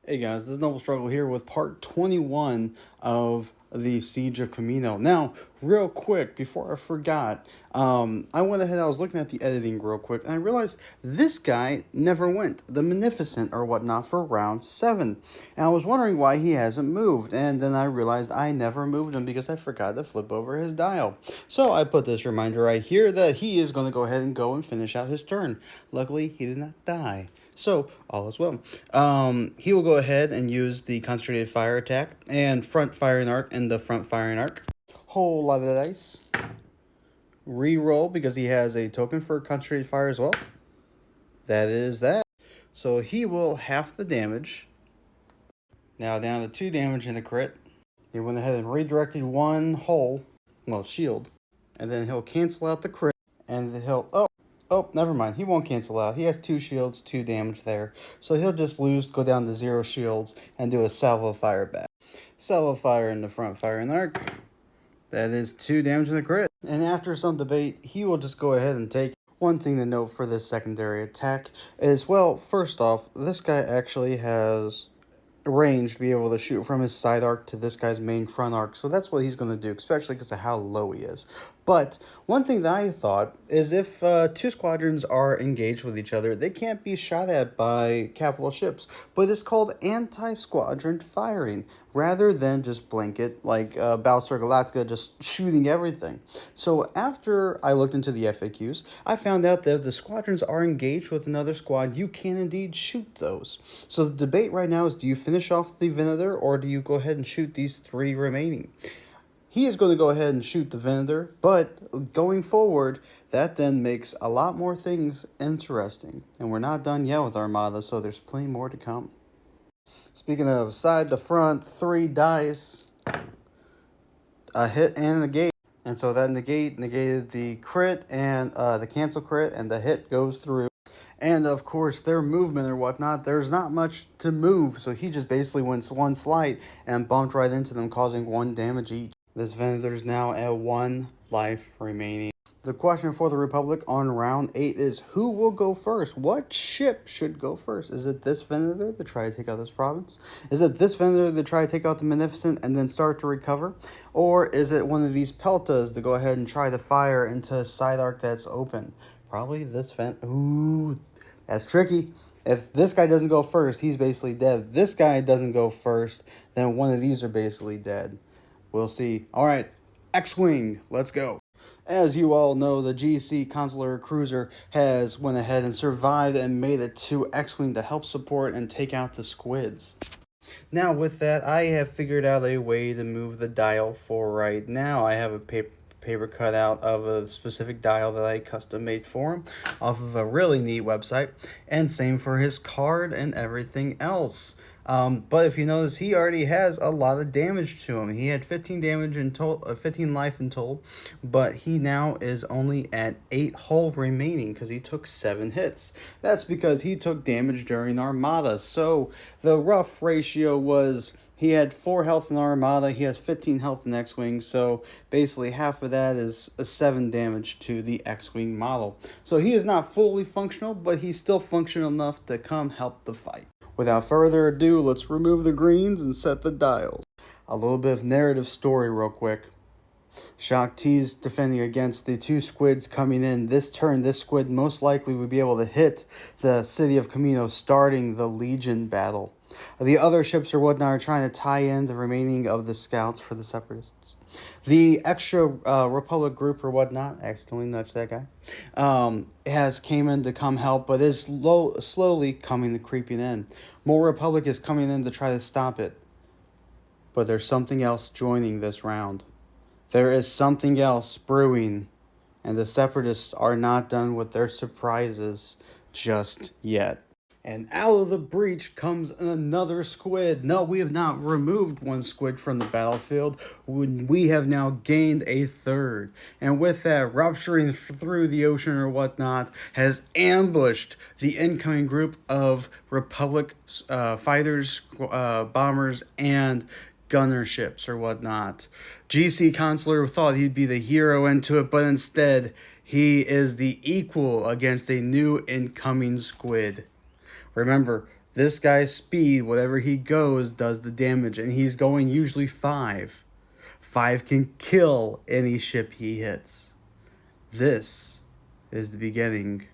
Hey guys, this is Noble Struggle here with part 21 of the Siege of Kamino. Now, real quick, before I forgot, I went ahead, I was looking at the editing real quick, and I realized this guy never went, the Magnificent or whatnot, for round 7. And I was wondering why he hasn't moved, and then I realized I never moved him because I forgot to flip over his dial. So I put this reminder right here that he is going to go ahead and go and finish out his turn. Luckily, he did not die. So, all is well. He will go ahead and use the concentrated fire attack and front firing arc and the front firing arc. Whole lot of dice. Reroll because he has a token for concentrated fire as well. That is that. So he will half the damage. Now down to 2 damage in the crit. He went ahead and redirected one hole, well, shield. And then he'll cancel out the crit. And then he'll, Oh, never mind. He won't cancel out. He has 2 shields, 2 damage there. So he'll just lose, go down to 0 shields, and do a salvo fire back. Salvo fire in the front firing arc. That is 2 damage in the crit. And after some debate, he will just go ahead and take. One thing to note for this secondary attack is, well, first off, this guy actually has range to be able to shoot from his side arc to this guy's main front arc. So that's what he's going to do, especially because of how low he is. But one thing that I thought is if 2 squadrons are engaged with each other, they can't be shot at by capital ships. But it's called anti-squadron firing rather than just blanket, like Battlestar Galactica just shooting everything. So after I looked into the FAQs, I found out that if the squadrons are engaged with another squad, you can indeed shoot those. So the debate right now is, do you finish off the Venator or do you go ahead and shoot these 3 remaining? He is going to go ahead and shoot the Venator, but going forward, that then makes a lot more things interesting. And we're not done yet with Armada, so there's plenty more to come. Speaking of side to front, 3 dice, a hit and a negate. And so that negated the crit and the cancel crit, and the hit goes through. And of course, their movement or whatnot, there's not much to move, so he just basically went 1 slight and bumped right into them, causing 1 damage each. This Venator's now at 1 life remaining. The question for the Republic on round 8 is, who will go first? What ship should go first? Is it this Venator to try to take out this province? Is it this Venator to try to take out the Magnificent and then start to recover? Or is it one of these Peltas to go ahead and try to fire into a side arc that's open? Probably this Venator. Ooh, that's tricky. If this guy doesn't go first, he's basically dead. If this guy doesn't go first, then one of these are basically dead. We'll see. All right, Xwing, let's go. As you all know, the GC Consular Cruiser has went ahead and survived and made it to Xwing to help support and take out the squids. Now with that, I have figured out a way to move the dial for right now. I have a paper cutout of a specific dial that I custom made for him off of a really neat website, and same for his card and everything else. But if you notice, he already has a lot of damage to him. He had 15 damage in total, 15 life in total, but he now is only at 8 hull remaining because he took 7 hits. That's because he took damage during Armada. So the rough ratio was, he had 4 health in Armada, he has 15 health in Xwing, so basically half of that is a 7 damage to the Xwing model. So he is not fully functional, but he's still functional enough to come help the fight. Without further ado, let's remove the greens and set the dials. A little bit of narrative story real quick. Shaak Ti's defending against the 2 squids coming in. This turn, this squid most likely would be able to hit the city of Kamino, starting the Legion battle. The other ships or whatnot are trying to tie in the remaining of the scouts for the Separatists. The extra Republic group or whatnot, accidentally nudged that guy, has came in to come help, but is slowly creeping in. More Republic is coming in to try to stop it. But there's something else joining this round. There is something else brewing, and the Separatists are not done with their surprises just yet. And out of the breach comes another squid. No, we have not removed 1 squid from the battlefield. We have now gained a 3rd. And with that, rupturing through the ocean or whatnot, has ambushed the incoming group of Republic fighters, bombers, and gunner ships or whatnot. GC Consular thought he'd be the hero into it, but instead, he is the equal against a new incoming squid. Remember, This guy's speed, whatever he goes, does the damage, and he's going usually 5. 5 can kill any ship he hits. This is the beginning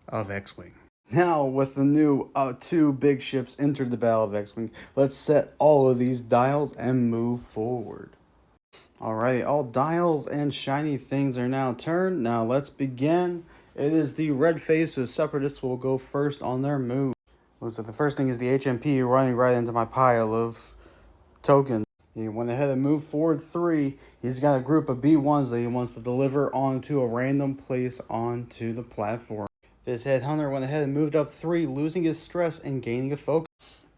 of Xwing. Now, with the new 2 big ships entered the Battle of Xwing, let's set all of these dials and move forward. Alrighty, all dials and shiny things are now turned. Now let's begin. It is the red phase, so Separatists will go first on their move. So the first thing is the HMP running right into my pile of tokens. He went ahead and moved forward 3. He's got a group of B1s that he wants to deliver onto a random place onto the platform. This headhunter went ahead and moved up 3, losing his stress and gaining a focus.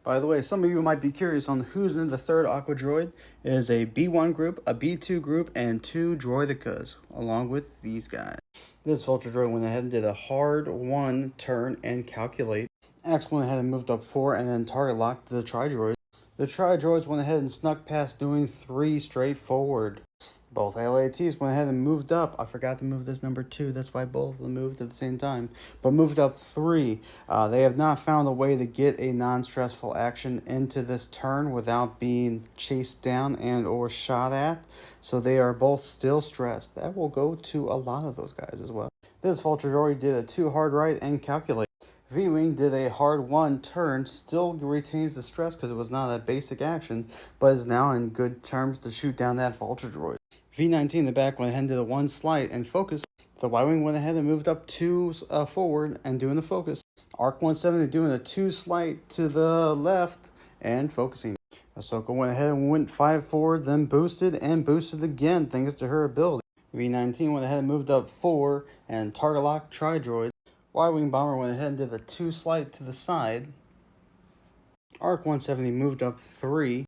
By the way, some of you might be curious on who's in the third Aqua Droid. It is a B1 group, a B2 group, and 2 Droidicas, along with these guys. This Vulture Droid went ahead and did a hard 1 turn and calculate. X went ahead and moved up 4 and then target locked the Tri-Droids. The Tri-Droids went ahead and snuck past, doing 3 straight forward. Both LATs went ahead and moved up. I forgot to move this number 2. That's why both of them moved at the same time. But moved up 3. They have not found a way to get a non-stressful action into this turn without being chased down and or shot at. So they are both still stressed. That will go to a lot of those guys as well. This Vulture Droid did a 2 hard right and calculate. V-Wing did a hard 1 turn, still retains the stress because it was not a basic action, but is now in good terms to shoot down that Vulture Droid. V-19 in the back went ahead and did a 1 slight and focus. The Y-Wing went ahead and moved up 2 forward and doing the focus. Arc 170 doing a 2 slight to the left and focusing. Ahsoka went ahead and went 5 forward, then boosted and boosted again thanks to her ability. V-19 went ahead and moved up 4 and target locked Tri-Droid. Y-Wing Bomber went ahead and did a 2 slight to the side. Arc 170 moved up 3.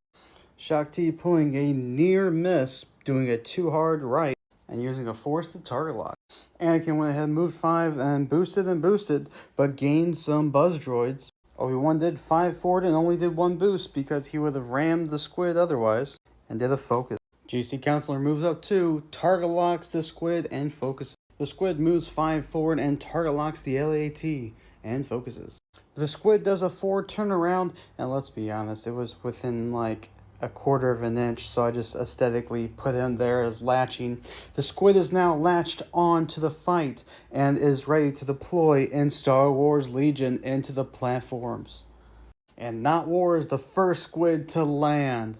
Shakti pulling a near miss, doing a 2 hard right, and using a force to target lock. Anakin went ahead and moved 5 and boosted, but gained some buzz droids. Obi-Wan did 5 forward and only did 1 boost because he would have rammed the squid otherwise, and did a focus. GC Counselor moves up 2, target locks the squid and focuses. The squid moves 5 forward and target locks the LAT and focuses. The squid does a 4 turnaround, and let's be honest, it was within like a quarter of an inch, so I just aesthetically put him there as latching. The squid is now latched on to the fight and is ready to deploy in Star Wars Legion into the platforms. And Not War is the first squid to land.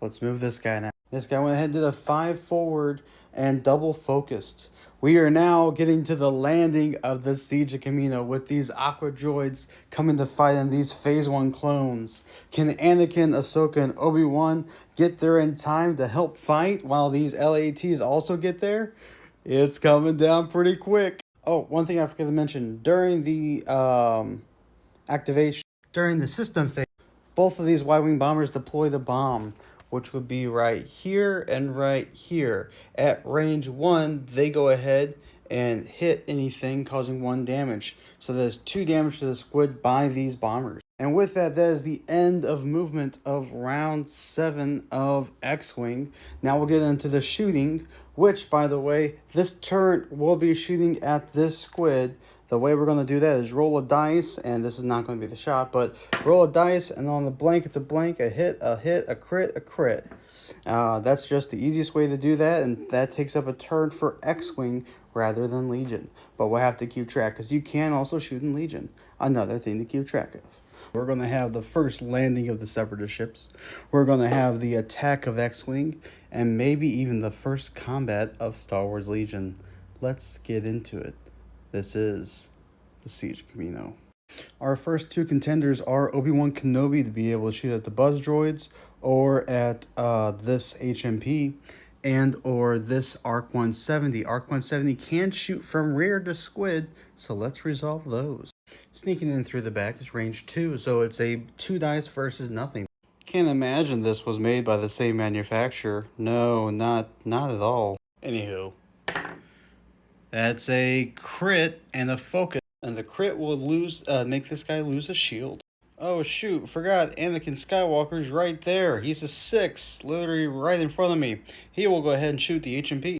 Let's move this guy now. This guy went ahead and did a 5 forward and double focused. We are now getting to the landing of the Siege of Kamino with these Aqua Droids coming to fight in these Phase 1 clones. Can Anakin, Ahsoka, and Obi-Wan get there in time to help fight while these LATs also get there? It's coming down pretty quick. Oh, one thing I forgot to mention. During the activation, during the system phase, both of these Y-Wing bombers deploy the bomb, which would be right here and right here. At range 1, they go ahead and hit anything, causing 1 damage. So there's 2 damage to the squid by these bombers. And with that, that is the end of movement of round 7 of Xwing. Now we'll get into the shooting, which, by the way, this turret will be shooting at this squid. The way we're going to do that is roll a dice, and this is not going to be the shot, but roll a dice, and on the blank, it's a blank, a hit, a crit, a crit. That's just the easiest way to do that, and that takes up a turn for X-Wing rather than Legion. But we'll have to keep track, because you can also shoot in Legion. Another thing to keep track of. We're going to have the first landing of the Separatist ships. We're going to have the attack of X-Wing, and maybe even the first combat of Star Wars Legion. Let's get into it. This is the Siege of Kamino. Our first 2 contenders are Obi-Wan Kenobi to be able to shoot at the buzz droids, or at this HMP, and or this Arc 170. Arc 170 can shoot from rear to squid, so let's resolve those. Sneaking in through the back is range 2, so it's a 2 dice versus nothing. Can't imagine this was made by the same manufacturer. No, not at all. Anywho. That's a crit and a focus. And the crit will make this guy lose a shield. Oh shoot, forgot Anakin Skywalker's right there. He's a 6, literally right in front of me. He will go ahead and shoot the HMP.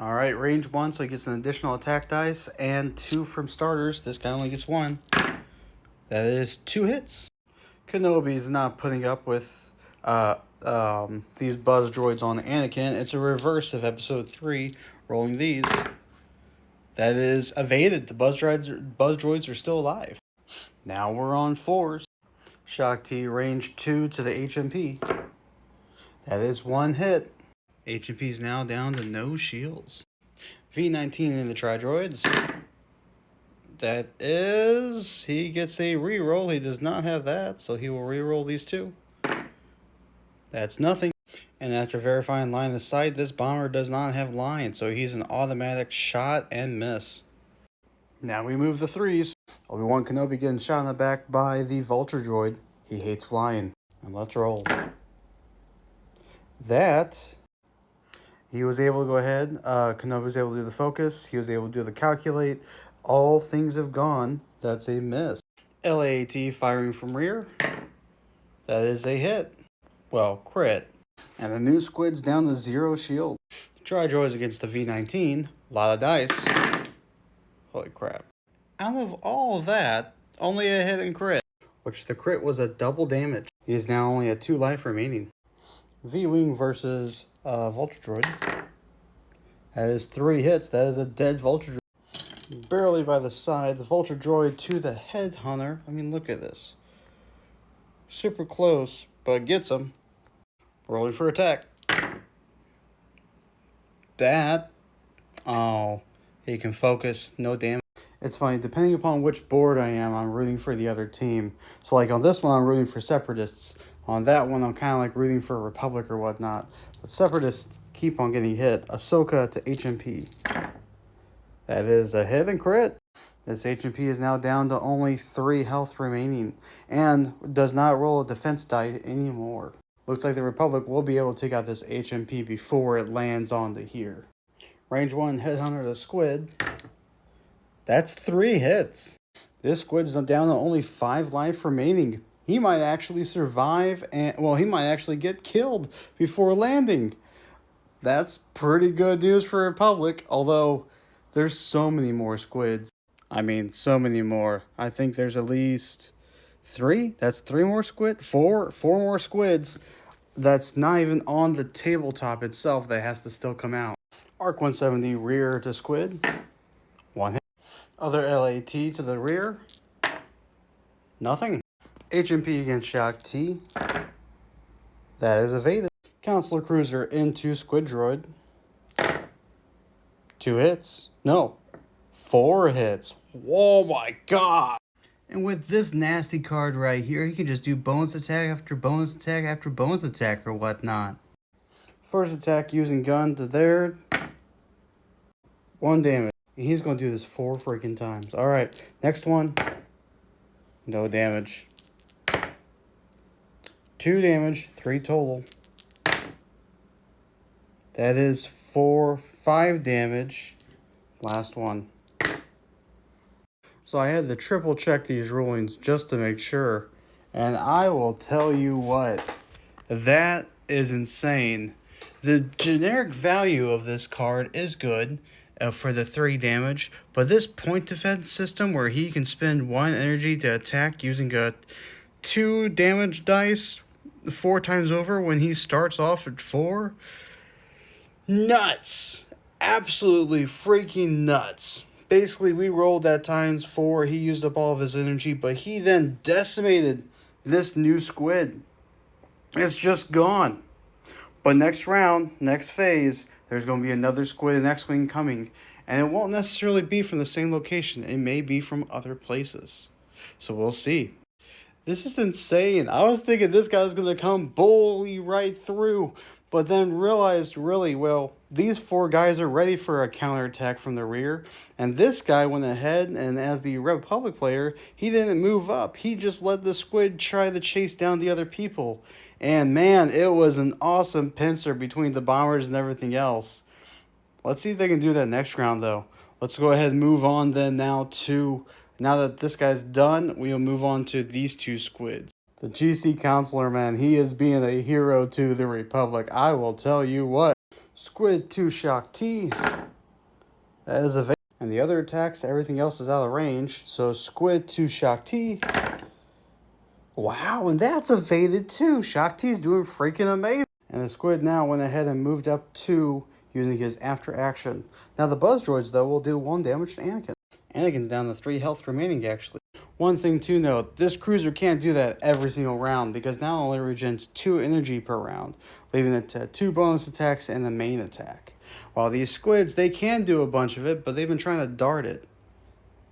Alright, range 1, so he gets an additional attack dice. And 2 from starters. This guy only gets 1. That is 2 hits. Kenobi is not putting up with these buzz droids on Anakin. It's a reverse of episode 3, rolling these. That is evaded. The buzz droids are still alive. Now we're on 4s. Shock T, range 2 to the HMP. That is 1 hit. HMP is now down to no shields. V19 in the Tri-Droids. That is... he gets a reroll. He does not have that, so he will reroll these 2. That's nothing. And after verifying line of sight, this bomber does not have line, so he's an automatic shot and miss. Now we move the 3s. Obi-Wan Kenobi getting shot in the back by the Vulture Droid. He hates flying. And let's roll. That... he was able to go ahead. Kenobi was able to do the focus. He was able to do the calculate. All things have gone. That's a miss. LAAT firing from rear. That is a hit. Well, crit. And the new squid's down to 0 shield. Tri-Droids against the V19. A lot of dice. Holy crap. Out of all of that, only a hit and crit. Which the crit was a double damage. He is now only at 2 life remaining. V-Wing versus Vulture Droid. That is 3 hits. That is a dead Vulture Droid. Barely by the side. The Vulture Droid to the Headhunter. I mean, look at this. Super close, but gets him. Rolling for attack. That. Oh. He can focus. No damage. It's funny. Depending upon which board I am, I'm rooting for the other team. So, like, on this one, I'm rooting for Separatists. On that one, I'm kind of like rooting for Republic or whatnot. But Separatists keep on getting hit. Ahsoka to HMP. That is a hit and crit. This HMP is now down to only 3 health remaining. And does not roll a defense die anymore. Looks like the Republic will be able to take out this HMP before it lands onto here. Range 1 Headhunter to Squid. That's 3 hits. This Squid's down to only 5 life remaining. He might actually survive and, well, he might actually get killed before landing. That's pretty good news for Republic, although there's so many more squids. I mean, so many more. I think there's at least 3. That's 3 more squid. 4 more squids. That's not even on the tabletop itself that has to still come out. Arc 170 rear to Squid. 1 hit. Other LAT to the rear. Nothing. HMP against Shock T. That is evaded. Counselor Cruiser into Squid Droid. 2 hits. No. 4 hits. Oh my god. And with this nasty card right here, he can just do bonus attack after bonus attack after bonus attack or whatnot. First attack using gun to there. 1 damage. He's going to do this 4 freaking times. Alright, next one. No damage. 2 damage, 3 total. That is 5 damage. Last one. So I had to triple check these rulings just to make sure. And I will tell you what. That is insane. The generic value of this card is good for the 3 damage. But this point defense system where he can spend 1 energy to attack using a 2 damage dice 4 times over when he starts off at 4. Nuts. Absolutely freaking nuts. Basically, we rolled that times 4. He used up all of his energy, but he then decimated this new squid. It's just gone. But next round, next phase, there's going to be another squid and Xwing coming. And it won't necessarily be from the same location. It may be from other places. So we'll see. This is insane. I was thinking this guy was going to come boldly right through. But then realized, really, well, these 4 guys are ready for a counterattack from the rear. And this guy went ahead, and as the Republic player, he didn't move up. He just let the squid try to chase down the other people. And man, it was an awesome pincer between the bombers and everything else. Let's see if they can do that next round, though. Let's go ahead and move on then now that this guy's done, we'll move on to these 2 squids. The GC Counselor, man, he is being a hero to the Republic. I will tell you what. Squid 2 Shock T. That is a... and the other attacks, everything else is out of range. So Squid 2 Shock T. Wow, and that's evaded too. Shakti's doing freaking amazing. And the squid now went ahead and moved up 2 using his after action. Now the buzz droids though will do 1 damage to Anakin. Anakin's down to 3 health remaining actually. One thing to note, this cruiser can't do that every single round because now it only regens 2 energy per round, leaving it to 2 bonus attacks and the main attack. While these squids, they can do a bunch of it, but they've been trying to dart it.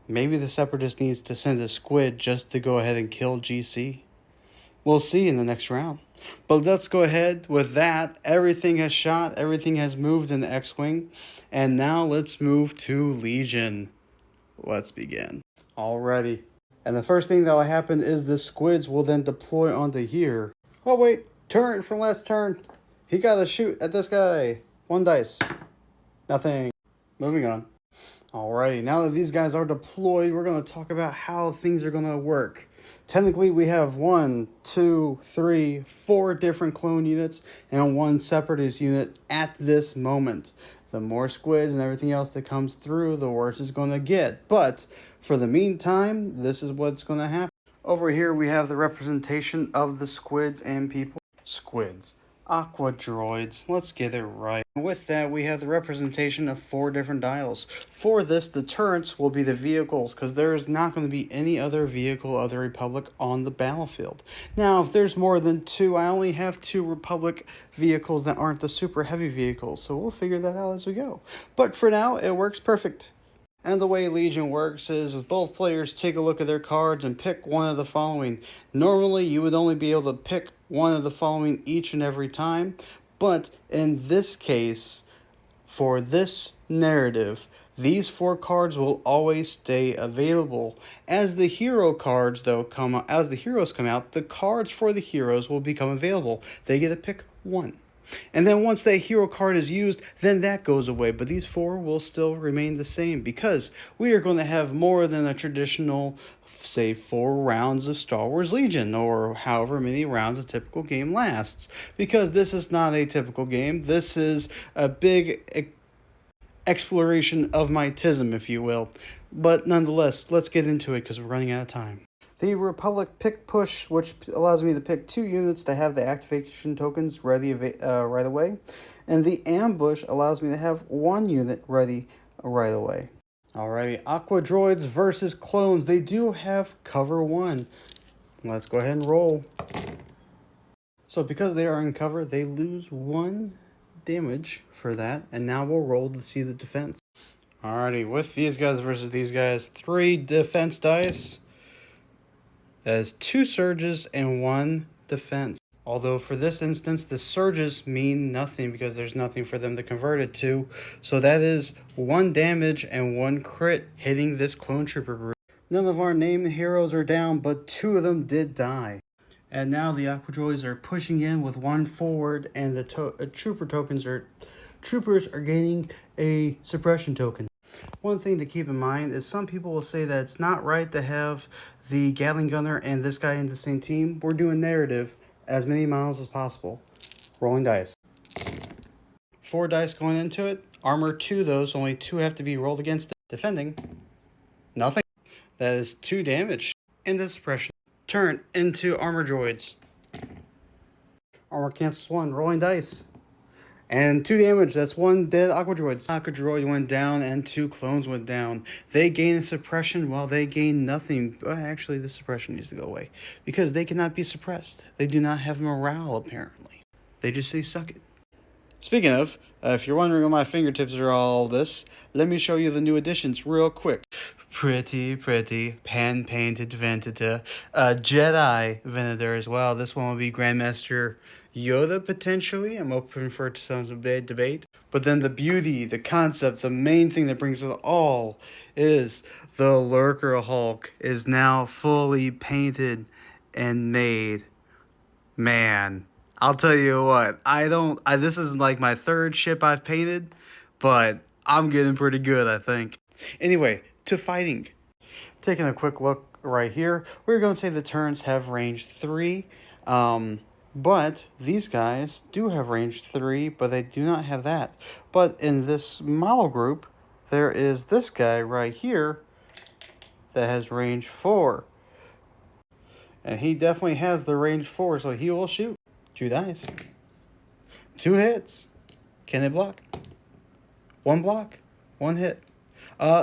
Maybe the Separatist needs to send a squid just to go ahead and kill GC. We'll see in the next round. But let's go ahead with that. Everything has shot, everything has moved in the X-Wing. And now let's move to Legion. Let's begin. Alrighty. And the first thing that will happen is the squids will then deploy onto here. Oh wait, turn from last turn. He got to shoot at this guy. 1 dice. Nothing. Moving on. Alrighty, now that these guys are deployed, we're going to talk about how things are going to work. Technically, we have 1, 2, 3, 4 different clone units and 1 separatist unit at this moment. The more squids and everything else that comes through, the worse it's going to get. But for the meantime, this is what's going to happen. Over here, we have the representation of the squids and people. Squids. Aqua droids. Let's get it right. With that, we have the representation of 4 different dials. For this, the turrets will be the vehicles, because there is not going to be any other vehicle of the Republic on the battlefield. Now, if there's more than 2, I only have 2 Republic vehicles that aren't the super heavy vehicles, so we'll figure that out as we go. But for now, it works perfect. And the way Legion works is with both players take a look at their cards and pick one of the following. Normally, you would only be able to pick one of the following each and every time, but in this case, for this narrative, these 4 cards will always stay available. As the hero cards though as the heroes come out, the cards for the heroes will become available. They get to pick 1. And then once that hero card is used, then that goes away. But these 4 will still remain the same because we are going to have more than a traditional, say, 4 rounds of Star Wars Legion or however many rounds a typical game lasts. Because this is not a typical game. This is a big exploration of my tism, if you will. But nonetheless, let's get into it because we're running out of time. The Republic Pick Push, which allows me to pick 2 units to have the activation tokens ready right away. And the Ambush allows me to have 1 unit ready right away. Alrighty, Aqua Droids versus Clones. They do have cover 1. Let's go ahead and roll. So because they are in cover, they lose 1 damage for that. And now we'll roll to see the defense. Alrighty, with these guys versus these guys, 3 defense dice. That is 2 surges and 1 defense. Although for this instance, the surges mean nothing because there's nothing for them to convert it to. So that is 1 damage and 1 crit hitting this clone trooper group. None of our named heroes are down, but 2 of them did die. And now the Aqua Droids are pushing in with 1 forward, and the troopers are gaining a suppression token. One thing to keep in mind is some people will say that it's not right to have the Gatling Gunner and this guy in the same team. We're doing narrative as many miles as possible. Rolling dice. 4 dice going into it. Armor 2 though, so only 2 have to be rolled against it. Defending. Nothing. That is 2 damage. Into suppression. Turn into armor droids. Armor cancels 1. Rolling dice. And 2 damage, that's 1 dead Aqua Droid. Aqua Droid went down and 2 clones went down. They gain suppression while they gain nothing. Actually, the suppression needs to go away. Because they cannot be suppressed. They do not have morale, apparently. They just say, suck it. Speaking of, if you're wondering what my fingertips are all this, let me show you the new additions real quick. Pretty, pan-painted Venator. Jedi Venator as well. This one will be Grandmaster Yoda, potentially. I'm open for some debate. But then the beauty, the concept, the main thing that brings it all is the Lurker Hulk is now fully painted and made. Man, I'll tell you what, this is like my 3rd ship I've painted, but I'm getting pretty good, I think. Anyway, to fighting. Taking a quick look right here, we're going to say the turns have range 3, but these guys do have range 3, but they do not have that. But in this model group, there is this guy right here that has range 4. And he definitely has the range 4, so he will shoot. 2 dice. 2 hits. Can they block? 1 block. 1 hit.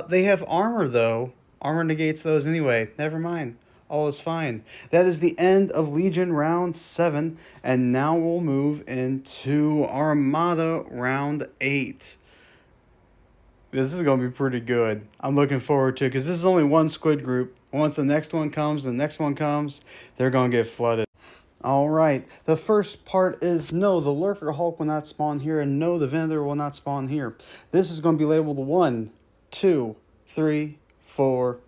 They have armor, though. Armor negates those anyway. Never mind. All is fine. That is the end of Legion round 7. And now we'll move into Armada round 8. This is going to be pretty good. I'm looking forward to it because this is only one squid group. Once the next one comes, they're going to get flooded. All right. The first part is no, the Lurker Hulk will not spawn here, and no, the Venator will not spawn here. This is going to be labeled 1, 2, 3, 4.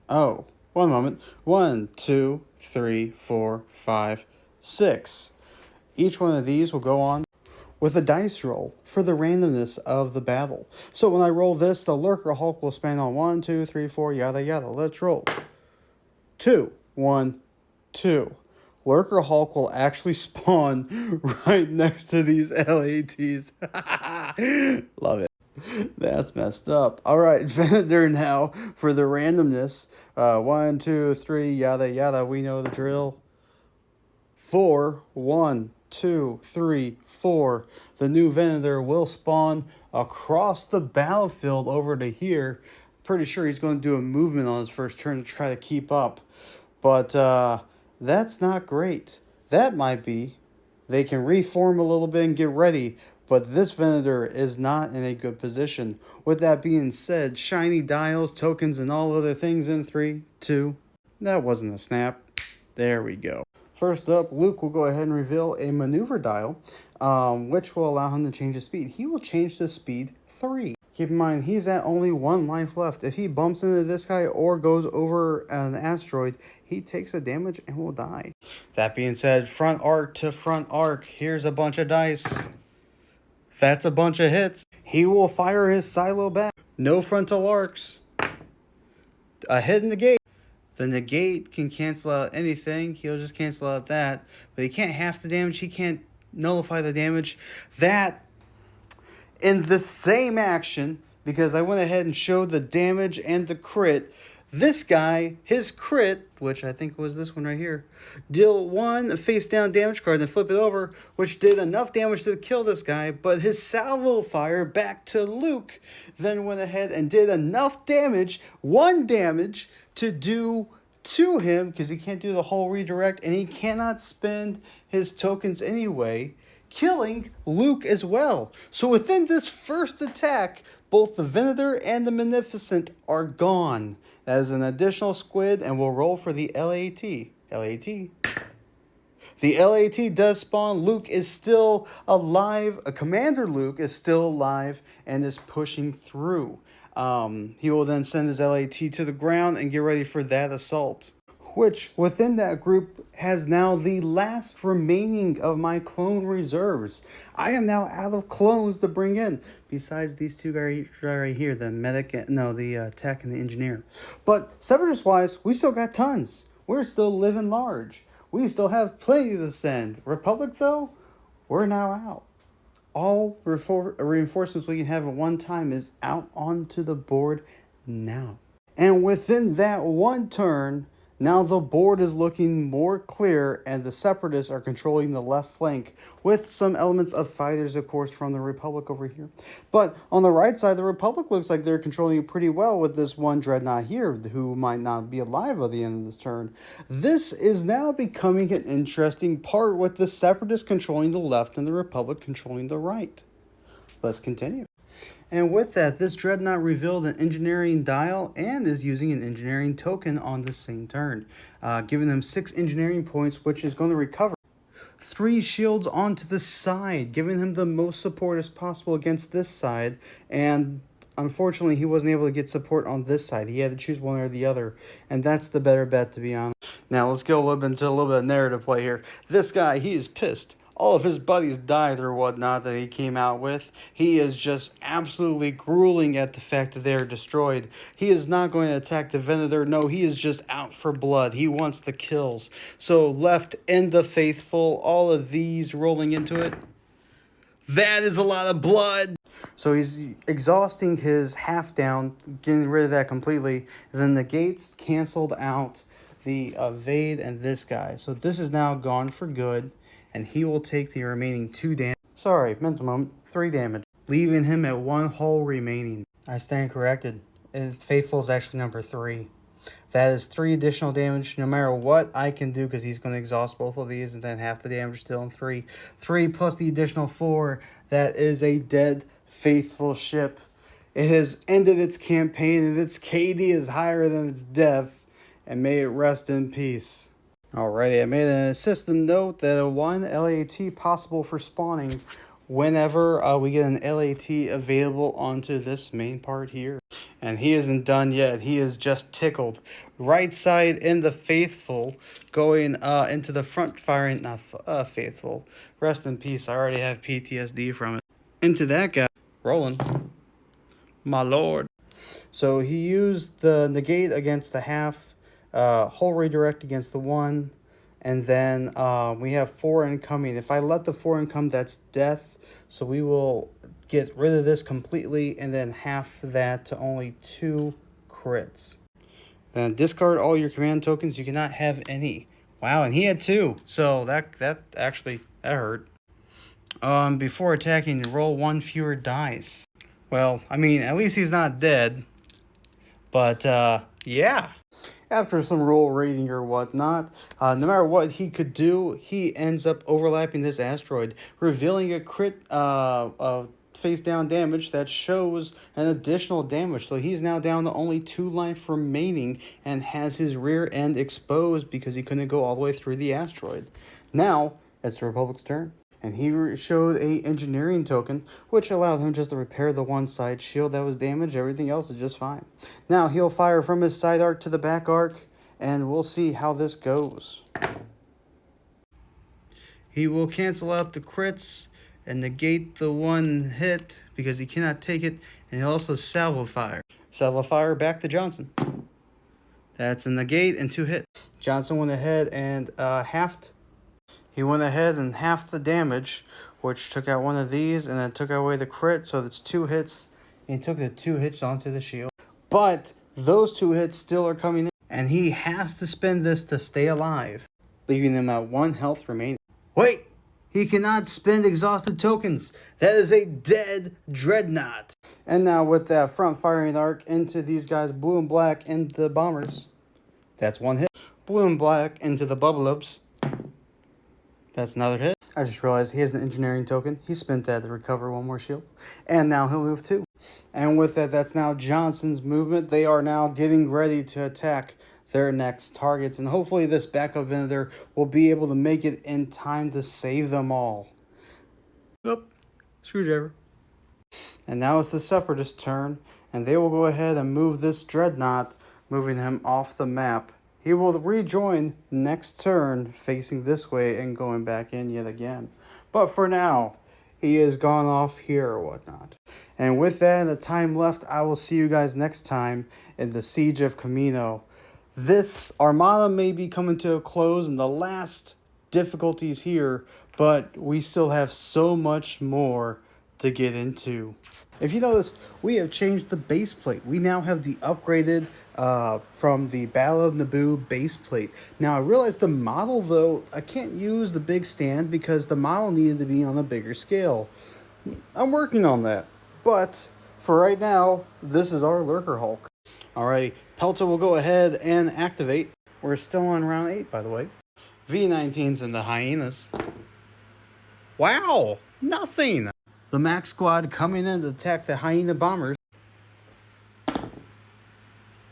Oh, one moment. 1, 2, 3, 4, 5, 6. Each one of these will go on with a dice roll for the randomness of the battle. So when I roll this, the Lurker Hulk will span on 1, 2, 3, 4, yada yada. Let's roll. 2, 1, 2. Lurker Hulk will actually spawn right next to these LATs. Love it. That's messed up. All right, Venator now for the randomness. 1, 2, 3, yada yada. We know the drill. 4, 1, 2, 3, 4. The new Venator will spawn across the battlefield over to here. Pretty sure he's going to do a movement on his first turn to try to keep up. But that's not great. That might be. They can reform a little bit and get ready. But this Venator is not in a good position. With that being said, shiny dials, tokens, and all other things in 3, 2. That wasn't a snap. There we go. First up, Luke will go ahead and reveal a maneuver dial, which will allow him to change his speed. He will change the speed 3. Keep in mind, he's at only 1 life left. If he bumps into this guy or goes over an asteroid, he takes a damage and will die. That being said, front arc to front arc. Here's a bunch of dice. That's a bunch of hits. He will fire his silo back. No frontal arcs. A hit negate. The negate can cancel out anything. He'll just cancel out that. But he can't half the damage. He can't nullify the damage. That, in the same action, because I went ahead and showed the damage and the crit, this guy, his crit, which I think was this one right here, deal 1 face down damage card, then flip it over, which did enough damage to kill this guy, but his salvo fire back to Luke then went ahead and did enough damage, 1 damage, to do to him, because he can't do the whole redirect, and he cannot spend his tokens anyway, killing Luke as well. So within this first attack, both the Venator and the Magnificent are gone. That is an additional squid, and we'll roll for the LAT. LAT. The LAT does spawn. Luke is still alive. Commander Luke is still alive and is pushing through. He will then send his LAT to the ground and get ready for that assault, which within that group has now the last remaining of my clone reserves. I am now out of clones to bring in, besides these two guys right here, the medic, the tech and the engineer. But separatist wise, we still got tons. We're still living large. We still have plenty to send. Republic though, we're now out. All reinforcements we can have at one time is out onto the board now. And within that one turn, now the board is looking more clear, and the Separatists are controlling the left flank with some elements of fighters, of course, from the Republic over here. But on the right side, the Republic looks like they're controlling it pretty well with this one Dreadnought here, who might not be alive by the end of this turn. This is now becoming an interesting part with the Separatists controlling the left and the Republic controlling the right. Let's continue. And with that, this Dreadnought revealed an engineering dial and is using an engineering token on the same turn, giving them 6 engineering points, which is going to recover 3 shields onto the side, giving him the most support as possible against this side. And unfortunately, he wasn't able to get support on this side. He had to choose one or the other, and that's the better bet, to be honest. Now, let's go into a little bit of narrative play here. This guy, he is pissed. All of his buddies died or whatnot that he came out with. He is just absolutely grueling at the fact that they are destroyed. He is not going to attack the Venator. No, he is just out for blood. He wants the kills. So left and the faithful, all of these rolling into it. That is a lot of blood. So he's exhausting his half down, getting rid of that completely. And then the gates canceled out the evade and this guy. So this is now gone for good, and he will take the remaining 2 damage. Sorry, mental moment, 3 damage, leaving him at 1 hull remaining. I stand corrected. Faithful is actually number 3. That is 3 additional damage, no matter what I can do, because he's going to exhaust both of these, and then half the damage still in 3. 3 plus the additional 4, that is a dead Faithful ship. It has ended its campaign, and its KD is higher than its death, and may it rest in peace. Alrighty, I made a system note that a 1 LAT possible for spawning whenever we get an LAT available onto this main part here. And he isn't done yet. He is just tickled. Right side in the Faithful, going into the front firing, not Faithful. Rest in peace. I already have PTSD from it. Into that guy. Rolling. My lord. So he used the negate against the half, hull redirect against the 1, and then we have 4 incoming. If I let the 4 income, that's death. So we will get rid of this completely, and then half that to only 2 crits. Then discard all your command tokens. You cannot have any. Wow, and he had 2. So that hurt. Before attacking, roll 1 fewer dice. Well, I mean, at least he's not dead. But, yeah. After some roll rating or whatnot, no matter what he could do, he ends up overlapping this asteroid, revealing a crit face down damage that shows an additional damage. So he's now down to only 2 life remaining and has his rear end exposed because he couldn't go all the way through the asteroid. Now, it's the Republic's turn. And he showed a engineering token, which allowed him just to repair the 1 side shield that was damaged. Everything else is just fine. Now he'll fire from his side arc to the back arc, and we'll see how this goes. He will cancel out the crits and negate the 1 hit because he cannot take it, and he'll also salvo fire. Salvo fire back to Johnson. That's a negate and 2 hits. Johnson went ahead and halved. He went ahead and halved the damage, which took out 1 of these and then took away the crit, so that's 2 hits. He took the 2 hits onto the shield. But those 2 hits still are coming in, and he has to spend this to stay alive, leaving him at 1 health remaining. Wait! He cannot spend exhausted tokens. That is a dead dreadnought. And now with that front firing arc into these guys, blue and black, into the bombers. That's 1 hit. Blue and black into the bubble ups. That's another hit. I just realized he has an engineering token. He spent that to recover 1 more shield. And now he'll move 2. And with that, that's now Johnson's movement. They are now getting ready to attack their next targets. And hopefully this backup vendor will be able to make it in time to save them all. Oop. Screwdriver. And now it's the Separatist turn. And they will go ahead and move this Dreadnought, moving him off the map. He will rejoin next turn, facing this way and going back in yet again. But for now, he has gone off here or whatnot. And with that and the time left, I will see you guys next time in the Siege of Kamino. This Armada may be coming to a close and the last difficulties here, but we still have so much more to get into. If you noticed, we have changed the base plate. We now have the upgraded from the Battle of Naboo base plate. Now I realize the model though, I can't use the big stand because the model needed to be on a bigger scale. I'm working on that. But for right now, this is our Lurker Hulk. Alright, Pelta will go ahead and activate. We're still on round 8 by the way. V-19s and the Hyenas. Wow, nothing. The Max Squad coming in to attack the Hyena Bombers.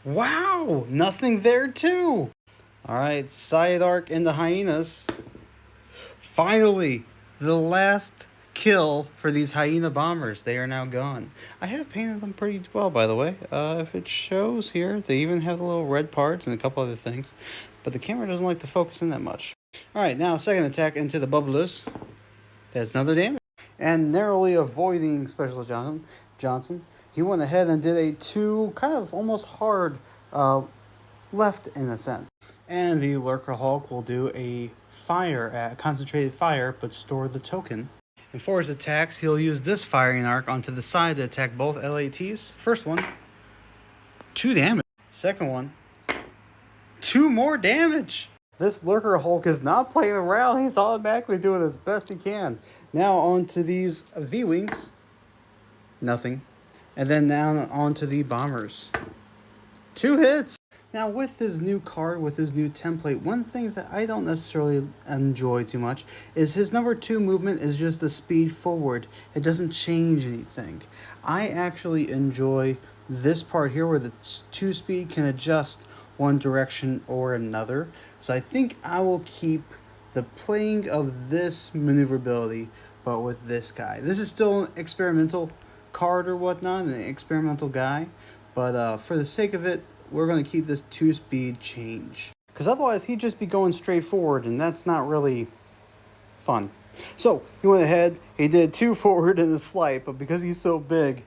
Wow, nothing there too. Alright, side arc into Hyenas. Finally, the last kill for these Hyena Bombers. They are now gone. I have painted them pretty well, by the way. If it shows here, they even have the little red parts and a couple other things. But the camera doesn't like to focus in that much. Alright, now second attack into the Bubblers. That's another damage. And narrowly avoiding Specialist Johnson, he went ahead and did a 2 kind of almost hard left in a sense. And the Lurker Hulk will do a concentrated fire, but store the token. And for his attacks, he'll use this firing arc onto the side to attack both LATs. First one, 2 damage. Second one, 2 more damage. This Lurker Hulk is not playing around. He's automatically doing as best he can. Now on to these V-Wings. Nothing. And then now on to the Bombers. 2 hits. Now with his new card, with his new template, one thing that I don't necessarily enjoy too much is his number 2 movement is just the speed forward. It doesn't change anything. I actually enjoy this part here where the 2 speed can adjust one direction or another. So I think I will keep the playing of this maneuverability, but with this guy. This is still an experimental card or whatnot, an experimental guy, but for the sake of it, we're going to keep this 2-speed change. Because otherwise, he'd just be going straight forward, and that's not really fun. So, he went ahead, he did 2 forward in the slight, but because he's so big,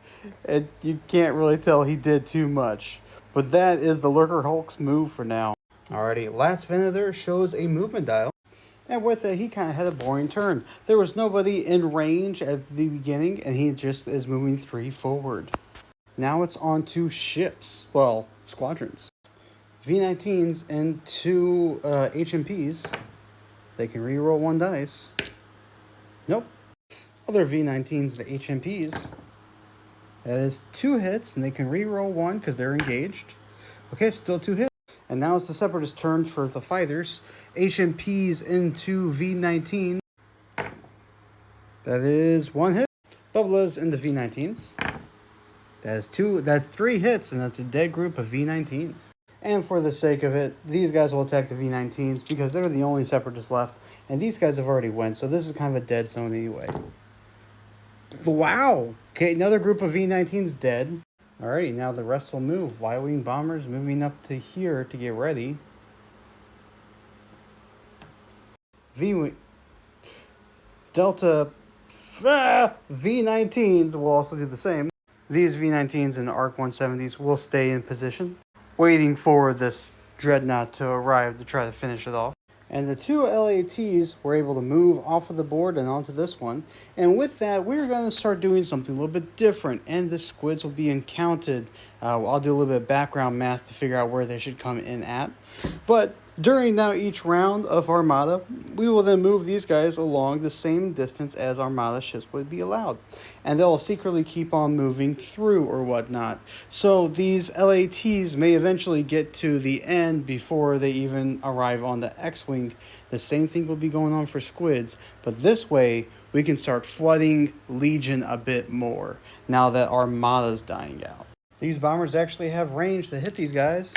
you can't really tell he did too much. But that is the Lurker Hulk's move for now. Alrighty, last Venator shows a movement dial. And with it, he kind of had a boring turn. There was nobody in range at the beginning, and he just is moving 3 forward. Now it's on to ships. Well, squadrons. V-19s and 2 HMPs. They can reroll 1 dice. Nope. Other V-19s, the HMPs. That is 2 hits, and they can reroll 1 because they're engaged. Okay, still 2 hits. And now it's the Separatist turn for the fighters. HMPs into V-19. That is 1 hit. Bubbalas into V-19s. That's 3 hits, and that's a dead group of V-19s. And for the sake of it, these guys will attack the V-19s because they're the only Separatists left. And these guys have already went, so this is kind of a dead zone anyway. Wow! Okay, another group of V-19s dead. Alrighty, now the rest will move. Y-Wing Bombers moving up to here to get ready. V-Wing... Delta... V-19s will also do the same. These V-19s and ARC 170s will stay in position, waiting for this Dreadnought to arrive to try to finish it off. And the 2 LATs were able to move off of the board and onto this one. And with that, we're going to start doing something a little bit different. And the squids will be encountered. I'll do a little bit of background math to figure out where they should come in at. But during now each round of Armada, we will then move these guys along the same distance as Armada ships would be allowed. And they'll secretly keep on moving through or whatnot. So these LATs may eventually get to the end before they even arrive on the Xwing. The same thing will be going on for squids. But this way, we can start flooding Legion a bit more now that Armada's dying out. These bombers actually have range to hit these guys.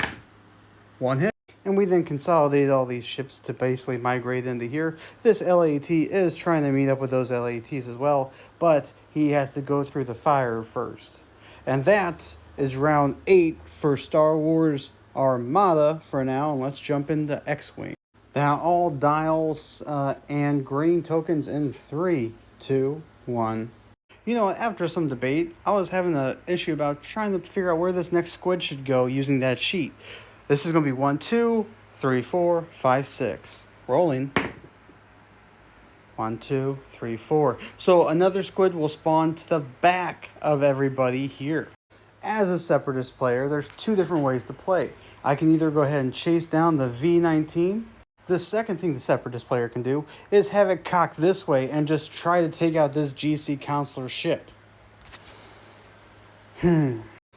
1 hit. And we then consolidate all these ships to basically migrate into here. This LAT is trying to meet up with those LATs as well, but he has to go through the fire first. And that is round 8 for Star Wars Armada for now. And let's jump into Xwing. Now all dials and green tokens in 3, 2, 1. You know, after some debate, I was having an issue about trying to figure out where this next squid should go using that sheet. This is going to be 1, 2, 3, 4, 5, 6. Rolling. 1, 2, 3, 4. So another squid will spawn to the back of everybody here. As a Separatist player, there's 2 different ways to play. I can either go ahead and chase down the V-19. The second thing the Separatist player can do is have it cocked this way and just try to take out this GC Counselor ship.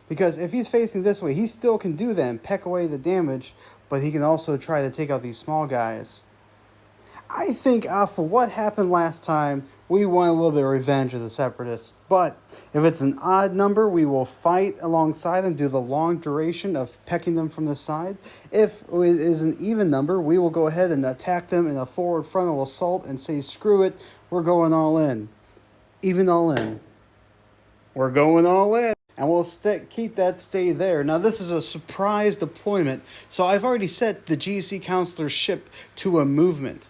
Because if he's facing this way, he still can do that and peck away the damage, but he can also try to take out these small guys. I think for what happened last time, we want a little bit of revenge of the Separatists. But if it's an odd number, we will fight alongside them, do the long duration of pecking them from the side. If it is an even number, we will go ahead and attack them in a forward frontal assault and say, screw it, we're going all in. Even all in. We're going all in. And we'll keep that stay there. Now, this is a surprise deployment, so I've already set the GC Counselor ship to a movement,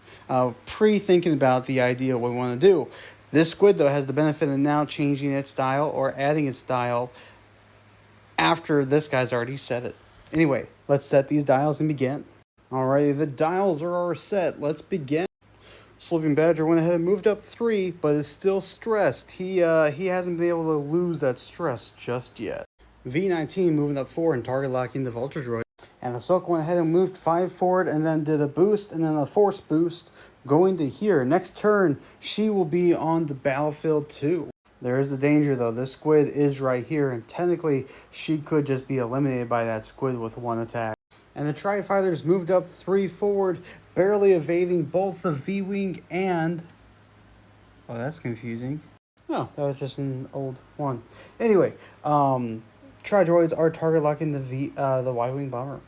pre-thinking about the idea of what we want to do. This squid, though, has the benefit of now changing its style or adding its style after this guy's already set it. Anyway, let's set these dials and begin. Alrighty, the dials are all set. Let's begin. Sleeping Badger went ahead and moved up 3, but is still stressed. He hasn't been able to lose that stress just yet. V-19 moving up 4 and target locking the Vulture Droid. And Ahsoka went ahead and moved 5 forward and then did a boost and then a force boost going to here. Next turn, she will be on the battlefield too. There is the danger though. This squid is right here, and technically she could just be eliminated by that squid with one attack. And the Tri-Fighters moved up 3 forward, barely evading both the V-Wing and... Oh, that's confusing. No, that was just an old one. Anyway, Tri-Droids are target locking the Y-Wing bomber.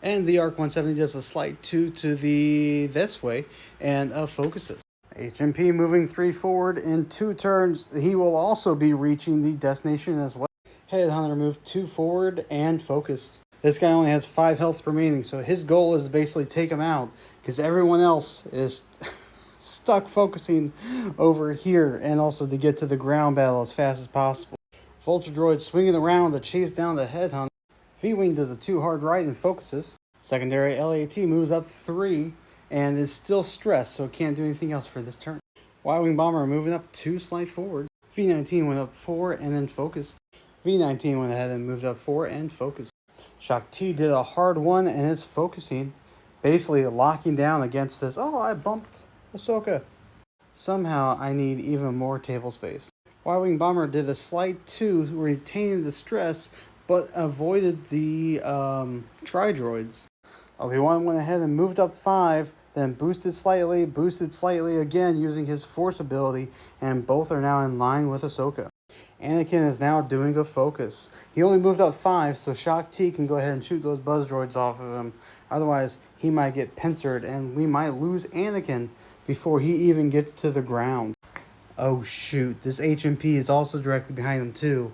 And the ARC 170 does a slight 2 to this way and focuses. HMP moving 3 forward in 2 turns. He will also be reaching the destination as well. Headhunter moved 2 forward and focused. This guy only has 5 health remaining, so his goal is to basically take him out because everyone else is stuck focusing over here, and also to get to the ground battle as fast as possible. Vulture droid swinging around to chase down the Headhunter. V-Wing does a 2 hard right and focuses. Secondary LAT moves up 3 and is still stressed, so it can't do anything else for this turn. Y-Wing bomber moving up 2 slight forward. V-19 went up 4 and then focused. V-19 went ahead and moved up 4 and focused. Shock T did a hard one and is focusing, basically locking down against this. Oh, I bumped Ahsoka. Somehow I need even more table space. Y-Wing bomber did a slight 2, retaining the stress, but avoided the Tri-Droids. Obi-Wan went ahead and moved up 5, then boosted slightly again using his force ability, and both are now in line with Ahsoka. Anakin is now doing a focus. He only moved up 5, so Shock T can go ahead and shoot those buzz droids off of him. Otherwise, he might get pincered, and we might lose Anakin before he even gets to the ground. Oh shoot, this HMP is also directly behind him too.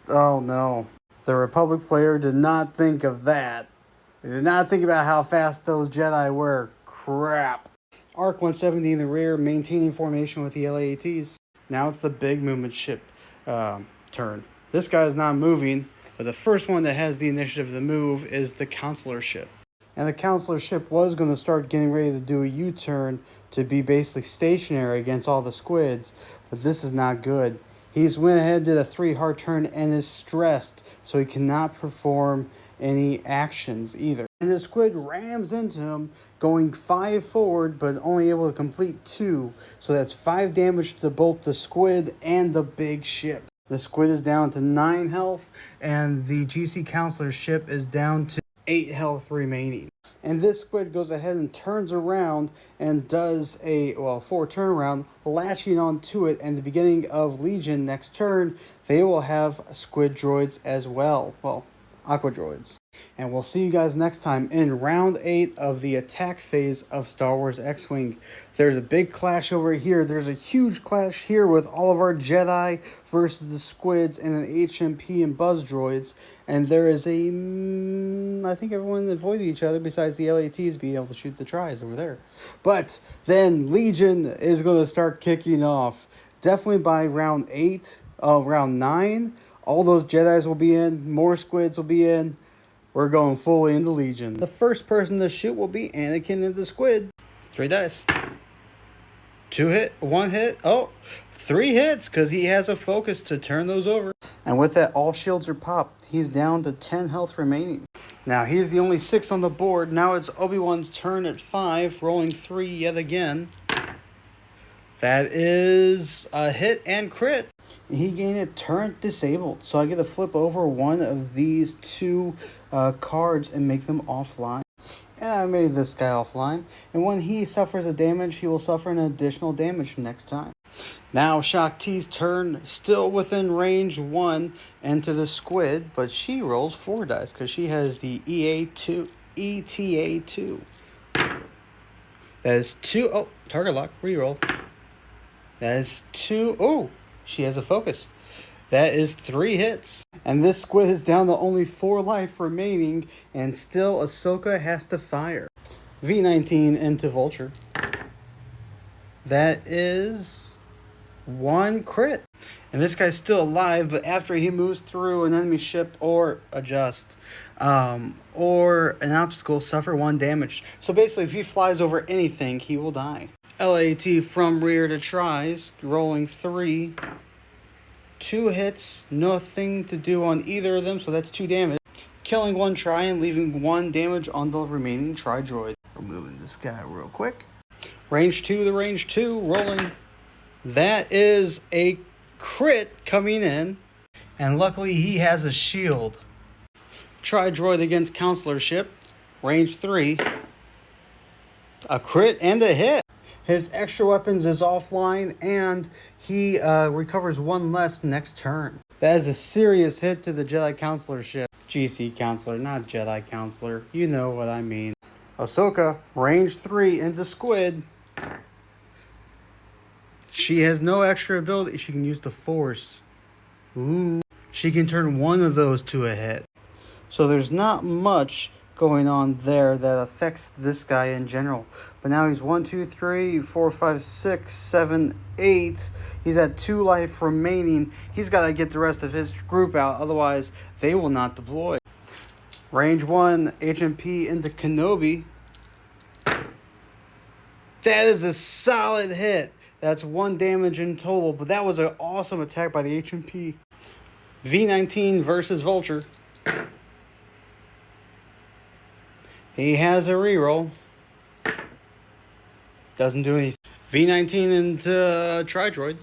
Oh no. The Republic player did not think of that. They did not think about how fast those Jedi were. Crap. ARC 170 in the rear, maintaining formation with the LAATs. Now it's the big movement ship turn. This guy is not moving, but the first one that has the initiative to move is the Counselor ship. And the Counselor ship was going to start getting ready to do a U-turn to be basically stationary against all the squids, but this is not good. He's went ahead, did a 3 hard turn, and is stressed, so he cannot perform any actions either. And the squid rams into him, going 5 forward, but only able to complete 2. So that's 5 damage to both the squid and the big ship. The squid is down to 9 health, and the GC Counselor ship is down to 8 health remaining. And this squid goes ahead and turns around and does a 4 turnaround, latching onto it. And the beginning of Legion next turn, they will have squid droids as well. Well, aqua droids. And we'll see you guys next time in round 8 of the attack phase of Star Wars X-Wing. There's a big clash over here. There's a huge clash here with all of our Jedi versus the squids and an HMP and buzz droids. And there is I think everyone avoided each other besides the LATs being able to shoot the tries over there. But then Legion is going to start kicking off. Definitely by round 9, all those Jedis will be in, more squids will be in. We're going fully into Legion. The first person to shoot will be Anakin and the squid. 3 dice. 2 hit, 1 hit. Oh, 3 hits because he has a focus to turn those over. And with that, all shields are popped. He's down to 10 health remaining. Now, he's the only 6 on the board. Now it's Obi-Wan's turn at 5, rolling 3 yet again. That is a hit and crit. He gained a turret disabled. So I get to flip over one of these 2 cards and make them offline. And I made this guy offline. And when he suffers a damage, he will suffer an additional damage next time. Now Shock T's turn, still within range 1 into the squid, but she rolls 4 dice because she has the ETA2. That is 2. Oh, target lock, reroll. That is 2. Oh, she has a focus. That is 3 hits. And this squid is down to only 4 life remaining, and still Ahsoka has to fire. V19 into Vulture. That is 1 crit. And this guy's still alive, but after he moves through an enemy ship or adjust, or an obstacle, suffer 1 damage. So basically, if he flies over anything, he will die. LAT from rear to tries, rolling 3. 2 hits, nothing to do on either of them, so that's 2 damage. killing one Tri and leaving 1 damage on the remaining Tri-Droid. Removing this guy real quick. Range 2 to range 2, rolling. That is a crit coming in. And luckily he has a shield. Tri-Droid against Counselor Ship. Range 3. A crit and a hit. His extra weapons is offline and he recovers 1 less next turn. That is a serious hit to the Jedi Counselor Ship. GC Counselor, not Jedi Counselor. You know what I mean. Ahsoka, range 3 into Squid. She has no extra ability. She can use the Force. Ooh. She can turn 1 of those to a hit. So there's not much going on there that affects this guy in general. But now he's 1, 2, 3, 4, 5, 6, 7, 8. He's at 2 life remaining. He's got to get the rest of his group out. Otherwise, they will not deploy. Range 1, HMP into Kenobi. That is a solid hit. That's 1 damage in total. But that was an awesome attack by the HMP. V19 versus Vulture. He has a reroll. Doesn't do anything. V19 into Tri-Droid.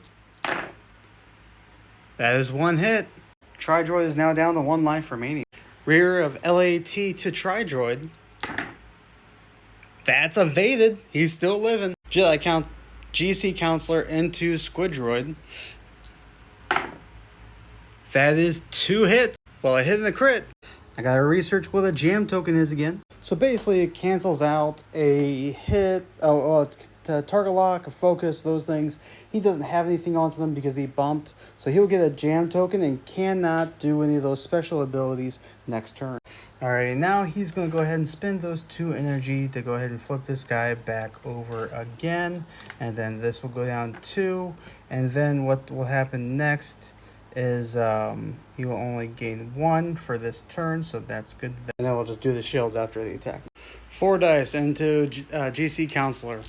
That is 1 hit. Tri-Droid is now down to 1 life remaining. Rear of LAT to Tri-Droid. That's evaded. He's still living. GC Counselor into Squid Droid. That is 2 hits. Well, I hit in the crit. I gotta research what a jam token is again. So basically it cancels out a hit, target lock, a focus, those things. He doesn't have anything onto them because they bumped. So he'll get a jam token and cannot do any of those special abilities next turn. Alrighty, now he's going to go ahead and spend those 2 energy to go ahead and flip this guy back over again. And then this will go down 2. And then what will happen next is he will only gain 1 for this turn, so that's good. And then we'll just do the shields after the attack. 4 dice into GC Counselor.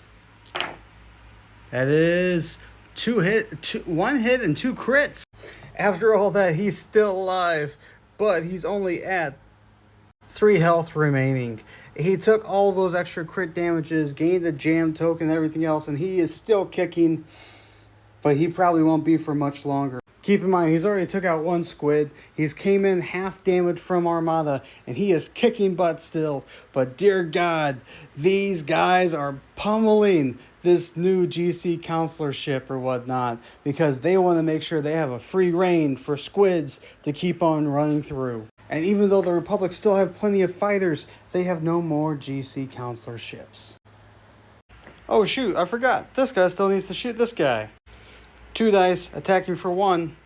That is 1 hit and 2 crits. After all that, he's still alive, but he's only at 3 health remaining. He took all those extra crit damages, gained a jam token and everything else, and he is still kicking, but he probably won't be for much longer. Keep in mind, he's already took out 1 squid. He's came in half damage from Armada, and he is kicking butt still. But dear God, these guys are pummeling this new GC Counselor ship or whatnot because they want to make sure they have a free reign for squids to keep on running through. And even though the Republic still have plenty of fighters, they have no more GC Counselor ships. Oh shoot, I forgot. This guy still needs to shoot this guy. 2 dice, attacking for 1.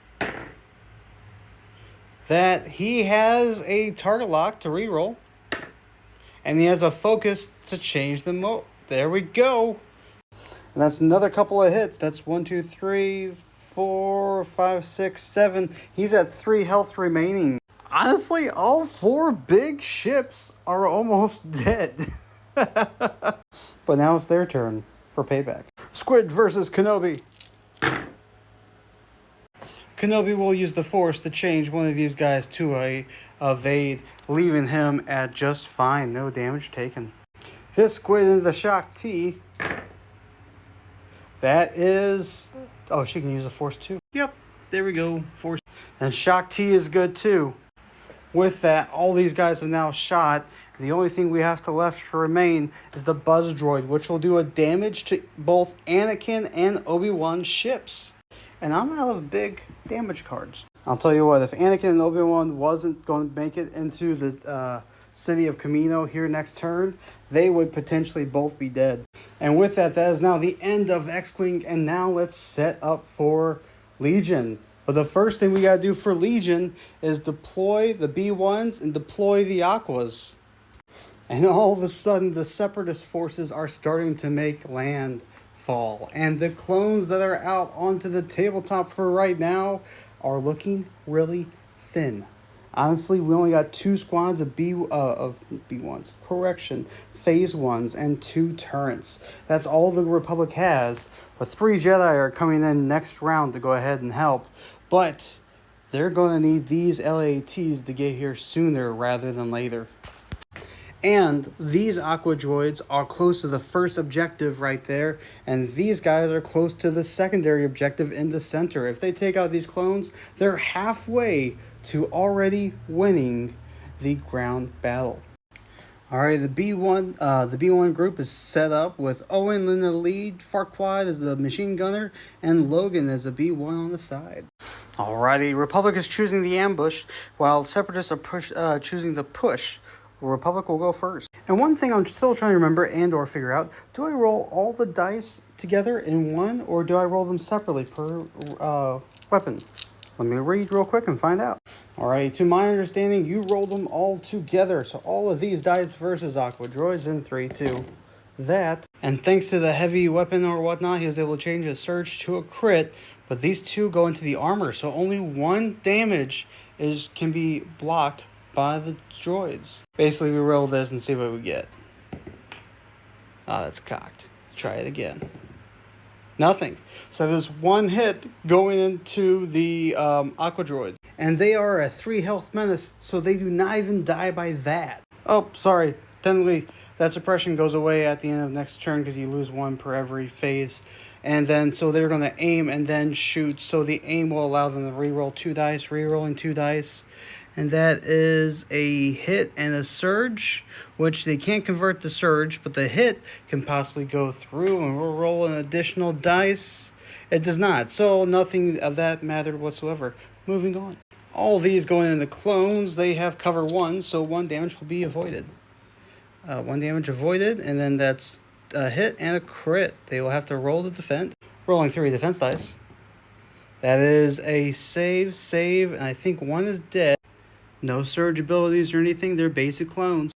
That he has a target lock to reroll. And he has a focus to change the mode. There we go. And that's another couple of hits. That's 1, 2, 3, 4, 5, 6, 7. He's at 3 health remaining. Honestly, all 4 big ships are almost dead. But now it's their turn for payback. Squid versus Kenobi. Kenobi will use the Force to change one of these guys to a evade, leaving him at just fine, no damage taken. This Squid into the Shock T. That is... Oh, she can use the Force too. Yep, there we go, Force. And Shock T is good too. With that, all these guys have now shot. The only thing we have to left to remain is the Buzz Droid, which will do a damage to both Anakin and Obi-Wan ships. And I'm out of big damage cards. I'll tell you what, if Anakin and Obi-Wan wasn't going to make it into the city of Kamino here next turn, they would potentially both be dead. And with that, that is now the end of Xwing, and now let's set up for Legion. But the first thing we got to do for Legion is deploy the B1s and deploy the Aquas. And all of a sudden, the Separatist forces are starting to make landfall. And the clones that are out onto the tabletop for right now are looking really thin. Honestly, we only got 2 squads of B1s. Correction, phase 1s and 2 turrets. That's all the Republic has. But 3 Jedi are coming in next round to go ahead and help. But they're going to need these LATs to get here sooner rather than later. And these Aqua Droids are close to the first objective right there, and these guys are close to the secondary objective in the center. If they take out these clones, they're halfway to already winning the ground battle. Alright, the B1 group is set up with Owen in the lead, Farquaad as the machine gunner, and Logan as a B1 on the side. Alrighty, Republic is choosing the ambush, while Separatists are choosing the push. Republic will go first. And one thing I'm still trying to remember and or figure out, do I roll all the dice together in one, or do I roll them separately per weapon? Let me read real quick and find out. Alright, to my understanding, you roll them all together. So all of these dice versus Aqua Droids in 3, 2, that. And thanks to the heavy weapon or whatnot, he was able to change a surge to a crit. But these two go into the armor, so only one damage can be blocked by the droids. Basically, we roll this and see what we get. Ah, that's cocked. Try it again. Nothing. So there's one hit going into the Aqua Droids. And they are a 3 health menace, so they do not even die by that. Oh, sorry. Technically, that suppression goes away at the end of next turn because you lose 1 per every phase. And then, so they're going to aim and then shoot. So the aim will allow them to reroll 2 dice, rerolling 2 dice. And that is a hit and a surge, which they can't convert the surge, but the hit can possibly go through, and we'll roll an additional dice. It does not, so nothing of that mattered whatsoever. Moving on. All these going into clones, they have cover 1, so 1 damage will be avoided. 1 damage avoided, and then that's a hit and a crit. They will have to roll to defend. Rolling 3 defense dice. That is a save, and I think 1 is dead. No surge abilities or anything, they're basic clones.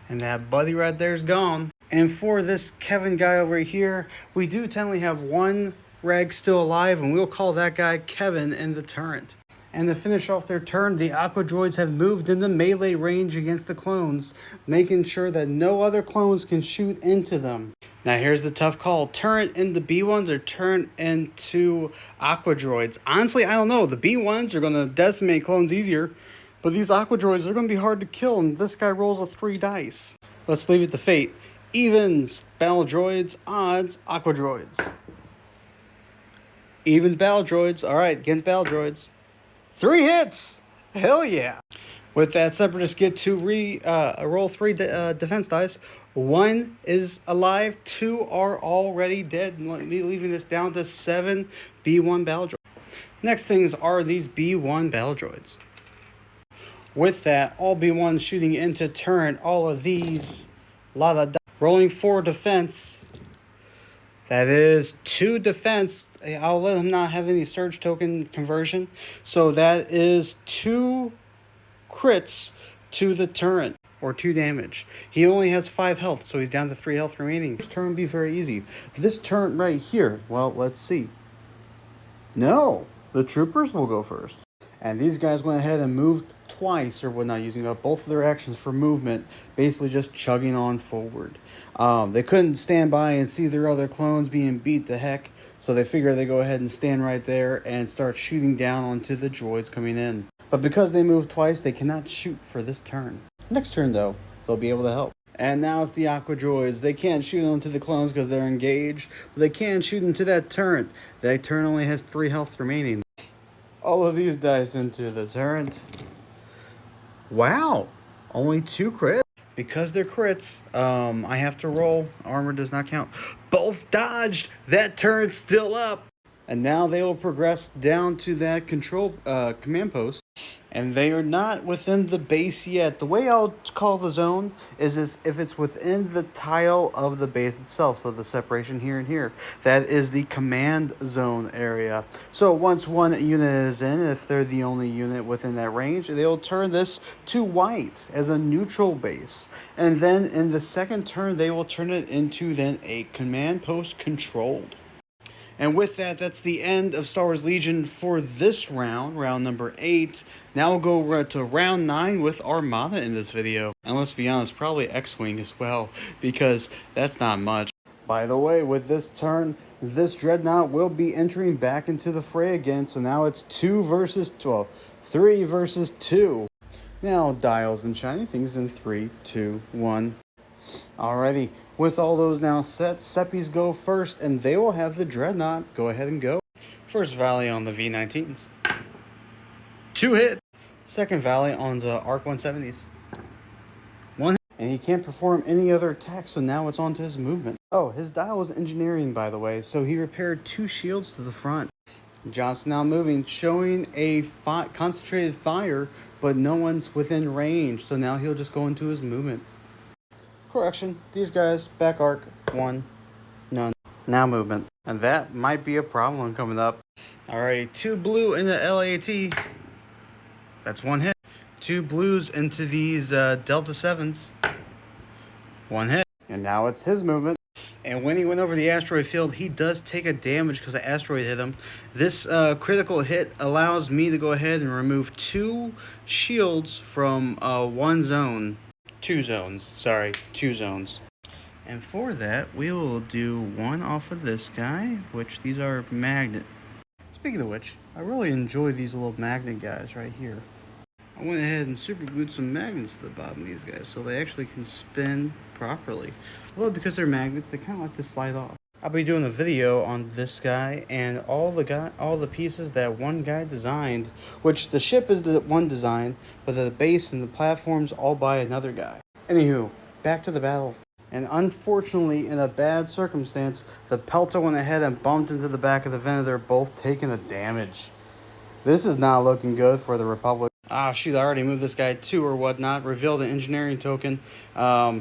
And that buddy right there's gone. And for this Kevin guy over here, we do technically have 1 reg still alive, and we'll call that guy Kevin in the turret. And to finish off their turn, the Aqua Droids have moved into melee range against the clones, making sure that no other clones can shoot into them. Now here's the tough call. Turret into B1s or turret into Aqua Droids? Honestly, I don't know. The B1s are going to decimate clones easier, but these Aqua Droids are going to be hard to kill, and this guy rolls a 3 dice. Let's leave it to fate. Evens, battle droids. Odds, Aqua Droids. Even battle droids. Alright, against battle droids. 3 hits! Hell yeah! With that, Separatists get to roll 3 defense dice. 1 is alive, 2 are already dead, leaving this down to 7 B1 battle droids. Next things are these B1 battle droids. With that, all B1s shooting into turret, all of these, rolling 4 defense. That is 2 defense. I'll let him not have any surge token conversion. So that is 2 crits to the turret, or 2 damage. He only has 5 health, so he's down to 3 health remaining. This turn will be very easy. This turret right here, well, let's see. No, the troopers will go first. And these guys went ahead and moved twice, or whatnot, using up both of their actions for movement, basically just chugging on forward. They couldn't stand by and see their other clones being beat to heck, so they figured they'd go ahead and stand right there and start shooting down onto the droids coming in. But because they moved twice, they cannot shoot for this turn. Next turn, though, they'll be able to help. And now it's the Aqua Droids. They can't shoot onto the clones because they're engaged, but they can shoot into that turret. That turret only has 3 health remaining. All of these dice into the turret. Wow, only 2 crits. Because they're crits, I have to roll. Armor does not count. Both dodged. That turret's still up. And now they will progress down to that command post. And they are not within the base yet. The way I'll call the zone is if it's within the tile of the base itself. So the separation here and here. That is the command zone area. So once one unit is in, if they're the only unit within that range, they'll turn this to white as a neutral base. And then in the second turn, they will turn it into then a command post controlled. And with that, that's the end of Star Wars Legion for this round, round number 8. Now we'll go to round 9 with Armada in this video. And let's be honest, probably Xwing as well, because that's not much. By the way, with this turn, this Dreadnought will be entering back into the fray again. So now it's 3 versus 2. Now, dials and shiny things in 3, 2, 1. Alrighty, with all those now set, Seppies go first, and they will have the Dreadnought. Go ahead and go. First volley on the V19s. 2 hit. Second volley on the Arc 170s. 1 hit. And he can't perform any other attacks, so now it's on to his movement. Oh, his dial was engineering, by the way, so he repaired 2 shields to the front. Johnson now moving, showing a concentrated fire, but no one's within range, so now he'll just go into his movement. Correction, these guys, back arc, 1, none. Now movement. And that might be a problem coming up. Alright, 2 blue in the LAT. That's 1 hit. 2 blues into these Delta 7s. 1 hit. And now it's his movement. And when he went over the asteroid field, he does take a damage because the asteroid hit him. This critical hit allows me to go ahead and remove 2 shields from 1 zone. 2 zones. Sorry, 2 zones. And for that, we will do 1 off of this guy, which these are magnet. Speaking of which, I really enjoy these little magnet guys right here. I went ahead and super glued some magnets to the bottom of these guys so they actually can spin properly. Although because they're magnets, they kind of like to slide off. I'll be doing a video on this guy and all the pieces that one guy designed, which the ship is the one designed, but the base and the platforms all by another guy. Anywho, back to the battle. And unfortunately, in a bad circumstance, the Pelta went ahead and bumped into the back of the Venator, both taking the damage. This is not looking good for the Republic. Ah, shoot, I already moved this guy 2 or whatnot. Revealed the engineering token.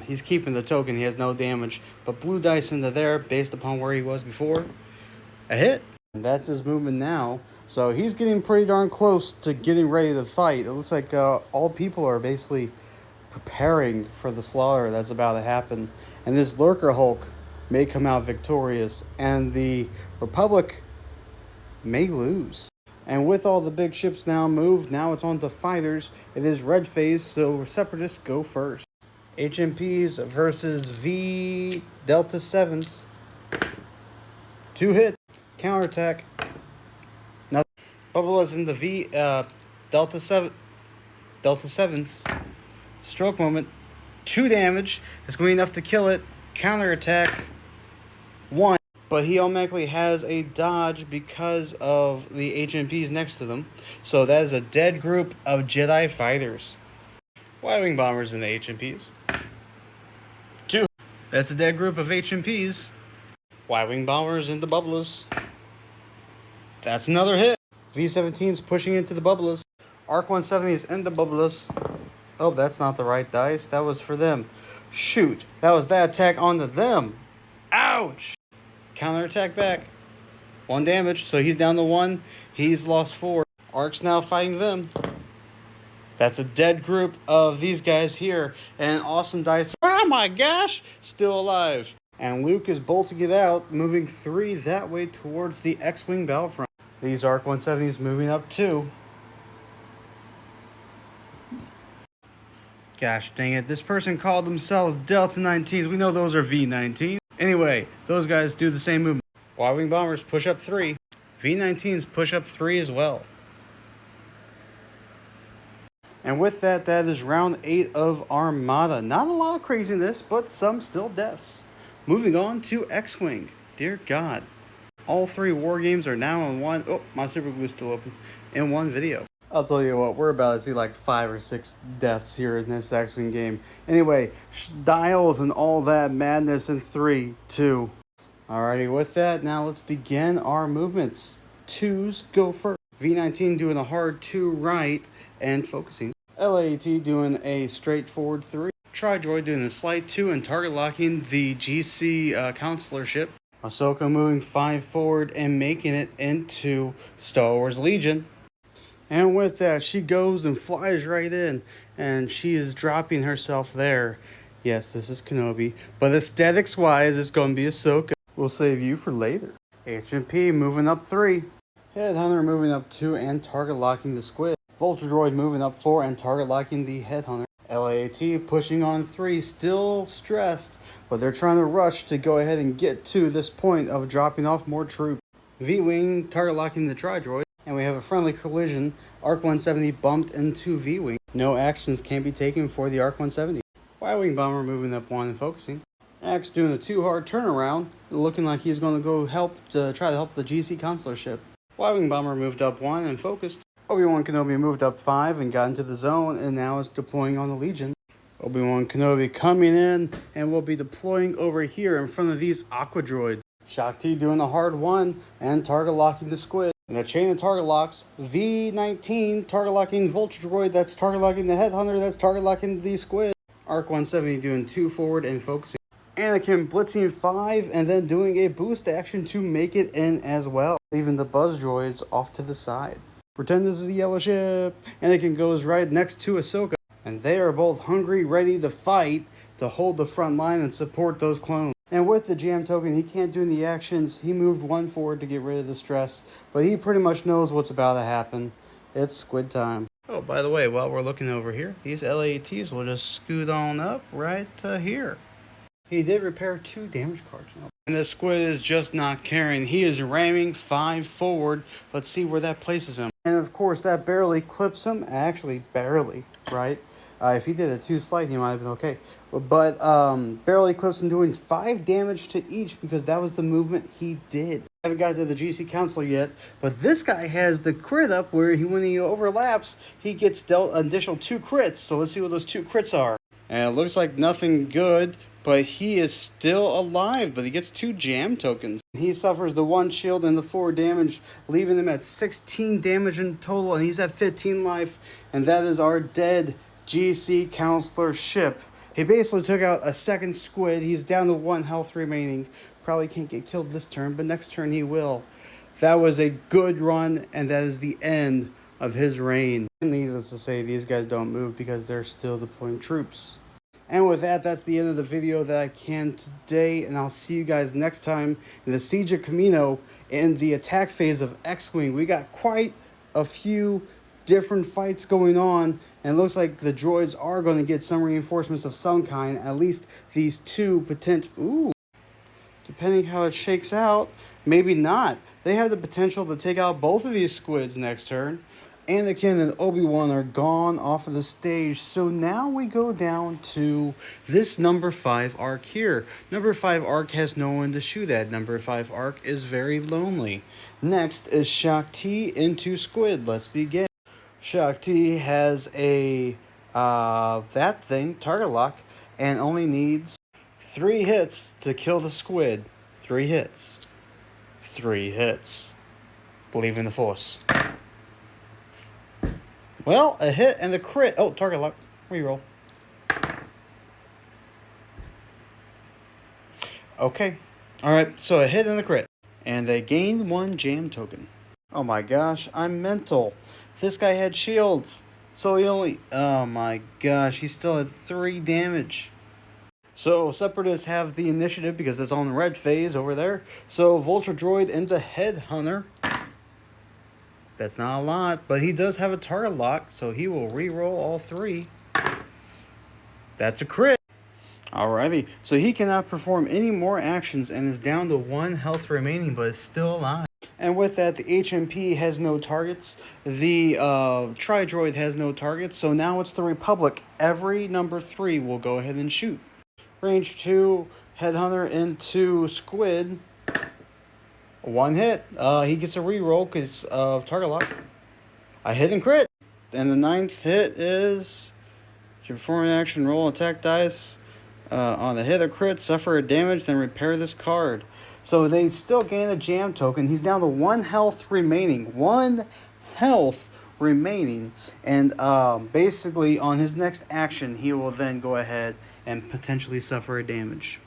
He's keeping the token. He has no damage. But blue dice into there based upon where he was before. A hit. And that's his movement now. So he's getting pretty darn close to getting ready to fight. It looks like all people are basically preparing for the slaughter that's about to happen. And this Lurker Hulk may come out victorious. And the Republic may lose. And with all the big ships now moved, now it's on to fighters. It is red phase, so Separatists go first. HMPs versus V Delta 7s. 2 hit. Counterattack. Nothing. Bubble is in the V Delta 7s. Stroke moment. 2 damage. It's going to be enough to kill it. Counterattack. 1. But he automatically has a dodge because of the HMPs next to them. So that is a dead group of Jedi fighters. Y-Wing bombers in the HMPs. 2. That's a dead group of HMPs. Y-Wing bombers into bubblers. That's another hit. V-17's pushing into the bubblers. Arc 170's into bubblers. Oh, that's not the right dice. That was for them. Shoot. That was that attack onto them. Ouch. Counterattack back. 1 damage, so he's down to 1. He's lost 4. Arc's now fighting them. That's a dead group of these guys here. And awesome dice. Oh my gosh! Still alive. And Luke is bolting it out, moving 3 that way towards the X-Wing battlefront. These Arc 170s moving up 2. Gosh dang it, this person called themselves Delta 19s. We know those are V19s. Anyway, those guys do the same movement. Y-Wing bombers push up 3. V19s push up 3 as well. And with that, that is round 8 of Armada. Not a lot of craziness, but some still deaths. Moving on to X-Wing. Dear God. All 3 war games are now in one. Oh, my super glue is still open. In one video. I'll tell you what, we're about to see like 5 or 6 deaths here in this X-Wing game. Anyway, dials and all that madness in 3, 2. Alrighty, with that, now let's begin our movements. 2s go first. V19 doing a hard 2 right and focusing. LAT doing a straightforward 3. Tri-Droid doing a slight 2 and target locking the GC counselor ship. Ahsoka moving 5 forward and making it into Starwars Legion. And with that, she goes and flies right in, and she is dropping herself there. Yes, this is Kenobi, but aesthetics-wise, it's going to be Ahsoka. We'll save you for later. HMP moving up 3. Headhunter moving up 2 and target locking the squid. Vulture Droid moving up 4 and target locking the Headhunter. LAAT pushing on 3, still stressed, but they're trying to rush to go ahead and get to this point of dropping off more troops. V-Wing target locking the Tri-Droid, and we have a friendly collision. Arc 170 bumped into V-Wing. No actions can be taken for the Arc 170. Y-Wing Bomber moving up 1 and focusing. Axe doing a 2 hard turnaround, looking like he's going to go try to help the GC Consular ship. Y-Wing Bomber moved up 1 and focused. Obi-Wan Kenobi moved up 5 and got into the zone and now is deploying on the Legion. Obi-Wan Kenobi coming in and will be deploying over here in front of these Aqua Droids. Shaak Ti doing the hard 1 and target locking the Squid. In a chain of target locks, V-19 target locking Vulture Droid, that's target locking the Headhunter, that's target locking the Squid. Arc 170 doing 2 forward and focusing. Anakin blitzing 5 and then doing a boost action to make it in as well, leaving the Buzz Droids off to the side. Pretend this is the yellow ship. Anakin goes right next to Ahsoka, and they are both hungry, ready to fight to hold the front line and support those clones. And with the jam token, he can't do any actions. He moved 1 forward to get rid of the stress, but he pretty much knows what's about to happen. It's Squid time. Oh, by the way, while we're looking over here, these LAATs will just scoot on up right here. He did repair 2 damage cards now. And the Squid is just not caring. He is ramming 5 forward. Let's see where that places him. And of course, that barely clips him. Actually, barely, right? If he did a 2 slight, he might have been okay. But barely clips him, doing 5 damage to each because that was the movement he did. I haven't got to the GC Council yet, but this guy has the crit up where when he overlaps, he gets dealt an additional 2 crits. So let's see what those 2 crits are. And it looks like nothing good. But he is still alive, but he gets 2 jam tokens. He suffers the 1 shield and the 4 damage, leaving him at 16 damage in total, and he's at 15 life. And that is our dead GC Counselor ship. He basically took out a second Squid. He's down to 1 health remaining. Probably can't get killed this turn, but next turn he will. That was a good run, and that is the end of his reign. Needless to say, these guys don't move because they're still deploying troops. And with that, that's the end of the video that I can today, and I'll see you guys next time in the Siege of Kamino in the attack phase of Xwing. We got quite a few different fights going on, and it looks like the droids are going to get some reinforcements of some kind, at least these 2 potential... Ooh, depending how it shakes out, maybe not. They have the potential to take out both of these Squids next turn. Anakin and Obi-Wan are gone off of the stage, so now we go down to this number 5 arc here. Number 5 arc has no one to shoot at. Number 5 arc is very lonely. Next is Shaak Ti into Squid. Let's begin. Shaak Ti has a that thing, target lock, and only needs 3 hits to kill the Squid. 3 hits. 3 hits. Believe in the Force. Well, a hit and the crit. Oh, target lock. Reroll. Okay. Alright, so a hit and the crit. And they gained 1 jam token. Oh my gosh, I'm mental. This guy had shields. So he only... Oh my gosh, he still had 3 damage. So, Separatists have the initiative because it's on the red phase over there. So, Vulture Droid into Headhunter. That's not a lot, but he does have a target lock, so he will re-roll all 3. That's a crit. Alrighty, so he cannot perform any more actions and is down to 1 health remaining, but is still alive. And with that, the HMP has no targets. The Tri-Droid has no targets, so now it's the Republic. Every number 3 will go ahead and shoot. Range 2, Headhunter into Squid. 1 hit. He gets a reroll because of target lock. A hit and crit. And the 9th hit is... You perform an action, roll attack dice. On the hit or crit, suffer a damage, then repair this card. So they still gain a jam token. He's down to 1 health remaining. 1 health remaining. And basically, on his next action, he will then go ahead and potentially suffer a damage.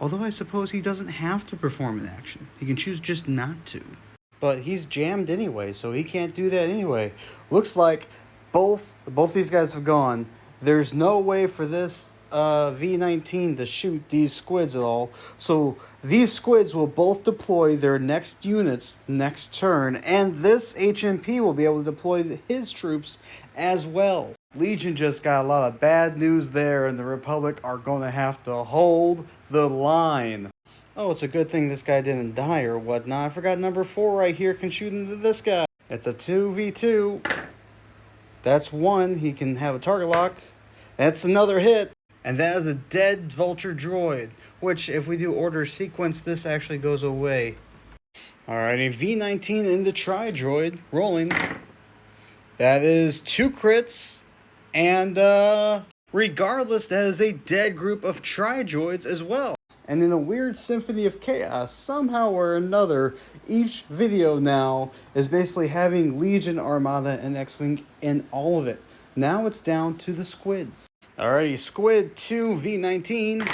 Although I suppose he doesn't have to perform an action. He can choose just not to. But he's jammed anyway, so he can't do that anyway. Looks like both these guys have gone. There's no way for this V-19 to shoot these Squids at all. So these Squids will both deploy their next units next turn. And this HMP will be able to deploy his troops as well. Legion just got a lot of bad news there, and the Republic are going to have to hold the line. Oh, it's a good thing this guy didn't die or whatnot. I forgot number 4 right here can shoot into this guy. It's a 2v2. That's 1. He can have a target lock. That's another hit. And that is a dead Vulture droid, which if we do order sequence, this actually goes away. Alrighty, V19 in the Tri-Droid, rolling. That is 2 crits. And regardless, that is a dead group of Tri-Droids as well. And in a weird symphony of chaos, somehow or another, each video now is basically having Legion, Armada, and Xwing in all of it. Now it's down to the squids. Alrighty, Squid 2 V19.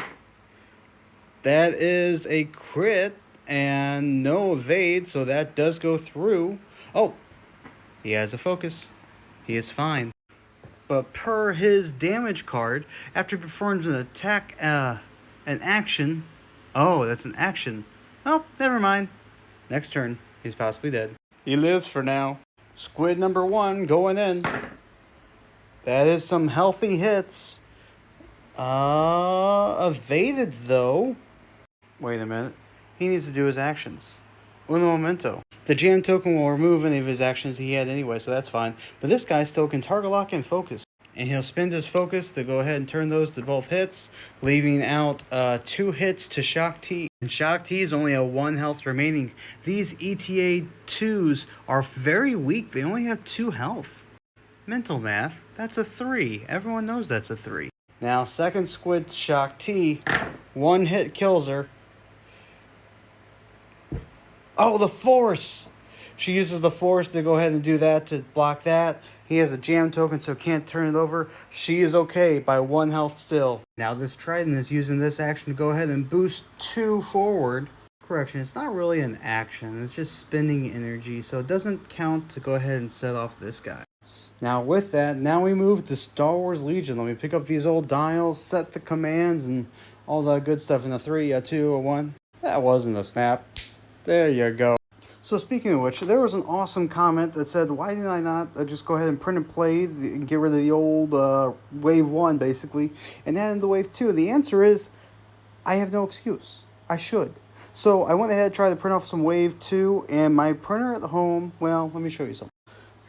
That is a crit and no evade, so that does go through. Oh, he has a focus. He is fine. But per his damage card, after he performs an attack, an action. Oh, that's an action. Oh, never mind. Next turn, he's possibly dead. He lives for now. Squid number 1 going in. That is some healthy hits. Evaded though. Wait a minute. He needs to do his actions. Uno momento. The jam token will remove any of his actions he had anyway, so that's fine. But this guy still can target lock and focus. And he'll spend his focus to go ahead and turn those to both hits, leaving out 2 hits to Shock T. And Shock T is only a 1 health remaining. These ETA 2s are very weak. They only have 2 health. Mental math, that's a 3. Everyone knows that's a 3. Now, second squid Shock T. 1 hit kills her. Oh, the Force! She uses the Force to go ahead and do that to block that. He has a jam token, so can't turn it over. She is okay by 1 health still. Now this Trident is using this action to go ahead and boost 2 forward. Correction, it's not really an action. It's just spending energy, so it doesn't count to go ahead and set off this guy. Now with that, now we move to Star Wars Legion. Let me pick up these old dials, set the commands, and all that good stuff in a 3, a 2, a 1. That wasn't a snap. There you go. So speaking of which, there was an awesome comment that said, why did I not just go ahead and print and play and get rid of the old Wave 1, basically, and add in the Wave 2? And the answer is, I have no excuse. I should. So I went ahead and tried to print off some Wave 2, and my printer at home, well, let me show you something.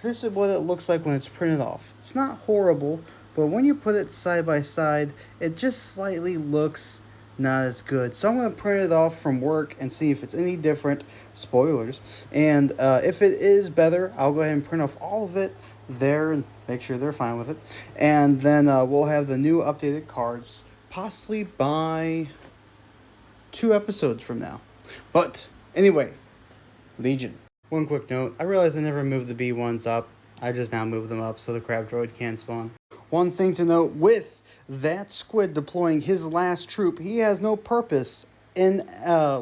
This is what it looks like when it's printed off. It's not horrible, but when you put it side by side, it just slightly looks not as good. So I'm going to print it off from work and see if it's any different. Spoilers. And if it is better, I'll go ahead and print off all of it there and make sure they're fine with it. And then we'll have the new updated cards possibly by 2 episodes from now. But anyway, Legion. One quick note, I realized I never moved the B1s up. I just now moved them up so the crab droid can spawn. One thing to note, with that squid deploying his last troop, he has no purpose in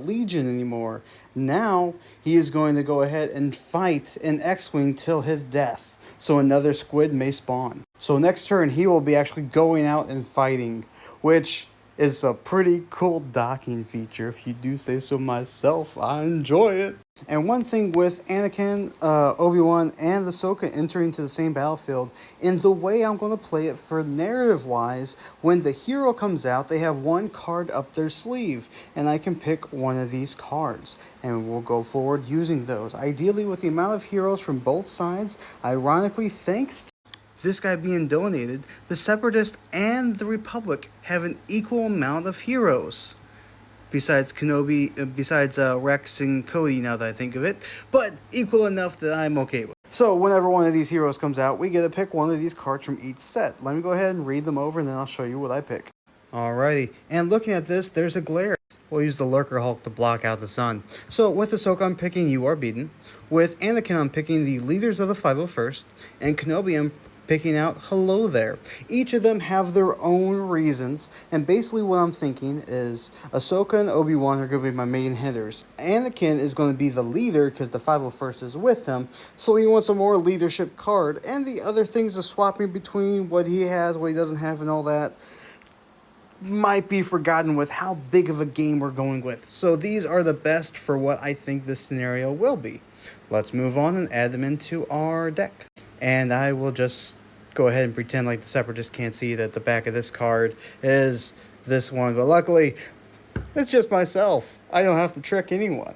Legion anymore. Now he is going to go ahead and fight an X-Wing till his death, so another squid may spawn. So next turn he will be actually going out and fighting, which is a pretty cool docking feature, if you do say so myself. I enjoy it. And one thing with Anakin, Obi-Wan, and Ahsoka entering into the same battlefield, in the way I'm going to play it for narrative-wise, when the hero comes out, they have 1 card up their sleeve, and I can pick one of these cards, and we'll go forward using those. Ideally, with the amount of heroes from both sides, ironically, thanks to this guy being donated, the Separatists and the Republic have an equal amount of heroes. Besides Kenobi, besides Rex and Cody, now that I think of it, but equal enough that I'm okay with. So whenever one of these heroes comes out, we get to pick one of these cards from each set. Let me go ahead and read them over, and then I'll show you what I pick. Alrighty, and looking at this, there's a glare. We'll use the Lurker Hulk to block out the sun. So with Ahsoka, I'm picking You Are Beaten. With Anakin, I'm picking the Leaders of the 501st, and Kenobi, I'm picking out Hello There. Each of them have their own reasons, and basically what I'm thinking is Ahsoka and Obi-Wan are going to be my main hitters. Anakin is going to be the leader because the 501st is with him, so he wants a more leadership card, and the other things of swapping between what he has, what he doesn't have, and all that might be forgotten with how big of a game we're going with. So these are the best for what I think this scenario will be. Let's move on and add them into our deck. And I will just go ahead and pretend like the Separatists can't see that the back of this card is this one. But luckily, it's just myself. I don't have to trick anyone.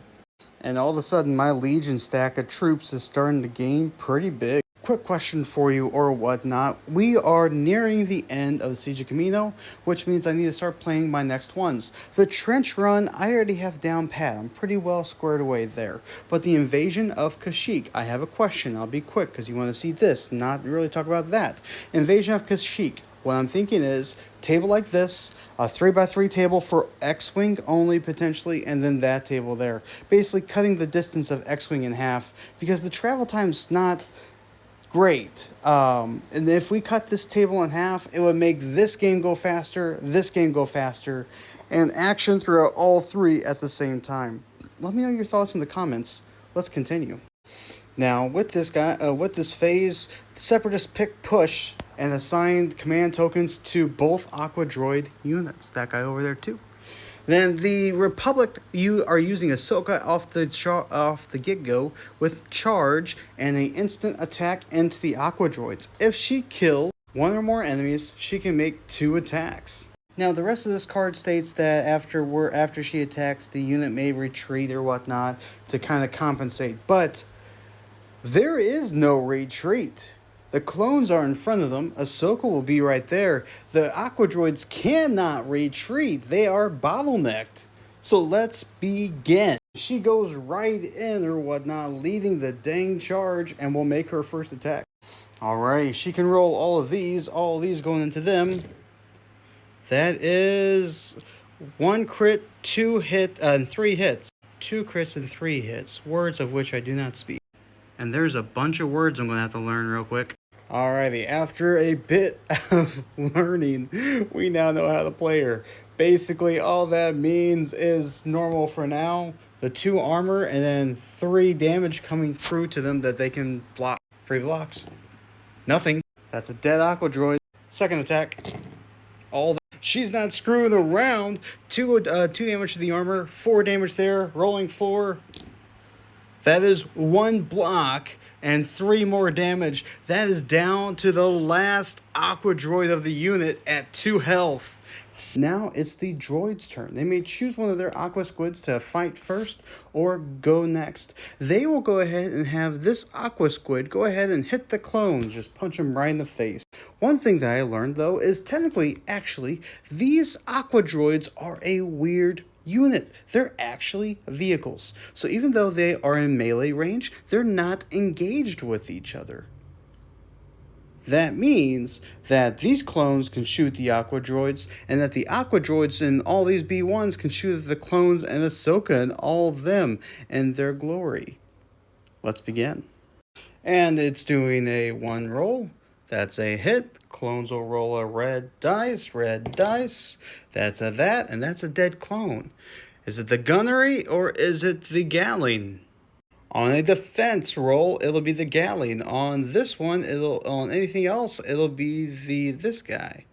And all of a sudden, my Legion stack of troops is starting to gain pretty big. Quick question for you or whatnot. We are nearing the end of the Siege of Kamino, which means I need to start playing my next ones. The trench run, I already have down pat. I'm pretty well squared away there. But the invasion of Kashyyyk, I have a question. I'll be quick because you want to see this, not really talk about that. Invasion of Kashyyyk. What I'm thinking is table like this, a 3x3 table for X-Wing only potentially, and then that table there. Basically cutting the distance of X-Wing in half because the travel time's not great. And if we cut this table in half, it would make this game go faster, and action throughout all three at the same time. Let me know your thoughts in the comments. Let's continue. Now, with this phase, the Separatists pick push and assigned command tokens to both Aqua Droid units. That guy over there too. Then the Republic, you are using Ahsoka off the get-go with charge and an instant attack into the Aqua Droids. If she kills one or more enemies, she can make 2 attacks. Now, the rest of this card states that after she attacks, the unit may retreat or whatnot to kind of compensate. But there is no retreat. The clones are in front of them. Ahsoka will be right there. The Aqua Droids cannot retreat. They are bottlenecked. So let's begin. She goes right in or whatnot, leading the dang charge, and will make her first attack. Alright, she can roll all of these going into them. That is 1 crit, 2 hit, and 3 hits. 2 crits and 3 hits, words of which I do not speak. And there's a bunch of words I'm going to have to learn real quick. Alrighty, after a bit of learning, we now know how to play her. Basically, all that means is normal for now. The 2 armor and then 3 damage coming through to them that they can block. 3 blocks. Nothing. That's a dead Aqua Droid. Second attack. All that. She's not screwing around. 2 damage to the armor. 4 damage there. Rolling 4. That is 1 block. And 3 more damage. That is down to the last Aqua Droid of the unit at 2 health. Now it's the droid's turn. They may choose one of their Aqua Squids to fight first or go next. They will go ahead and have this Aqua Squid go ahead and hit the clones. Just punch them right in the face. One thing that I learned though is actually, these Aqua Droids are a weird unit. They're actually vehicles. So even though they are in melee range, they're not engaged with each other. That means that these clones can shoot the Aqua Droids, and that the Aqua Droids and all these B1s can shoot at the clones and Ahsoka and all of them in their glory. Let's begin. And it's doing a 1 roll. That's a hit. Clones will roll a red dice. That's a that, and that's a dead clone. Is it the gunnery or is it the Gatling? On a defense roll, it'll be the Gatling. On this one, on anything else, it'll be this guy.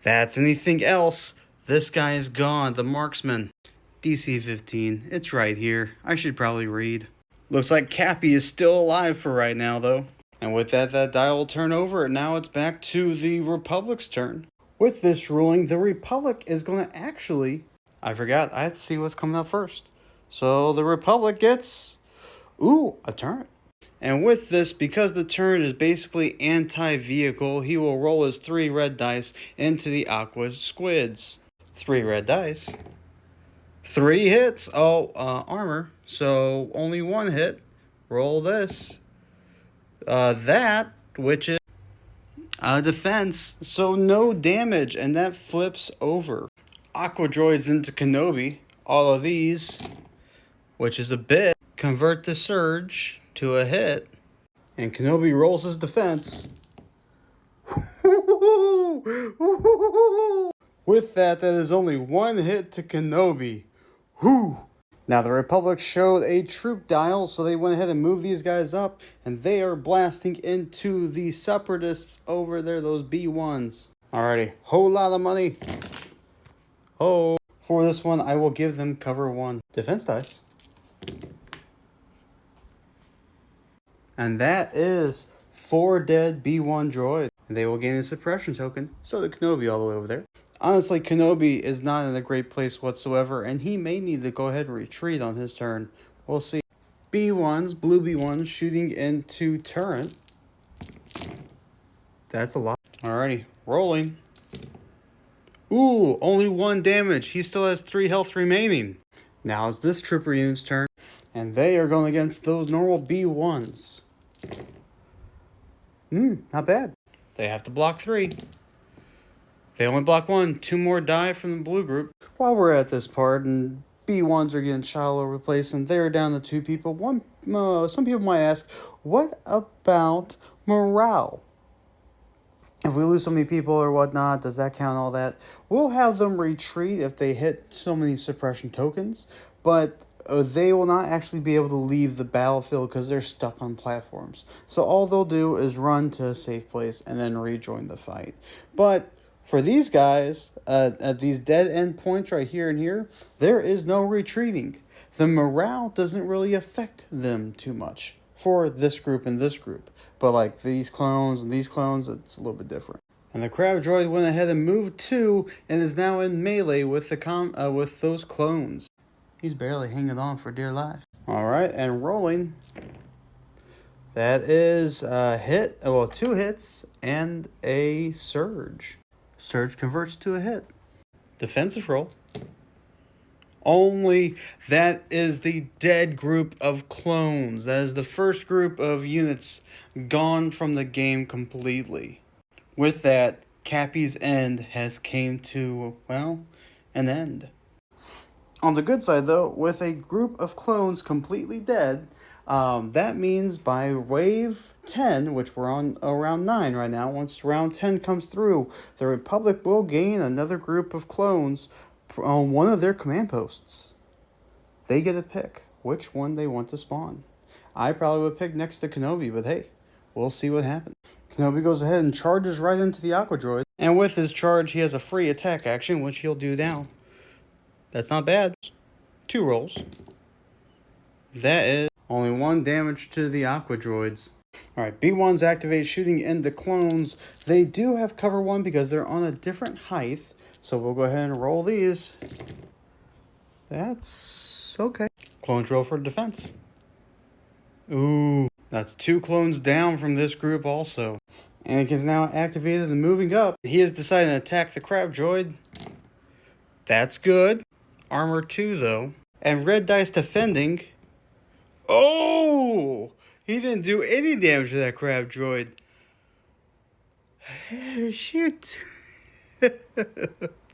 That's anything else. This guy is gone, the marksman. DC 15. It's right here. I should probably read. Looks like Cappy is still alive for right now, though. And with that die will turn over, and now it's back to the Republic's turn. With this ruling, the Republic is going to actually... I forgot. I had to see what's coming up first. So the Republic gets... a turn. And with this, because the turn is basically anti-vehicle, he will roll his 3 red dice into the Aqua Squids. 3 red dice. 3 hits. Armor. So only 1 hit. Roll this. That, which is defense, so no damage, and that flips over. Aqua Droids into Kenobi, all of these, which is a bit, convert the surge to a hit, and Kenobi rolls his defense. With that is only 1 hit to Kenobi. Now, the Republic showed a troop dial, so they went ahead and moved these guys up, and they are blasting into the Separatists over there, those B1s. Alrighty, whole lot of money. For this one, I will give them cover 1. Defense dice. And that is 4 dead B1 droids. And they will gain a suppression token, so the Kenobi all the way over there. Honestly, Kenobi is not in a great place whatsoever, and he may need to go ahead and retreat on his turn. We'll see. B1s, blue B1s, shooting into turret. That's a lot. Alrighty, rolling. Ooh, only 1 damage. He still has 3 health remaining. Now it's this trooper unit's turn, and they are going against those normal B1s. Not bad. They have to block 3. They only block 1. 2 more die from the blue group. While we're at this part, and B1s are getting shot all over the place, and they're down to 2 people. Some people might ask, what about morale? If we lose so many people or whatnot, does that count all that? We'll have them retreat if they hit so many suppression tokens, but they will not actually be able to leave the battlefield because they're stuck on platforms. So all they'll do is run to a safe place and then rejoin the fight. But for these guys, at these dead end points right here and here, there is no retreating. The morale doesn't really affect them too much for this group and this group. But like these clones and these clones, it's a little bit different. And the crab droid went ahead and moved 2 and is now in melee with the with those clones. He's barely hanging on for dear life. All right, and rolling. That is a hit. Well, 2 hits and a surge. Surge converts to a hit. Defensive roll. Only that is the dead group of clones. That is the first group of units gone from the game completely. With that, Cappy's end has came to, well, an end. On the good side, though, with a group of clones completely dead, that means by wave 10, which we're on around 9 right now, once round 10 comes through, the Republic will gain another group of clones on one of their command posts. They get a pick which one they want to spawn. I probably would pick next to Kenobi, but hey, we'll see what happens. Kenobi goes ahead and charges right into the Aqua Droid. And with his charge, he has a free attack action, which he'll do now. That's not bad. 2 rolls. That is only 1 damage to the Aqua Droids. Alright, B1s activate shooting into clones. They do have cover 1 because they're on a different height. So we'll go ahead and roll these. That's okay. Clones roll for defense. Ooh, that's 2 clones down from this group also. Anakin is now activated and moving up. He has decided to attack the crab droid. That's good. Armor 2 though. And red dice defending. Oh! He didn't do any damage to that crab droid. Shoot.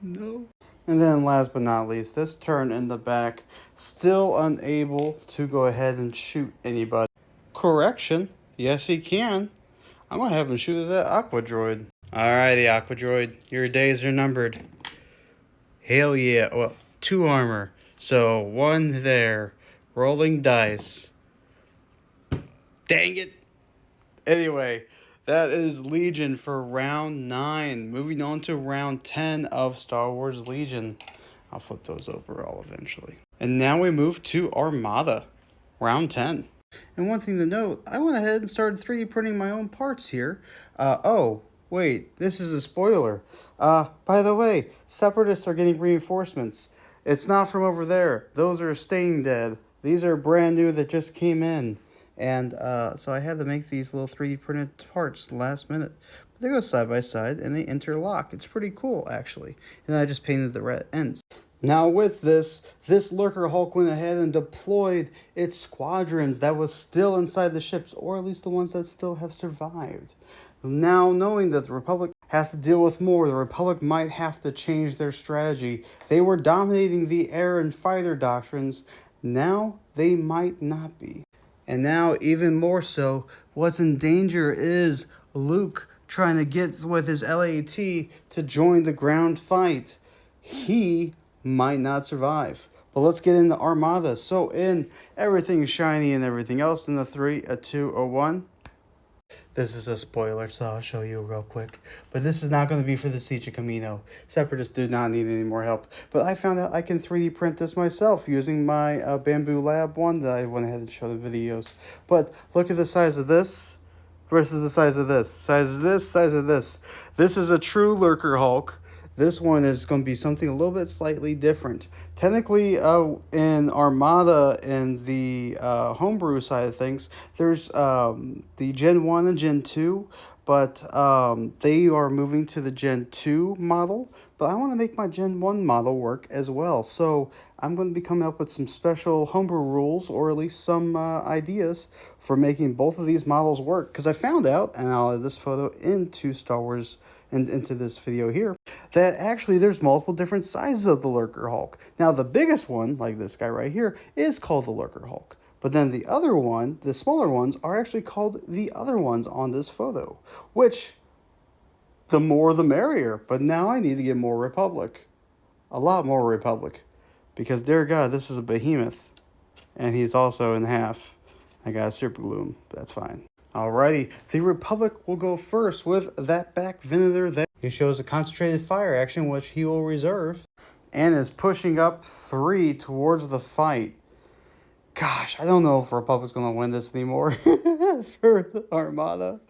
No. And then last but not least, this turn in the back, still unable to go ahead and shoot anybody. Correction. Yes, he can. I'm going to have him shoot at that Aqua Droid. Alrighty, Aqua Droid. Your days are numbered. Hell yeah. Well, 2 armor. So 1 there. Rolling dice. Dang it. Anyway, that is Legion for round 9. Moving on to round 10 of Star Wars Legion. I'll flip those over all eventually. And now we move to Armada. Round 10. And one thing to note, I went ahead and started 3D printing my own parts here. Oh, wait, this is a spoiler. By the way, Separatists are getting reinforcements. It's not from over there. Those are staying dead. These are brand new that just came in. And so I had to make these little 3D printed parts last minute. But they go side by side and they interlock. It's pretty cool, actually. And I just painted the red ends. Now with this Lurker Hulk went ahead and deployed its squadrons that was still inside the ships, or at least the ones that still have survived. Now knowing that the Republic has to deal with more, the Republic might have to change their strategy. They were dominating the air and fighter doctrines. Now they might not be. And now even more so, what's in danger is Luke trying to get with his LAT to join the ground fight. He might not survive. But let's get into Armada. So in everything shiny and everything else in the 3, a 2, a 1. This is a spoiler, so I'll show you real quick. But this is not going to be for the Siege of Kamino. Separatists do not need any more help. But I found out I can 3D print this myself using my Bamboo Lab one that I went ahead and showed the videos. But look at the size of this versus the size of this. Size of this, size of this. This is a true Lurker Hulk. This one is going to be something a little bit slightly different. Technically, in Armada and the homebrew side of things, there's the Gen 1 and Gen 2, but they are moving to the Gen 2 model. But I want to make my Gen 1 model work as well. So I'm going to be coming up with some special homebrew rules, or at least some ideas for making both of these models work. Because I found out, and I'll add this photo into Star Wars and into this video here, that actually there's multiple different sizes of the Lurker Hulk. Now the biggest one, like this guy right here, is called the Lurker Hulk. But then the other one, the smaller ones, are actually called the other ones on this photo. Which, the more the merrier. But now I need to get more Republic. A lot more Republic. Because dear God, this is a behemoth. And he's also in half. I gotta super glue him, but that's fine. Alrighty, the Republic will go first with that back Venator that he shows a concentrated fire action, which he will reserve, and is pushing up 3 towards the fight. Gosh, I don't know if Republic's going to win this anymore for the Armada,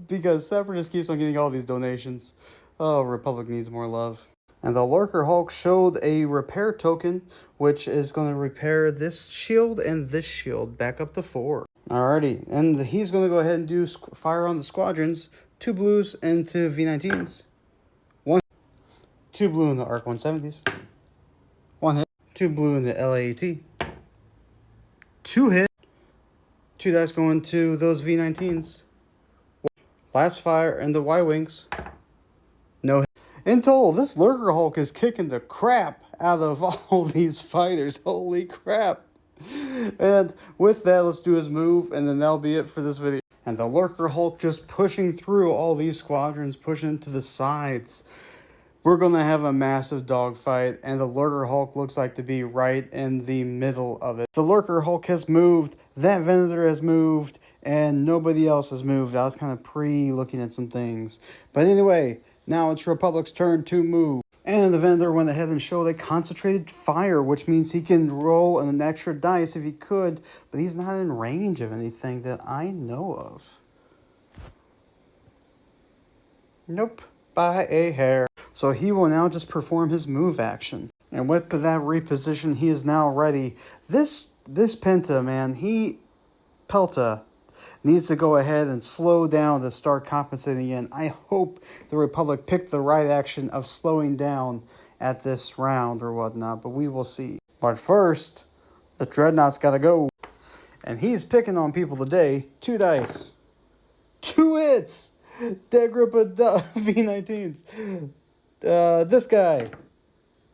because Separatist keeps on getting all these donations. Oh, Republic needs more love. And the Lurker Hulk showed a repair token, which is going to repair this shield and this shield back up to 4. Alrighty, and he's going to go ahead and do fire on the squadrons. 2 blues into V19s. 2 blue in the ARC 170s. 1 hit. 2 blue in the LAAT. 2 hit. 2 dice going to those V19s. Last fire in the Y-Wings. No hit. In total, this Lurker Hulk is kicking the crap out of all these fighters. Holy crap. And with that, let's do his move, and then that'll be it for this video. And the Lurker Hulk just pushing through all these squadrons, pushing to the sides. We're going to have a massive dogfight, and the Lurker Hulk looks like to be right in the middle of it. The Lurker Hulk has moved, that Venator has moved, and nobody else has moved. I was kind of pre-looking at some things. But anyway, now it's Republic's turn to move. And the Venator went ahead and showed a concentrated fire, which means he can roll an extra dice if he could, but he's not in range of anything that I know of. Nope, by a hair. So he will now just perform his move action. And with that reposition, he is now ready. This Penta, man, Pelta, needs to go ahead and slow down to start compensating again. I hope the Republic picked the right action of slowing down at this round or whatnot, but we will see. But first, the Dreadnought's got to go. And he's picking on people today. 2 dice. 2 hits! Dead group of V19s. This guy.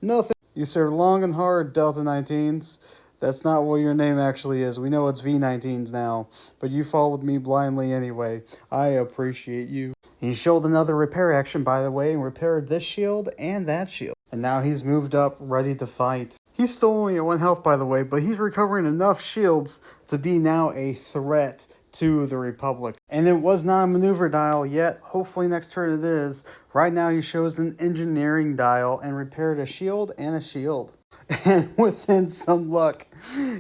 Nothing. You served long and hard, Delta 19s. That's not what your name actually is. We know it's V19s now, but you followed me blindly anyway. I appreciate you. He showed another repair action, by the way, and repaired this shield and that shield. And now he's moved up, ready to fight. He's still only at 1 health, by the way, but he's recovering enough shields to be now a threat to the Republic. And it was not a maneuver dial yet. Hopefully next turn it is. Right now he shows an engineering dial and repaired a shield and a shield. And within some luck,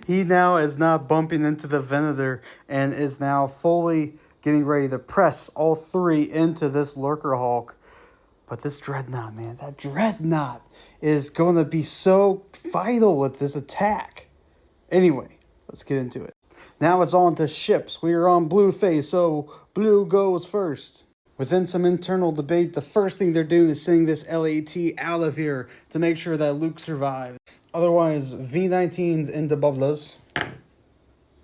he now is not bumping into the Venator and is now fully getting ready to press all 3 into this Lurker Hulk. But this Dreadnought, man, that Dreadnought is going to be so vital with this attack. Anyway, let's get into it. Now it's on to ships. We are on blue phase, so blue goes first. Within some internal debate, the first thing they're doing is sending this LAT out of here to make sure that Luke survives. Otherwise, V19s into bubblers.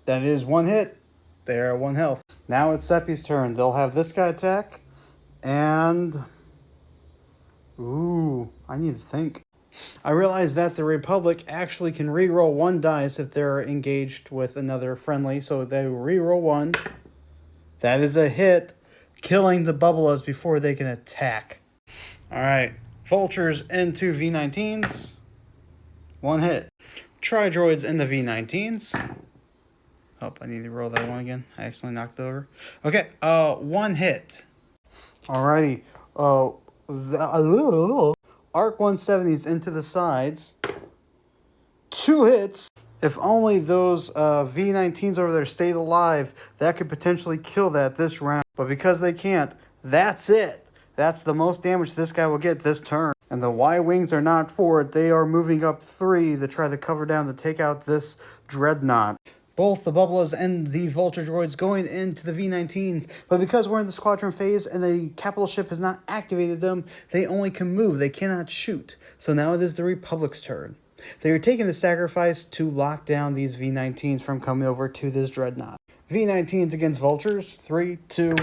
That is 1 hit. They're at 1 health. Now it's Seppi's turn. They'll have this guy attack. And... ooh, I need to think. I realize that the Republic actually can reroll 1 dice if they're engaged with another friendly. So they reroll 1. That is a hit, killing the bubblers before they can attack. Alright, Vultures into V19s. 1 hit. Tri-droids into V19s. Oh, I need to roll that 1 again. I actually knocked it over. Okay, 1 hit. Alrighty. Arc 170s into the sides. 2 hits. If only those V19s over there stayed alive, that could potentially kill that this round. But because they can't, that's it. That's the most damage this guy will get this turn. And the Y-Wings are not forward. They are moving up 3 to try to cover down to take out this Dreadnought. Both the Bubbalas and the Vulture Droids going into the V-19s. But because we're in the squadron phase and the capital ship has not activated them, they only can move. They cannot shoot. So now it is the Republic's turn. They are taking the sacrifice to lock down these V-19s from coming over to this Dreadnought. V-19s against Vultures. 3, 2,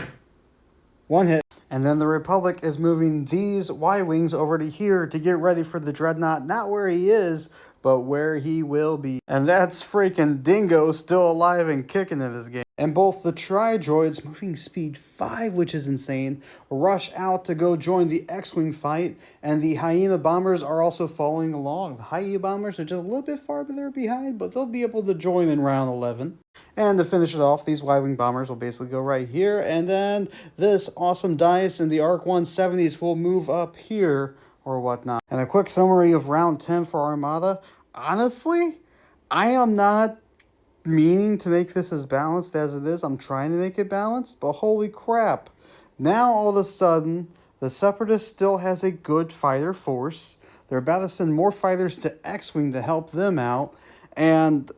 1 hit. And then the Republic is moving these Y-Wings over to here to get ready for the Dreadnought. Not where he is, but where he will be. And that's freaking Dingo still alive and kicking in this game. And both the Tri-Droids, moving speed 5, which is insane, rush out to go join the X-Wing fight. And the Hyena Bombers are also following along. The Hyena Bombers are just a little bit farther behind, but they'll be able to join in round 11. And to finish it off, these Y-Wing Bombers will basically go right here. And then this awesome dice and the ARC 170s will move up here or whatnot. And a quick summary of round 10 for Armada. Honestly, I am not meaning to make this as balanced as it is. I'm trying to make it balanced, but holy crap. Now all of a sudden, the Separatist still has a good fighter force. They're about to send more fighters to X-Wing to help them out. And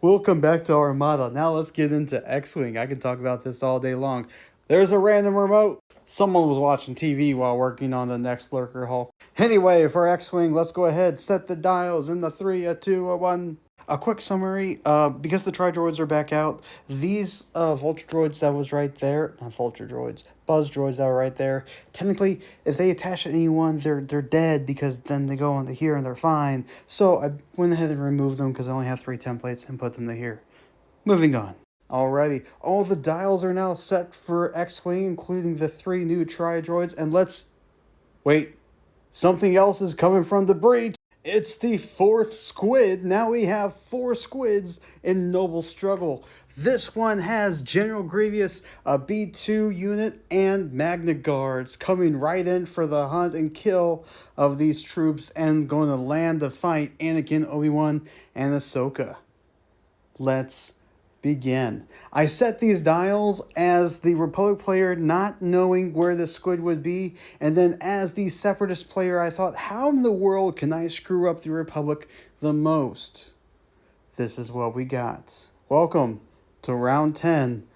we'll come back to Armada. Now let's get into X-Wing. I can talk about this all day long. There's a random remote. Someone was watching TV while working on the next Lurker Hulk. Anyway, for X-Wing, let's go ahead, set the dials in the 3, a 2, a 1. A quick summary, because the Tri-Droids are back out, these Vulture Droids that was right there, not Vulture Droids, Buzz Droids that were right there, technically, if they attach to anyone, they're dead, because then they go onto here and they're fine. So I went ahead and removed them because I only have 3 templates and put them to here. Moving on. Alrighty, all the dials are now set for X-Wing, including the 3 new Tri-Droids, and let's... Wait, something else is coming from the breach! It's the 4th squid. Now we have 4 squids in Noble Struggle. This one has General Grievous, a B2 unit, and Magna Guards coming right in for the hunt and kill of these troops and going to land to fight Anakin, Obi-Wan, and Ahsoka. Let's begin. I set these dials as the Republic player not knowing where the squid would be, and then as the Separatist player I thought, how in the world can I screw up the Republic the most? This is what we got. Welcome to round 10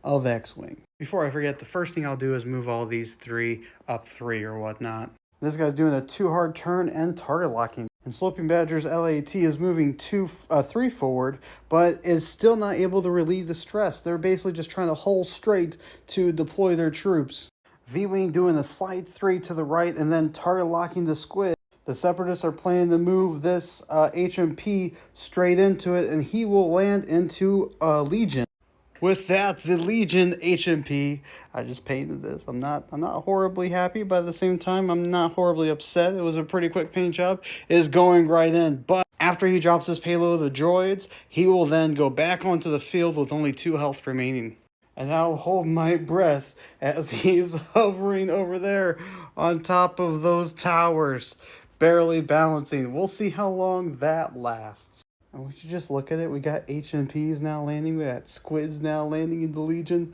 of X-Wing. Before I forget, the first thing I'll do is move all these 3 up 3 or whatnot. This guy's doing a 2 hard turn and target locking. And Sloping Badger's LAT is moving 3 forward, but is still not able to relieve the stress. They're basically just trying to hold straight to deploy their troops. V-Wing doing a slight 3 to the right and then target locking the squid. The Separatists are planning to move this HMP straight into it, and he will land into Legion. With that, the Legion HMP, I just painted this. I'm not horribly happy, but at the same time, I'm not horribly upset. It was a pretty quick paint job. Is going right in, but after he drops his payload of the droids, he will then go back onto the field with only 2 health remaining. And I'll hold my breath as he's hovering over there on top of those towers, barely balancing. We'll see how long that lasts. And we should just look at it. We got HMPs now landing. We got squids now landing in the Legion.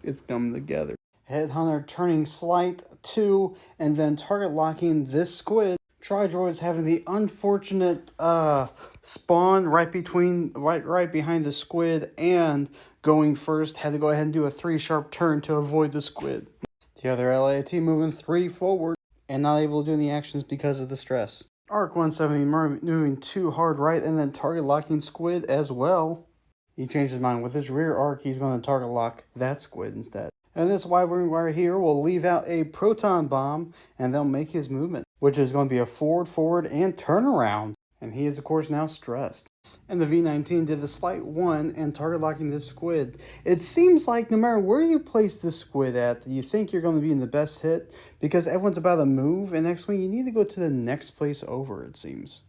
It's coming together. Headhunter turning slight 2 and then target locking this squid. Tri-Droids having the unfortunate spawn right behind the squid and going first. Had to go ahead and do a 3 sharp turn to avoid the squid. The other LAT moving 3 forward and not able to do any actions because of the stress. ARC 170 moving 2 hard right and then target locking squid as well. He changed his mind. With his rear arc, he's going to target lock that squid instead. And this Y-Wing right here will leave out a proton bomb and they'll make his movement, which is going to be a forward, and turnaround. And he is, of course, now stressed. And the V-19 did a slight 1 and target locking this squid. It seems like no matter where you place this squid at, you think you're going to be in the best hit because everyone's about to move. And X-Wing, you need to go to the next place over, it seems.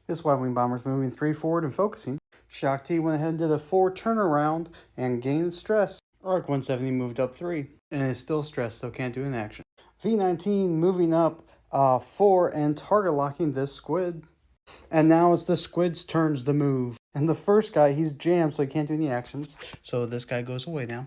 This Y-Wing bomber's moving 3 forward and focusing. Shock T went ahead and did a 4 turnaround and gained stress. ARC 170 moved up 3 and is still stressed, so can't do an action. V-19 moving up 4 and target locking this squid. And now it's the squid's turns to move. And the first guy, he's jammed, so he can't do any actions. So this guy goes away now.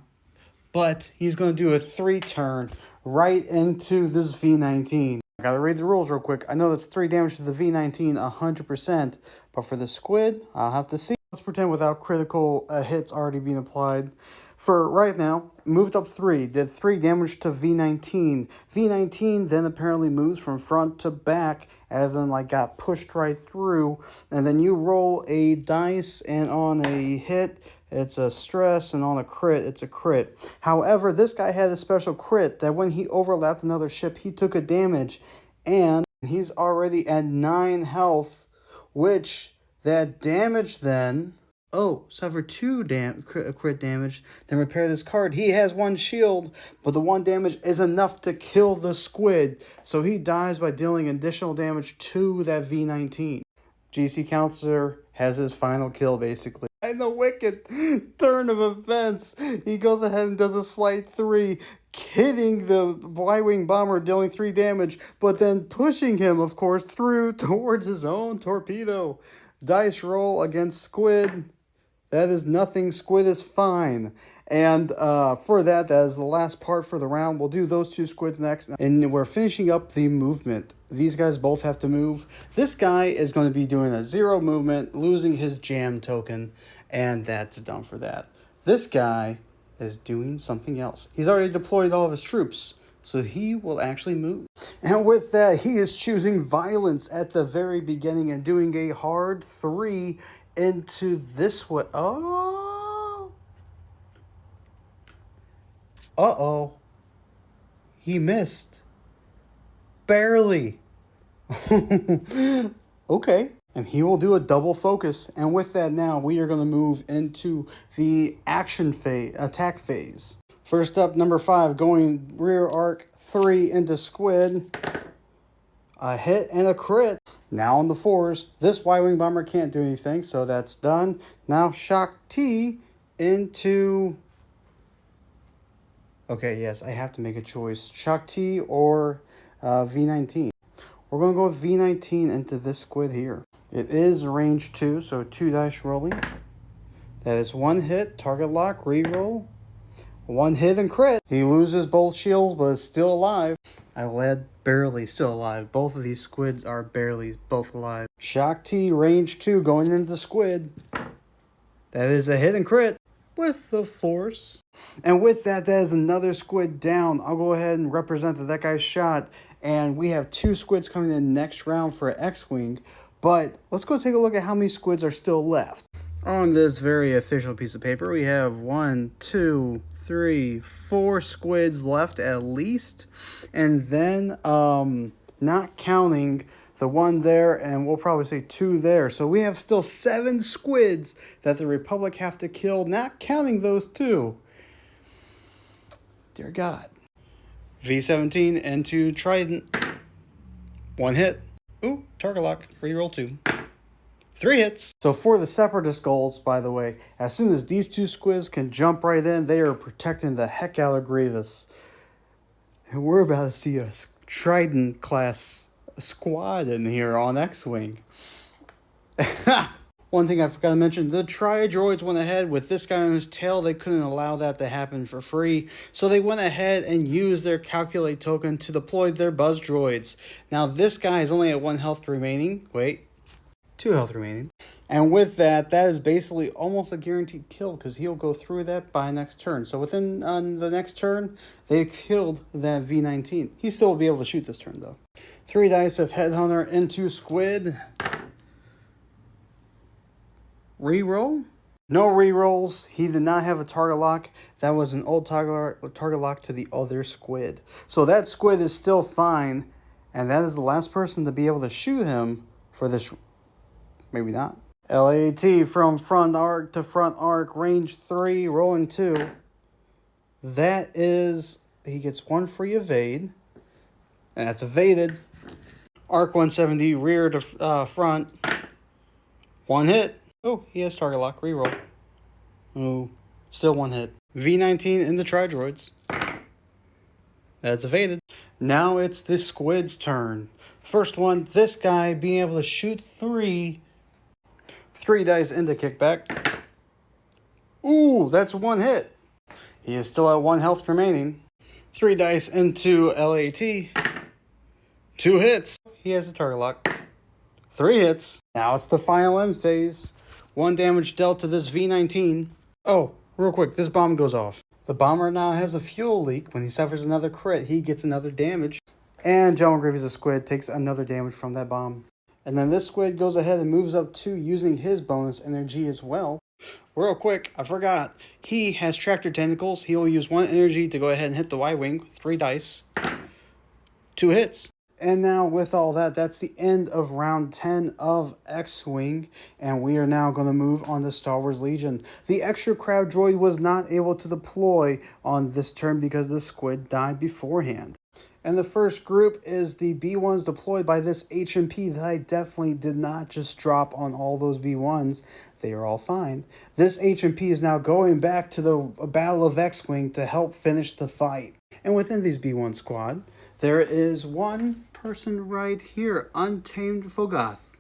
But he's going to do a 3-turn right into this V19. I gotta read the rules real quick. I know that's 3 damage to the V19, 100%. But for the squid, I'll have to see. Let's pretend without critical hits already being applied. For right now, moved up 3, did 3 damage to V19. V19 then apparently moves from front to back, as in like got pushed right through. And then you roll a dice, and on a hit, it's a stress, and on a crit, it's a crit. However, this guy had a special crit that when he overlapped another ship, he took a damage, and he's already at 9 health, which that damage then... Oh, suffer 2 crit damage, then repair this card. He has 1 shield, but the 1 damage is enough to kill the squid. So he dies by dealing additional damage to that V19. GC Counselor has his final kill, basically. And the wicked turn of events, he goes ahead and does a slight 3, hitting the Y-Wing bomber, dealing 3 damage, but then pushing him, of course, through towards his own torpedo. Dice roll against squid. That is nothing. Squid is fine. And for that is the last part for the round. We'll do those 2 squids next. And we're finishing up the movement. These guys both have to move. This guy is going to be doing a 0 movement, losing his jam token. And that's done for that. This guy is doing something else. He's already deployed all of his troops. So he will actually move. And with that, he is choosing violence at the very beginning and doing a hard 3 into this one. Oh. Uh-oh. He missed. Barely. Okay. And he will do a double focus. And with that now, we are going to move into the action phase, attack phase. First up, number 5, going rear arc 3 into squid. A hit and a crit. Now on the 4s. This Y-Wing bomber can't do anything, so that's done. Now Shock T into... Okay, yes, I have to make a choice. Shock T or V19. We're going to go with V19 into this squid here. It is range 2, so 2 dice rolling. That is 1 hit, target lock, reroll. 1 hit and crit. He loses both shields, but is still alive. I led barely still alive. Both of these squids are barely both alive. Shock T, range 2, going into the squid. That is a hit and crit with the force. And with that, that is another squid down. I'll go ahead and represent that guy's shot. And we have 2 squids coming in next round for Xwing. But let's go take a look at how many squids are still left. On this very official piece of paper, we have 1, 2, 3, 4 squids left at least. And then, not counting the 1 there, and we'll probably say 2 there. So we have still 7 squids that the Republic have to kill, not counting those 2. Dear God. V17 into Trident. 1 hit. Ooh, target lock. Reroll 2. 3 hits. So for the Separatist goals, by the way, as soon as these 2 squids can jump right in, they are protecting the heck out of Grievous. And we're about to see a Trident class squad in here on Xwing. One thing I forgot to mention, the Tri-Droids went ahead with this guy on his tail. They couldn't allow that to happen for free. So they went ahead and used their Calculate token to deploy their Buzz Droids. Now this guy is only at 1 health remaining. Wait. 2 health remaining. And with that, that is basically almost a guaranteed kill because he'll go through that by next turn. So within the next turn, they killed that V19. He still will be able to shoot this turn though. 3 dice of Headhunter into Squid. Reroll. No rerolls. He did not have a target lock. That was an old target lock to the other squid. So that squid is still fine. And that is the last person to be able to shoot him for this. Maybe not. LAT from front arc to front arc. Range 3. Rolling 2. That is... He gets 1 free evade. And that's evaded. Arc 170. Rear to front. 1 hit. Oh, he has target lock. Reroll. Oh, still 1 hit. V19 in the Tri-Droids. That's evaded. Now it's the squid's turn. First one, this guy being able to shoot three dice into kickback. Ooh, that's one hit. He is still at 1 health remaining. 3 dice into LAT. 2 hits. He has a target lock. 3 hits. Now it's the final end phase. 1 damage dealt to this V19. Oh, real quick, this bomb goes off. The bomber now has a fuel leak. When he suffers another crit, he gets another damage. And General Grievous the Squid takes another damage from that bomb. And then this squid goes ahead and moves up 2 using his bonus energy as well. Real quick, I forgot. He has Tractor Tentacles. He will use 1 energy to go ahead and hit the Y-Wing. 3 dice. 2 hits. And now with all that, that's the end of round 10 of Xwing. And we are now going to move on to Starwars Legion. The extra crab droid was not able to deploy on this turn because the squid died beforehand. And the first group is the B1s deployed by this HMP that I definitely did not just drop on all those B1s. They are all fine. This HMP is now going back to the Battle of Xwing to help finish the fight. And within these B1 squad, there is one person right here, Untamed Fogoth.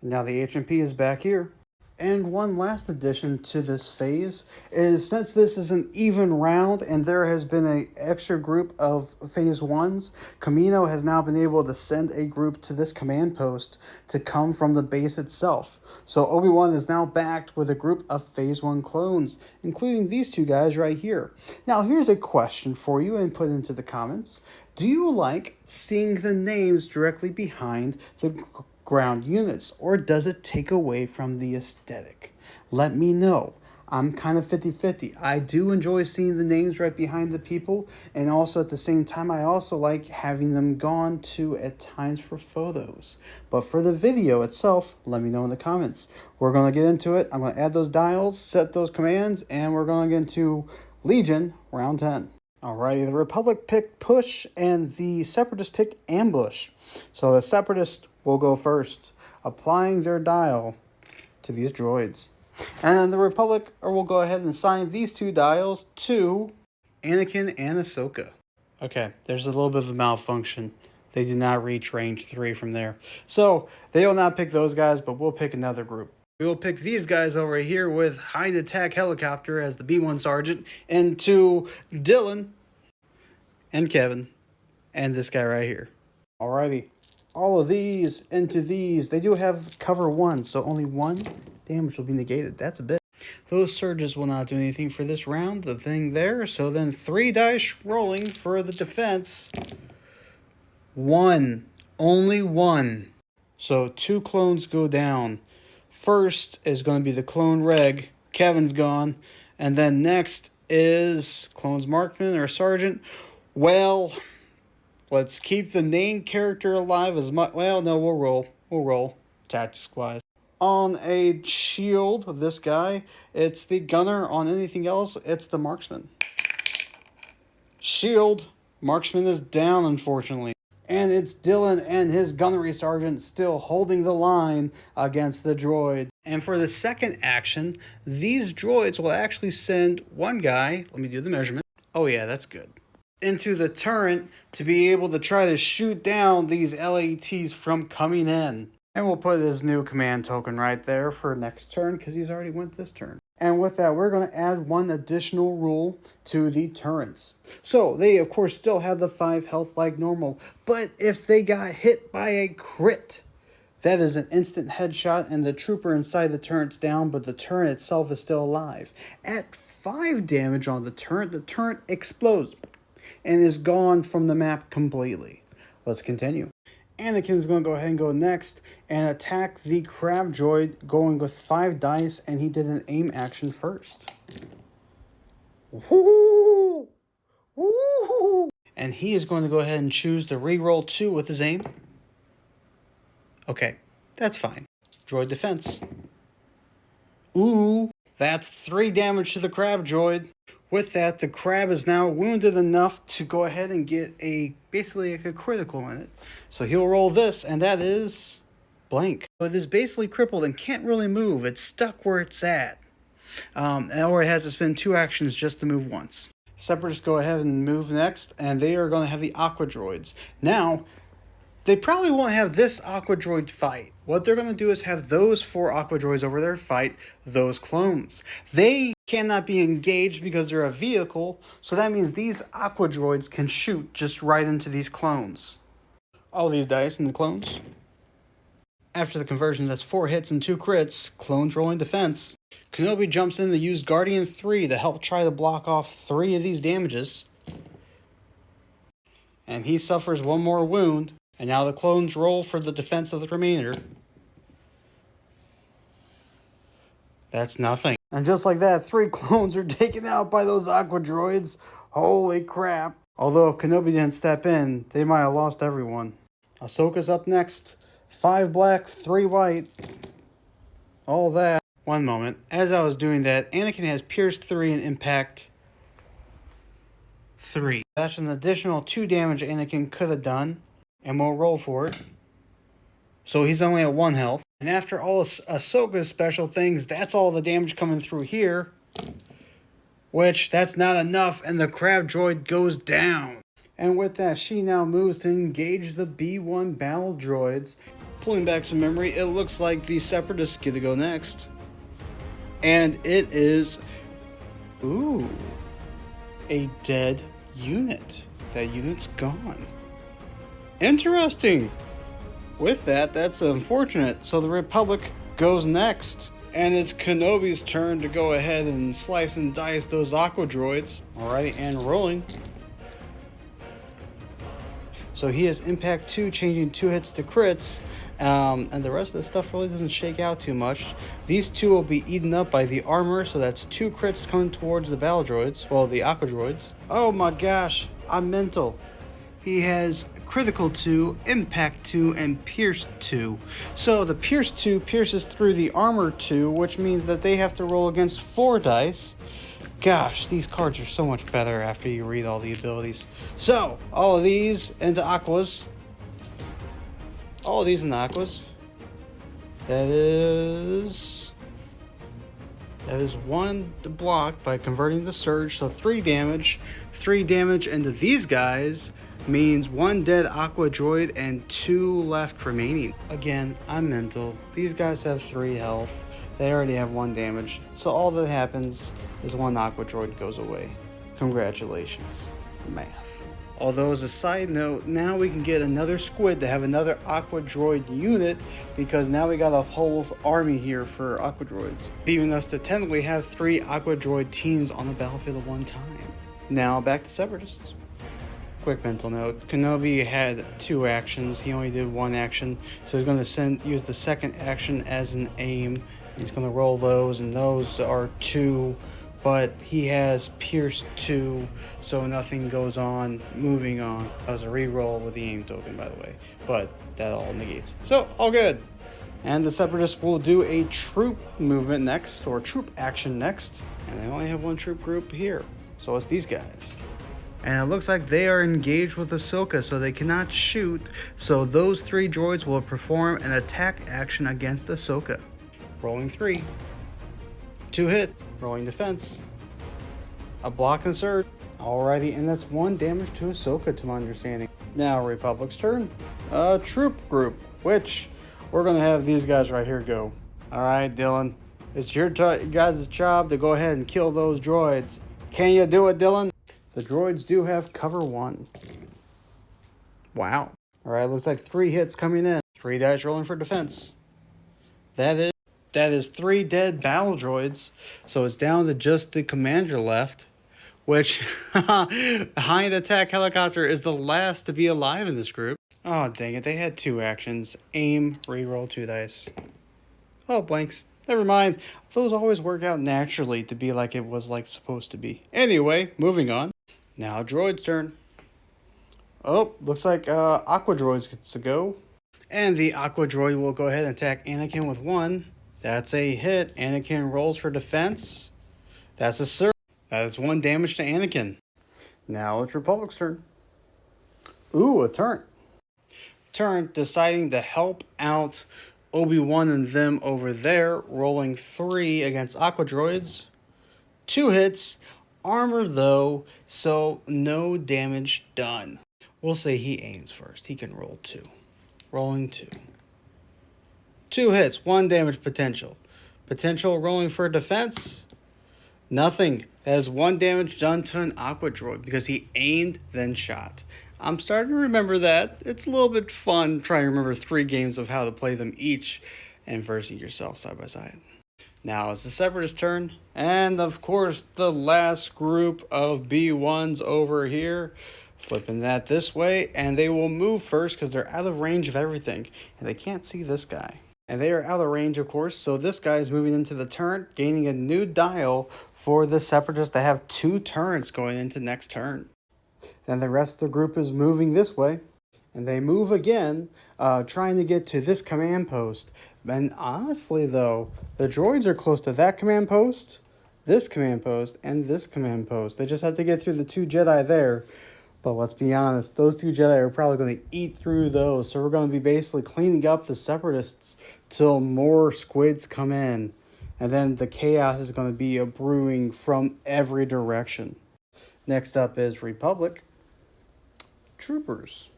Now the HMP is back here. And one last addition to this phase is, since this is an even round and there has been an extra group of phase 1s, Kamino has now been able to send a group to this command post to come from the base itself. So Obi-Wan is now backed with a group of phase 1 clones, including these 2 guys right here. Now here's a question for you and put into the comments. Do you like seeing the names directly behind the ground units, or does it take away from the aesthetic? Let me know. I'm kind of 50-50. I do enjoy seeing the names right behind the people, and also at the same time I also like having them gone too at times for photos. But for the video itself, let me know in the comments. We're going to get into it. I'm going to add those dials, set those commands, and we're going to get into Legion round 10. Alrighty, the Republic picked Push and the Separatists picked Ambush. So the Separatists will go first, applying their dial to these droids. And then the Republic will go ahead and assign these 2 dials to Anakin and Ahsoka. Okay, there's a little bit of a malfunction. They did not reach range 3 from there. So they will not pick those guys, but we'll pick another group. We will pick these guys over here with Hind Attack Helicopter as the B1 Sergeant, and to Dylan and Kevin and this guy right here. Alrighty. All of these into these. They do have cover 1, so only 1 damage will be negated. That's a bit. Those surges will not do anything for this round. The thing there. So then 3 dice rolling for the defense. 1. Only 1. So 2 clones go down. First is going to be the clone Reg. Kevin's gone. And then next is clones Markman or Sergeant. Well, let's keep the main character alive as much. Well, no, we'll roll. We'll roll. Tactics-wise. On a shield, this guy, it's the gunner. On anything else, it's the marksman. Shield. Marksman is down, unfortunately. And it's Dylan and his gunnery sergeant still holding the line against the droid. And for the second action, these droids will actually send one guy, let me do the measurement. Oh yeah, that's good. Into the turret to be able to try to shoot down these LATs from coming in. And we'll put his new command token right there for next turn because he's already went this turn. And with that, we're going to add one additional rule to the turrets. So they, of course, still have the 5 health like normal. But if they got hit by a crit, that is an instant headshot and the trooper inside the turret's down, but the turret itself is still alive. At 5 damage on the turret explodes and is gone from the map completely. Let's continue. Anakin's going to go ahead and go next and attack the crab droid, going with 5 dice, and he did an aim action first. Woo! Woo! And he is going to go ahead and choose to reroll 2 with his aim. Okay, that's fine. Droid defense. Ooh, that's 3 damage to the crab droid. With that, the crab is now wounded enough to go ahead and get basically a critical in it. So he'll roll this, and that is blank. It is basically crippled and can't really move. It's stuck where it's at. Or it has to spend 2 actions just to move once. Separatists go ahead and move next, and they are going to have the Aqua Droids. Now, they probably won't have this Aqua Droid fight. What they're going to do is have those 4 Aqua Droids over there fight those clones. They cannot be engaged because they're a vehicle, so that means these Aqua Droids can shoot just right into these clones. All these dice in the clones. After the conversion, that's 4 hits and 2 crits. Clones rolling defense. Kenobi jumps in to use Guardian 3 to help try to block off 3 of these damages. And he suffers 1 more wound. And now the clones roll for the defense of the remainder. That's nothing. And just like that, 3 clones are taken out by those Aqua Droids. Holy crap. Although if Kenobi didn't step in, they might have lost everyone. Ahsoka's up next. 5 black, 3 white. All that. One moment. As I was doing that, Anakin has Pierce 3 and Impact 3. That's an additional 2 damage Anakin could have done. And we'll roll for it. So he's only at 1 health. And after all Ahsoka's special things, that's all the damage coming through here. Which, that's not enough, and the crab droid goes down. And with that, she now moves to engage the B1 battle droids. Pulling back some memory, it looks like the Separatists get to go next. And it is... ooh. A dead unit. That unit's gone. Interesting. With that, that's unfortunate. So the Republic goes next. And it's Kenobi's turn to go ahead and slice and dice those Aqua Droids. Alrighty, and rolling. So he has Impact 2, changing 2 hits to crits. And the rest of the stuff really doesn't shake out too much. These 2 will be eaten up by the armor, so that's 2 crits coming towards the battle droids. Well, the Aqua Droids. Oh my gosh, I'm mental. He has Critical 2, Impact 2, and Pierce 2. So the Pierce 2 pierces through the Armor 2, which means that they have to roll against 4 dice. Gosh, these cards are so much better after you read all the abilities. So, all of these into Aquas. All of these into Aquas. That is 1 blocked by converting the Surge, so 3 damage. 3 damage into these guys means 1 dead Aqua Droid and 2 left remaining. Again, I'm mental. These guys have 3 health. They already have 1 damage. So all that happens is 1 Aqua Droid goes away. Congratulations. Math. Although as a side note, now we can get another squid to have another Aqua Droid unit, because now we got a whole army here for Aqua Droids, leaving us to technically have 3 Aqua Droid teams on the battlefield at one time. Now back to Separatists. Quick mental note, Kenobi had 2 actions. He only did 1 action, so he's going to use the second action as an aim. He's going to roll those, and those are 2, but he has Pierce 2, so nothing goes on. Moving on. That was a reroll with the aim token, by the way, but that all negates. So, all good. And the Separatists will do a troop movement next, or troop action next, and they only have 1 troop group here, so it's these guys. And it looks like they are engaged with Ahsoka, so they cannot shoot. So those 3 droids will perform an attack action against Ahsoka. Rolling 3. 2 hit. Rolling defense. A block and surge. Alrighty, and that's 1 damage to Ahsoka to my understanding. Now Republic's turn. Troop group, which we're going to have these guys right here go. Alright, Dylan. It's your guys' job to go ahead and kill those droids. Can you do it, Dylan? The droids do have cover 1. Wow. Alright, looks like 3 hits coming in. 3 dice rolling for defense. That is 3 dead battle droids. So it's down to just the commander left. Which, Hind Attack Helicopter is the last to be alive in this group. Oh, dang it. They had 2 actions. Aim, reroll 2 dice. Oh, blanks. Never mind. Those always work out naturally to be like it was supposed to be. Anyway, moving on. Now droid's turn. Oh, looks like Aqua Droids gets to go. And the Aqua Droid will go ahead and attack Anakin with 1. That's a hit. Anakin rolls for defense. That's a surge. That is 1 damage to Anakin. Now it's Republic's turn. Ooh, a turn. Turn deciding to help out Obi-Wan and them over there. Rolling 3 against Aqua Droids. 2 hits. armor though, so no damage done. We'll say he aims first. He can roll 2. Rolling 2. 2 hits, 1 damage potential. Potential rolling for defense. Nothing. That is 1 damage done to an Aqua Droid because he aimed, then shot. I'm starting to remember that. It's a little bit fun trying to remember 3 games of how to play them each and versing yourself side by side. Now it's the Separatist turn, and of course the last group of B1s over here. Flipping that this way, and they will move first because they're out of range of everything, and they can't see this guy. And they are out of range, of course, so this guy is moving into the turn, gaining a new dial for the Separatists to have 2 turns going into next turn. Then the rest of the group is moving this way, and they move again, trying to get to this command post. And honestly, though, the droids are close to that command post, this command post, and this command post. They just have to get through the 2 Jedi there. But let's be honest, those 2 Jedi are probably going to eat through those. So we're going to be basically cleaning up the Separatists till more squids come in. And then the chaos is going to be a brewing from every direction. Next up is Republic. Troopers.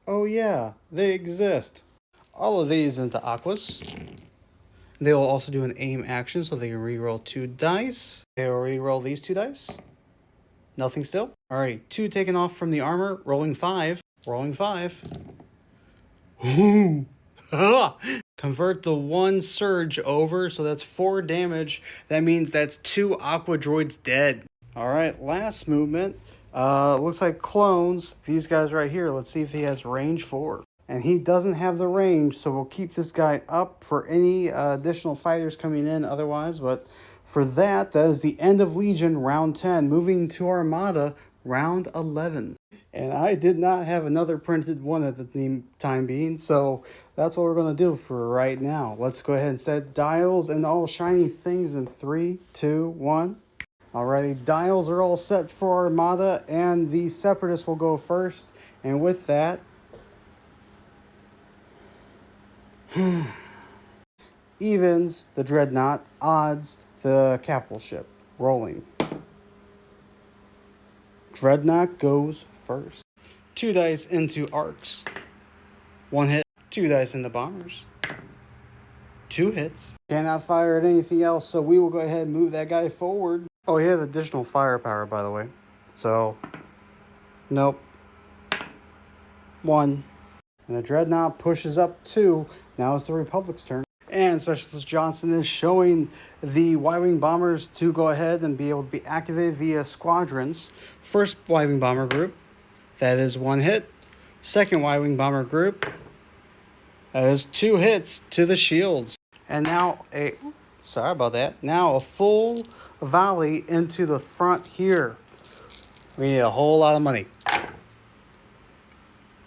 Oh yeah, they exist. All of these into Aquas. They will also do an aim action so they can reroll 2 dice. They will reroll these 2 dice. Nothing still. Alrighty, 2 taken off from the armor. Rolling 5. Rolling 5. Ooh. Convert the 1 surge over, so that's 4 damage. That means that's 2 Aqua Droids dead. Alright, last movement. Looks like clones. These guys right here. Let's see if he has range 4. And he doesn't have the range, so we'll keep this guy up for any additional fighters coming in otherwise. But for that is the end of Legion, round 10. Moving to Armada, round 11. And I did not have another printed one at the time being, so that's what we're going to do for right now. Let's go ahead and set dials and all shiny things in 3, 2, 1. Alrighty, dials are all set for Armada, and the Separatists will go first. And with that, evens, the Dreadnought. Odds, the capital ship. Rolling. Dreadnought goes first. 2 dice into arcs. 1 hit. 2 dice into bombers. 2 hits. Cannot fire at anything else, so we will go ahead and move that guy forward. Oh, he has additional firepower, by the way. So, nope. 1. And the Dreadnought pushes up 2. Now it's the Republic's turn. And Specialist Johnson is showing the Y-Wing bombers to go ahead and be able to be activated via squadrons. First Y-Wing bomber group, that is 1 hit. Second Y-Wing bomber group, that is 2 hits to the shields. And now sorry about that. Now a full volley into the front here. We need a whole lot of money.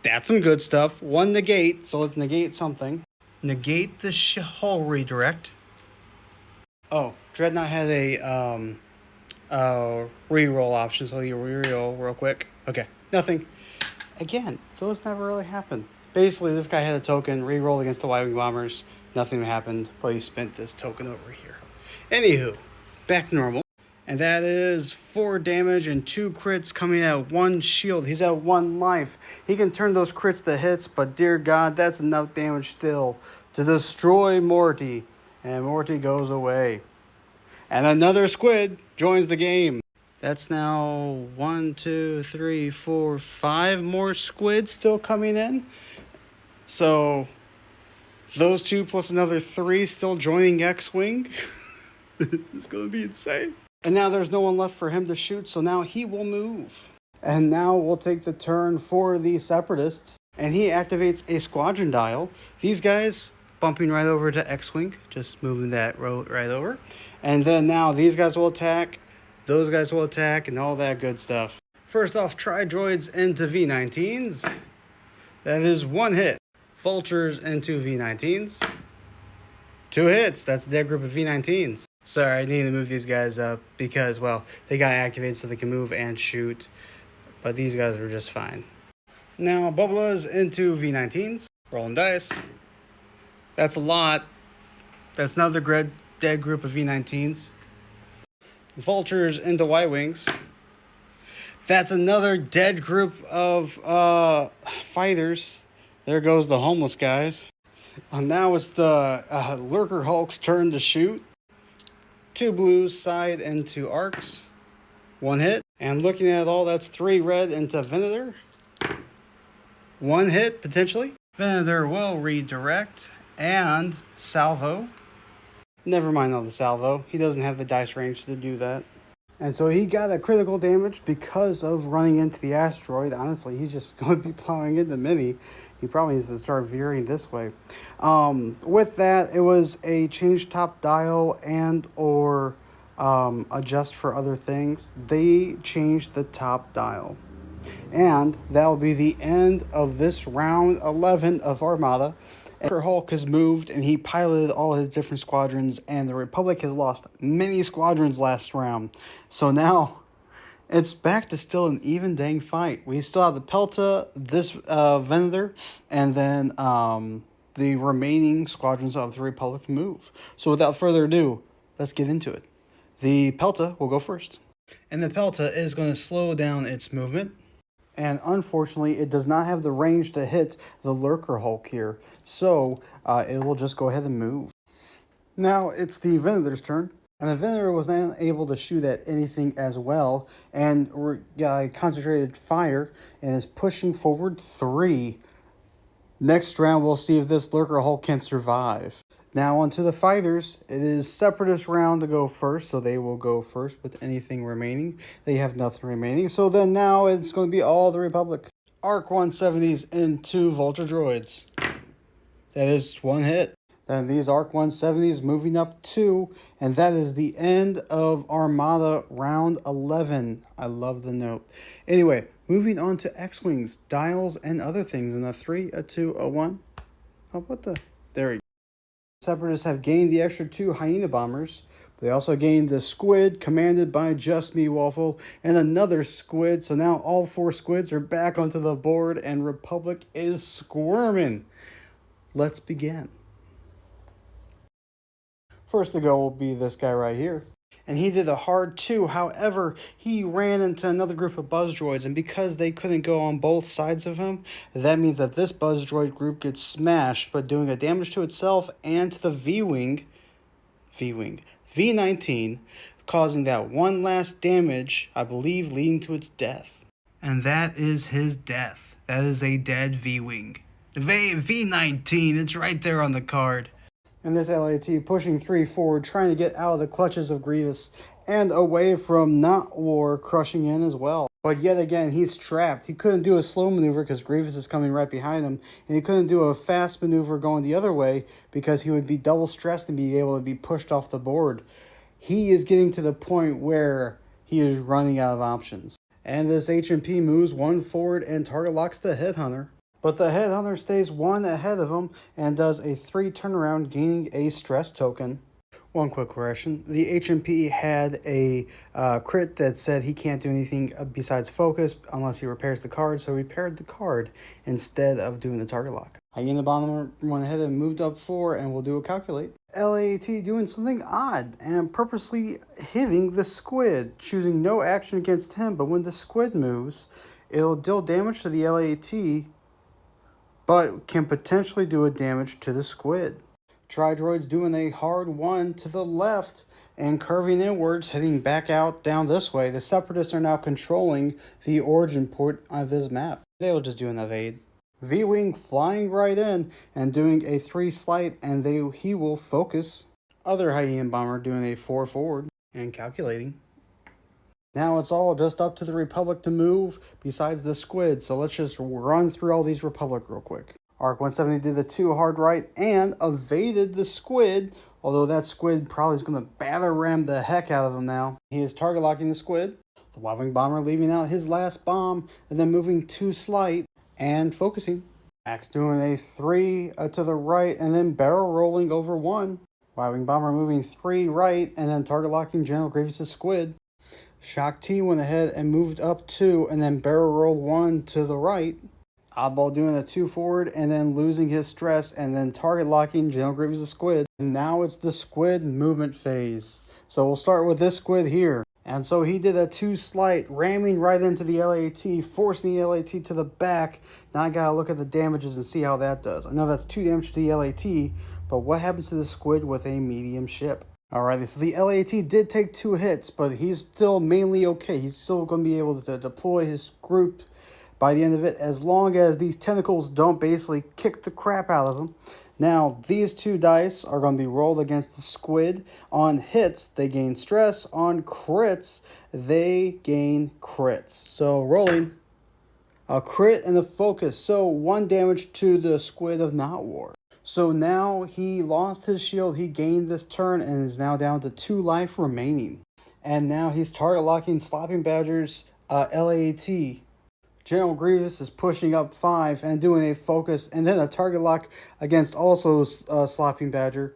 That's some good stuff. 1 negate, so let's negate something. Negate the hull redirect. Oh, Dreadnought had a reroll option, so you reroll real quick. Okay, nothing. Again, those never really happen. Basically, this guy had a token, reroll against the Y-Wing bombers. Nothing happened, but he spent this token over here. Anywho, back to normal. And that is 4 damage and 2 crits coming at 1 shield. He's at 1 life. He can turn those crits to hits, but dear God, that's enough damage still to destroy Morty. And Morty goes away. And another squid joins the game. That's now 1, 2, 3, 4, 5 more squids still coming in. So those 2 plus another 3 still joining Xwing. It's going to be insane. And now there's no one left for him to shoot, so now he will move. And now we'll take the turn for the Separatists. And he activates a squadron dial. These guys bumping right over to Xwing, just moving that road right over. And then now these guys will attack, those guys will attack, and all that good stuff. First off, Tri-Droids into V-19s. That is 1 hit. Vultures into V-19s. 2 hits. That's a dead group of V-19s. Sorry, I need to move these guys up because, well, they got activated so they can move and shoot. But these guys were just fine. Now, Bubbalas into V-19s. Rolling dice. That's a lot. That's another dead group of V-19s. Vultures into Y-Wings. That's another dead group of fighters. There goes the homeless guys. Now it's the Lurker Hulk's turn to shoot. 2 blues side into arcs. 1 hit. And looking at it all, that's 3 red into Venator. 1 hit, potentially. Venator will redirect and salvo. Never mind all the salvo. He doesn't have the dice range to do that. And so he got a critical damage because of running into the asteroid. Honestly, he's just going to be plowing into Mini. He probably needs to start veering this way. With that, it was a change top dial and or adjust for other things. They changed the top dial. And that will be the end of this round 11 of Armada. Hulk has moved and he piloted all his different squadrons, and the Republic has lost many squadrons last round. So now it's back to still an even dang fight. We still have the Pelta, this Venator, and then the remaining squadrons of the Republic move. So without further ado, let's get into it. The Pelta will go first. And the Pelta is going to slow down its movement. And unfortunately, it does not have the range to hit the Lurker Hulk here. So it will just go ahead and move. Now it's the Venator's turn. And the Venator was not able to shoot at anything as well. And concentrated fire and is pushing forward 3. Next round, we'll see if this Lurker Hulk can survive. Now onto the fighters. It is Separatist round to go first, so they will go first with anything remaining. They have nothing remaining, so then now it's going to be all the Republic. Arc 170s and 2 Vulture Droids. That is 1 hit. Then these Arc 170s moving up 2, and that is the end of Armada round 11. I love the note. Anyway, moving on to X-Wings, dials, and other things in a 3, a 2, a 1. Oh, what the? There we go. Separatists have gained the extra 2 Hyena bombers. They also gained the squid commanded by Just Me Waffle and another squid. So now all 4 squids are back onto the board and Republic is squirming. Let's begin. First to go will be this guy right here. And he did a hard 2. However, he ran into another group of buzz droids, and because they couldn't go on both sides of him, that means that this buzz droid group gets smashed, but doing a damage to itself and to the V-Wing, V19, causing that one last damage, I believe, leading to its death. And that is his death. That is a dead V-Wing. V19, it's right there on the card. And this LAT pushing 3 forward, trying to get out of the clutches of Grievous and away from Not War crushing in as well. But yet again, he's trapped. He couldn't do a slow maneuver because Grievous is coming right behind him. And he couldn't do a fast maneuver going the other way because he would be double stressed and be able to be pushed off the board. He is getting to the point where he is running out of options. And this HMP moves 1 forward and target locks the Headhunter. But the Headhunter stays 1 ahead of him and does a 3 turnaround, gaining a stress token. One quick correction. The HMP had a crit that said he can't do anything besides focus unless he repairs the card, so he repaired the card instead of doing the target lock. Hyena Bomber went ahead and moved up 4 and will do a calculate. LAT doing something odd and purposely hitting the squid, choosing no action against him, but when the squid moves, it'll deal damage to the LAT, but can potentially do a damage to the squid. Tri-Droid's doing a hard 1 to the left and curving inwards, heading back out down this way. The Separatists are now controlling the origin port of this map. They will just do an evade. V-Wing flying right in and doing a 3 slight, and he will focus. Other Hyena Bomber doing a 4 forward and calculating. Now it's all just up to the Republic to move besides the squid, so let's just run through all these Republic real quick. Arc 170 did the 2 hard right and evaded the squid, although that squid probably is going to batter ram the heck out of him now. He is target locking the squid. The Y-Wing Bomber leaving out his last bomb and then moving 2 slight and focusing. Max doing a 3 to the right and then barrel rolling over 1. Y-Wing Bomber moving 3 right and then target locking General Grievous' squid. Shock T went ahead and moved up 2 and then barrel rolled 1 to the right. Oddball doing a 2 forward and then losing his stress and then target locking General Grievous' squid. And now it's the squid movement phase. So we'll start with this squid here. And so he did a 2 slight, ramming right into the LAT, forcing the LAT to the back. Now I gotta look at the damages and see how that does. I know that's 2 damage to the LAT, but what happens to the squid with a medium ship? Alrighty, so the LAT did take 2 hits, but he's still mainly okay. He's still going to be able to deploy his group by the end of it, as long as these tentacles don't basically kick the crap out of him. Now, these 2 dice are going to be rolled against the squid. On hits, they gain stress. On crits, they gain crits. So, rolling a crit and a focus. So, 1 damage to the squid of Not War. So now he lost his shield, he gained this turn, and is now down to 2 life remaining. And now he's target locking Slopping Badger's LAT. General Grievous is pushing up 5 and doing a focus, and then a target lock against also Sloping Badger.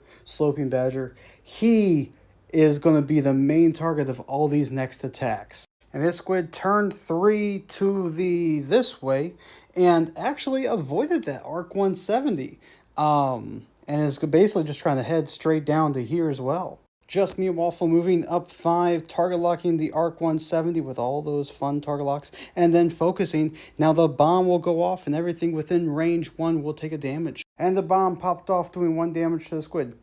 He is going to be the main target of all these next attacks. And this squid turned 3 to this way and actually avoided that Arc 170. And is basically just trying to head straight down to here as well. Just me Waffle moving up 5, target locking the Arc 170 with all those fun target locks, and then focusing. Now the bomb will go off and everything within range 1 will take a damage. And the bomb popped off doing 1 damage to the squid.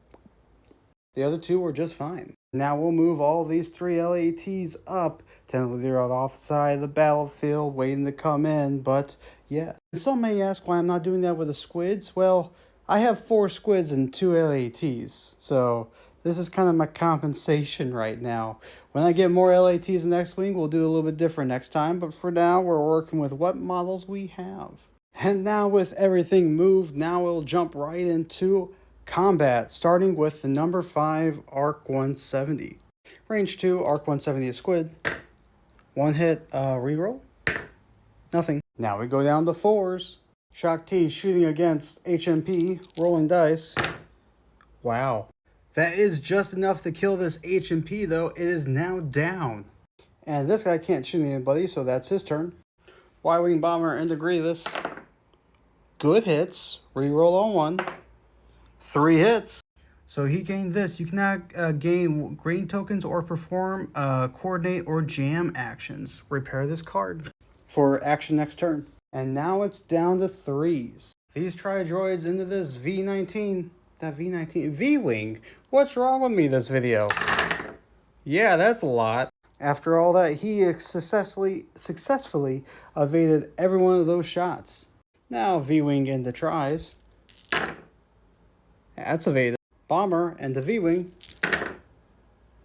The other 2 were just fine. Now we'll move all these 3 LATs up. Technically they're on the off side of the battlefield waiting to come in, but yeah. And some may ask why I'm not doing that with the squids. Well, I have 4 squids and 2 LATs, so this is kind of my compensation right now. When I get more LATs in Xwing, we'll do a little bit different next time, but for now, we're working with what models we have. And now with everything moved, now we'll jump right into combat, starting with the number 5 Arc 170. Range 2, Arc 170 is squid. 1 hit, reroll. Nothing. Now we go down to 4s. Shock T shooting against HMP, rolling dice. Wow. That is just enough to kill this HMP though. It is now down. And this guy can't shoot anybody, so that's his turn. Y-Wing Bomber into Grievous. Good hits. Reroll on 1. 3 hits. So he gained this. You cannot gain green tokens or perform coordinate or jam actions. Repair this card for action next turn. And now it's down to 3s. These Tri-Droids into this V19. That V19. V-Wing? What's wrong with me this video? Yeah, that's a lot. After all that, he successfully evaded every one of those shots. Now V-Wing into Tries. That's evaded. Bomber into V-Wing.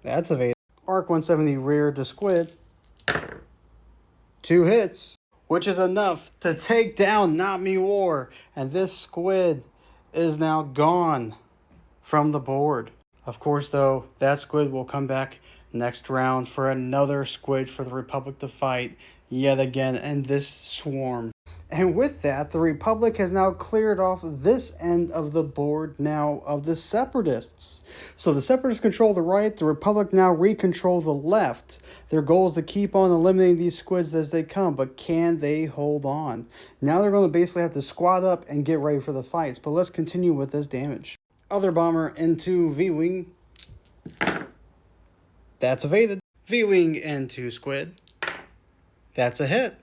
That's evaded. Arc 170 rear to squid. 2 hits. Which is enough to take down Not Me War. And this squid is now gone from the board. Of course, though, that squid will come back next round for another squid for the Republic to fight yet again in this swarm. And with that, the Republic has now cleared off this end of the board now of the Separatists. So the Separatists control the right, the Republic now recontrol the left. Their goal is to keep on eliminating these squids as they come, but can they hold on? Now they're going to basically have to squad up and get ready for the fights, but let's continue with this damage. Other bomber into V-Wing. That's evaded. V-Wing into squid. That's a hit.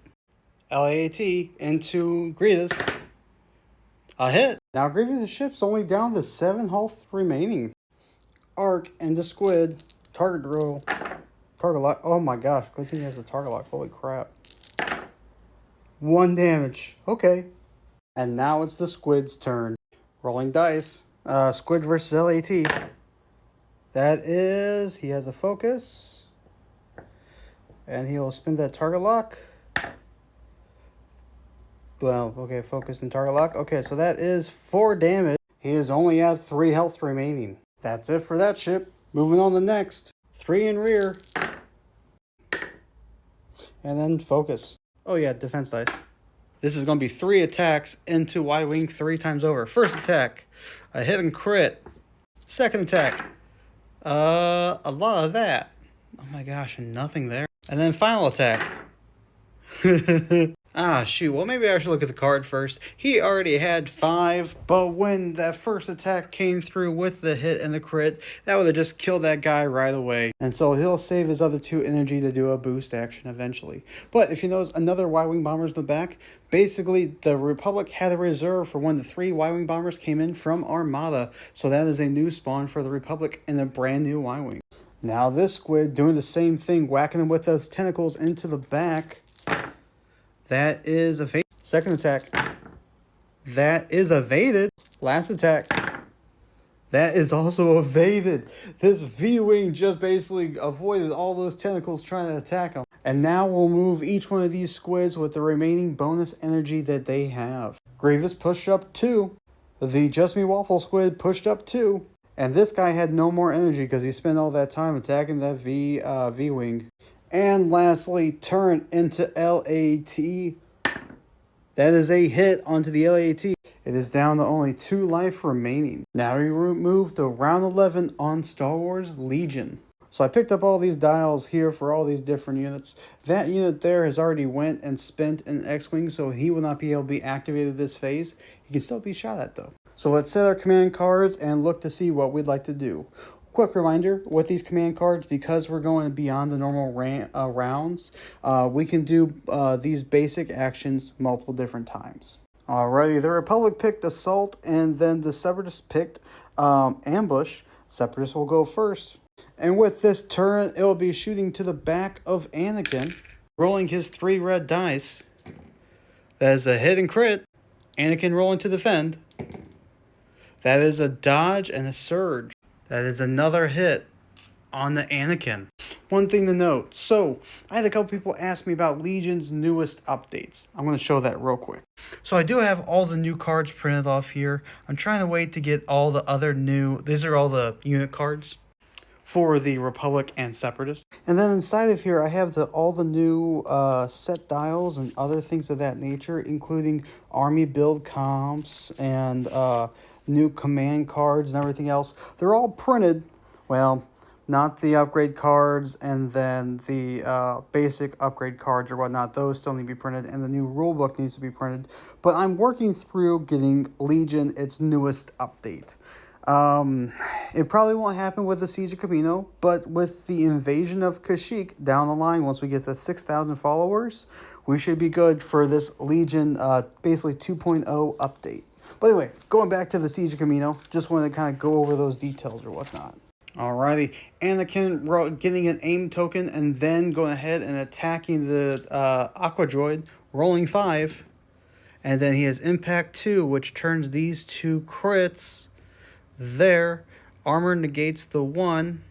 LAT into Grievous. A hit. Now Grievous' ship's only down to 7 health remaining. Arc into squid. Target roll. Target lock. Oh my gosh. Good thing he has a target lock. Holy crap. 1 damage. Okay. And now it's the squid's turn. Rolling dice. Squid versus LAT. That is... He has a focus. And he'll spin that target lock. Well, okay, focus and target lock. Okay, so that is 4 damage. He is only at 3 health remaining. That's it for that ship. Moving on to the next. 3 in rear. And then focus. Oh yeah, defense dice. This is going to be 3 attacks into Y-Wing 3 times over. First attack, a hit and crit. Second attack, a lot of that. Oh my gosh, and nothing there. And then final attack. Ah, shoot. Well, maybe I should look at the card first. He already had 5, but when that first attack came through with the hit and the crit, that would have just killed that guy right away. And so he'll save his other 2 energy to do a boost action eventually. But if you notice, another Y-Wing Bombers in the back, basically the Republic had a reserve for when the 3 Y-Wing Bombers came in from Armada. So that is a new spawn for the Republic and a brand new Y-Wing. Now this squid doing the same thing, whacking him with those tentacles into the back. That is evaded. Second attack. That is evaded. Last attack. That is also evaded. This V-Wing just basically avoided all those tentacles trying to attack him. And now we'll move each one of these squids with the remaining bonus energy that they have. Grievous pushed up 2. The Just Me Waffle squid pushed up 2. And this guy had no more energy because he spent all that time attacking that V-Wing. And lastly, turn into LAT. That is a hit onto the LAT. It is down to only 2 life remaining. Now we move to round 11 on Starwars Legion. So I picked up all these dials here for all these different units. That unit there has already went and spent an X-Wing, so he will not be able to be activated this phase. He can still be shot at though. So let's set our command cards and look to see what we'd like to do. Quick reminder, with these command cards, because we're going beyond the normal rounds, we can do these basic actions multiple different times. Alrighty, the Republic picked Assault, and then the Separatists picked Ambush. Separatists will go first. And with this turn, it will be shooting to the back of Anakin, rolling his 3 red dice. That is a hit and crit. Anakin rolling to defend. That is a dodge and a surge. That is another hit on the Anakin. One thing to note. So, I had a couple people ask me about Legion's newest updates. I'm going to show that real quick. So, I do have all the new cards printed off here. I'm trying to wait to get all the other new... These are all the unit cards for the Republic and Separatists. And then inside of here, I have all the new set dials and other things of that nature, including army build comps and... new command cards and everything else. They're all printed. Well, not the upgrade cards and then the basic upgrade cards or whatnot. Those still need to be printed, and the new rulebook needs to be printed. But I'm working through getting Legion its newest update. It probably won't happen with the Siege of Kamino, but with the invasion of Kashyyyk down the line, once we get to 6,000 followers, we should be good for this Legion basically 2.0 update. But anyway, going back to the Siege of Kamino, just wanted to kind of go over those details or whatnot. Alrighty, Anakin getting an aim token and then going ahead and attacking the Aqua Droid, rolling 5. And then he has Impact 2, which turns these 2 crits there. Armor negates the 1.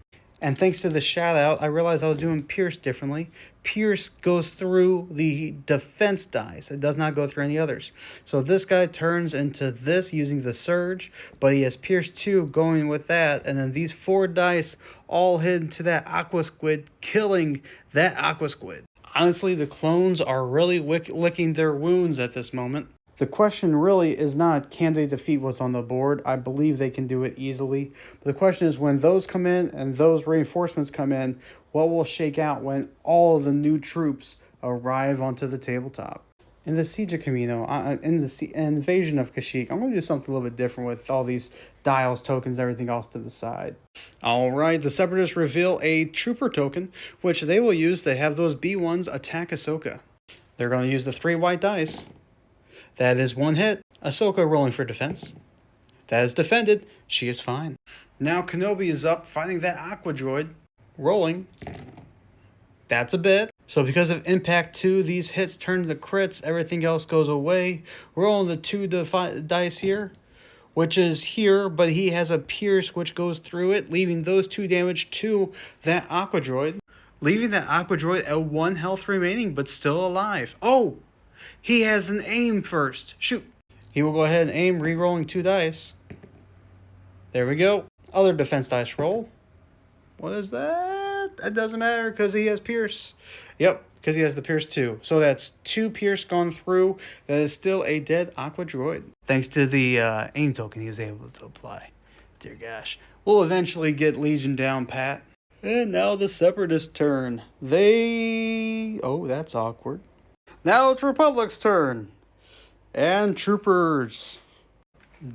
And thanks to the shout out, I realized I was doing Pierce differently. Pierce goes through the defense dice. It does not go through any others. So this guy turns into this using the Surge, but he has Pierce 2 going with that. And then these 4 dice all hit into that Aqua Squid, killing that Aqua Squid. Honestly, the clones are really licking their wounds at this moment. The question really is not, can they defeat what's on the board? I believe they can do it easily. But the question is, when those come in and those reinforcements come in, what will shake out when all of the new troops arrive onto the tabletop? In the Siege of Kamino, in the invasion of Kashyyyk, I'm going to do something a little bit different with all these dials, tokens, and everything else to the side. Alright, the Separatists reveal a Trooper token, which they will use to have those B1s attack Ahsoka. They're going to use the 3 white dice. That is 1 hit. Ahsoka rolling for defense. That is defended. She is fine. Now Kenobi is up fighting that Aqua Droid. Rolling. That's a bit. So because of Impact 2, these hits turn to the crits. Everything else goes away. Rolling the 2 dice here, which is here, but he has a Pierce which goes through it, leaving those 2 damage to that Aqua Droid. Leaving that Aqua Droid at 1 health remaining, but still alive. Oh! He has an aim first. Shoot. He will go ahead and aim, re-rolling 2 dice. There we go. Other defense dice roll. What is that? That doesn't matter because he has Pierce. Yep, because he has the Pierce 2. So that's 2 Pierce gone through. That is still a dead Aqua Droid. Thanks to the aim token he was able to apply. Dear gosh. We'll eventually get Legion down pat. And now the Separatist turn. Oh, that's awkward. Now it's Republic's turn. And troopers.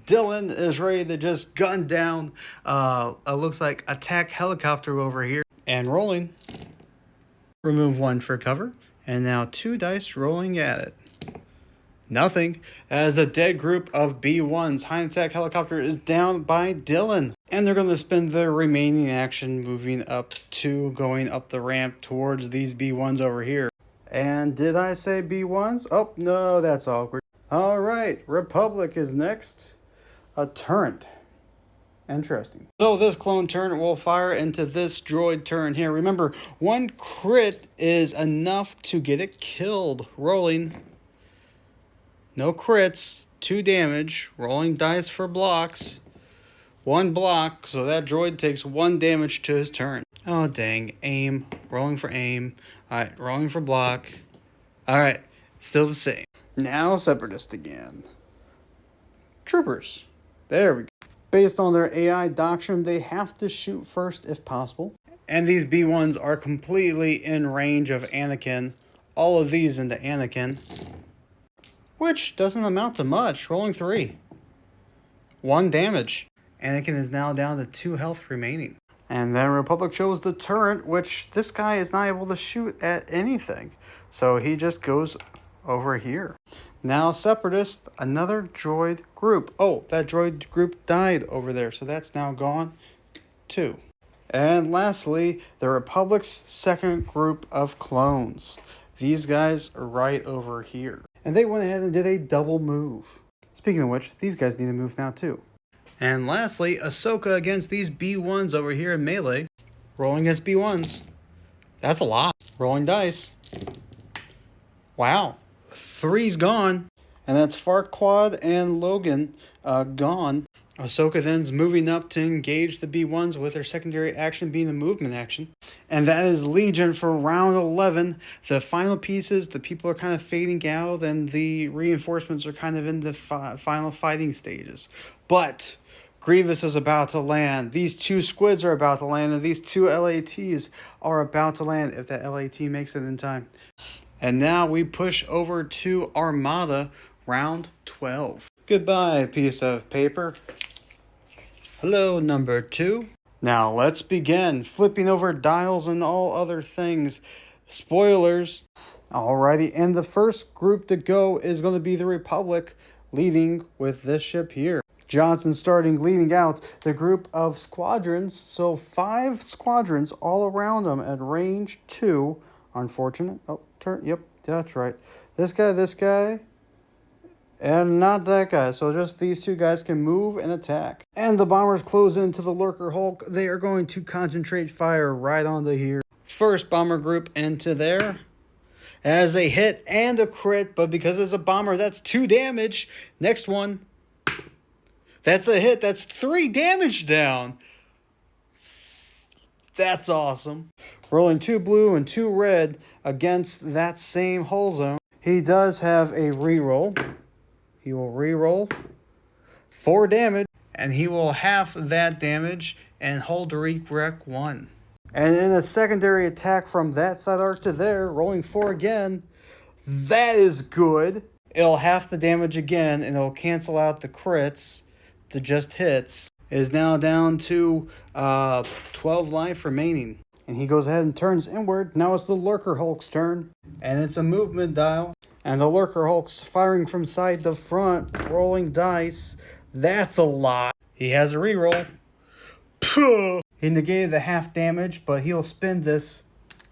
Dylan is ready to just gun down. It looks like attack helicopter over here. And rolling. Remove one for cover. And now 2 dice rolling at it. Nothing, as a dead group of B1s. High attack helicopter is down by Dylan. And they're going to spend their remaining action moving up to going up the ramp towards these B1s over here. And did I say B1s? Oh, no, that's awkward. Alright, Republic is next. A turret. Interesting. So this clone turret will fire into this droid turret here. Remember, 1 crit is enough to get it killed. Rolling. No crits. 2 damage. Rolling dice for blocks. 1 block, so that droid takes 1 damage to his turn. Oh dang, aim. Rolling for aim. Alright, rolling for block. Alright, still the same. Now Separatist again. Troopers. There we go. Based on their AI doctrine, they have to shoot first if possible. And these B1s are completely in range of Anakin. All of these into Anakin. Which doesn't amount to much. Rolling 3. 1 damage. Anakin is now down to 2 health remaining. And then Republic chose the turret, which this guy is not able to shoot at anything. So he just goes over here. Now Separatist, another droid group. Oh, that droid group died over there, so that's now gone too. And lastly, the Republic's second group of clones. These guys are right over here. And they went ahead and did a double move. Speaking of which, these guys need to move now too. And lastly, Ahsoka against these B1s over here in melee. Rolling against B1s. That's a lot. Rolling dice. Wow. 3's gone. And that's Farquaad and Logan gone. Ahsoka then's moving up to engage the B1s with her secondary action being the movement action. And that is Legion for round 11. The final pieces, the people are kind of fading out and the reinforcements are kind of in the final fighting stages. But Grievous is about to land. These 2 squids are about to land. And these 2 LATs are about to land if that LAT makes it in time. And now we push over to Armada, round 12. Goodbye, piece of paper. Hello, number 2. Now let's begin. Flipping over dials and all other things. Spoilers. Alrighty, and the first group to go is going to be the Republic, leading with this ship here. Johnson starting leading out the group of squadrons. So 5 squadrons all around them at range 2. Unfortunate. Oh, turn. Yep, that's right. This guy, and not that guy. So just these 2 guys can move and attack. And the bombers close into the Lurker Hulk. They are going to concentrate fire right onto here. First bomber group into there. As a hit and a crit, but because it's a bomber, that's 2 damage. Next one. That's a hit. That's 3 damage down. That's awesome. Rolling 2 blue and 2 red against that same hull zone. He does have a reroll. He will reroll 4 damage. And he will half that damage and hold to wreck 1. And in a secondary attack from that side arc to there, rolling 4 again. That is good. It'll half the damage again and it'll cancel out the crits to just hits. It is now down to 12 life remaining. And he goes ahead and turns inward. Now it's the Lurker Hulk's turn. And it's a movement dial. And the Lurker Hulk's firing from side to front, rolling dice. That's a lot. He has a reroll. He negated the half damage, but he'll spend this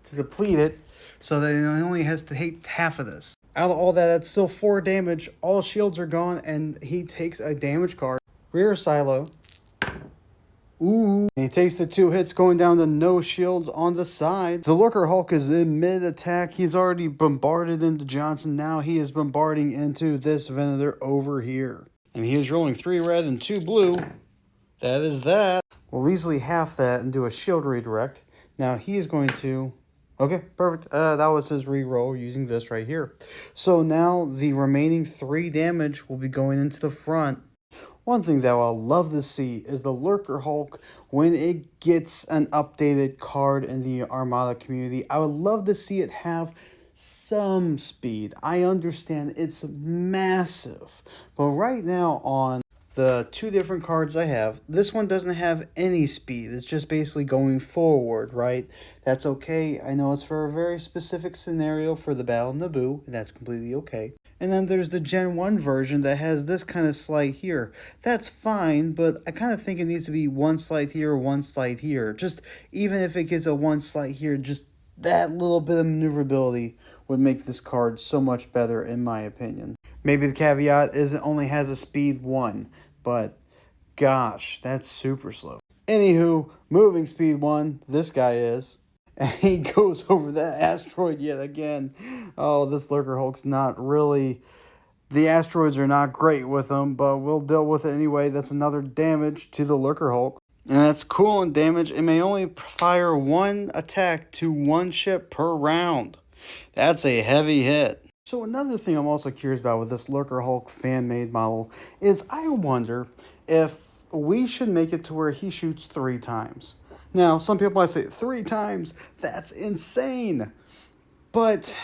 to deplete it so that he only has to take half of this. Out of all that, that's still 4 damage. All shields are gone, and he takes a damage card. Rear silo. Ooh. And he takes the 2 hits, going down to no shields on the side. The Lurker Hulk is in mid-attack. He's already bombarded into Johnson. Now he is bombarding into this Venator over here. And he is rolling 3 red and 2 blue. That is that. We'll easily half that and do a shield redirect. Now he is going to... Okay, perfect. That was his reroll using this right here. So now the remaining 3 damage will be going into the front. One thing that I'll love to see is the Lurker Hulk when it gets an updated card in the Armada community. I would love to see it have some speed. I understand it's massive. But right now on the two different cards I have, this one doesn't have any speed. It's just basically going forward, right? That's okay. I know it's for a very specific scenario for the Battle of Naboo, and that's completely okay. And then there's the Gen 1 version that has this kind of slide here. That's fine, but I kind of think it needs to be one slide here, one slide here. Just even if it gets a one slide here, just that little bit of maneuverability would make this card so much better in my opinion. Maybe the caveat is it only has a speed 1, but gosh, that's super slow. Anywho, moving speed 1, this guy is. And he goes over that asteroid yet again. Oh, this Lurker Hulk's not really... The asteroids are not great with him, but we'll deal with it anyway. That's another damage to the Lurker Hulk. And that's coolant damage. It may only fire one attack to one ship per round. That's a heavy hit. So another thing I'm also curious about with this Lurker Hulk fan-made model is I wonder if we should make it to where he shoots 3 times. Now, some people might say, 3 times? That's insane! But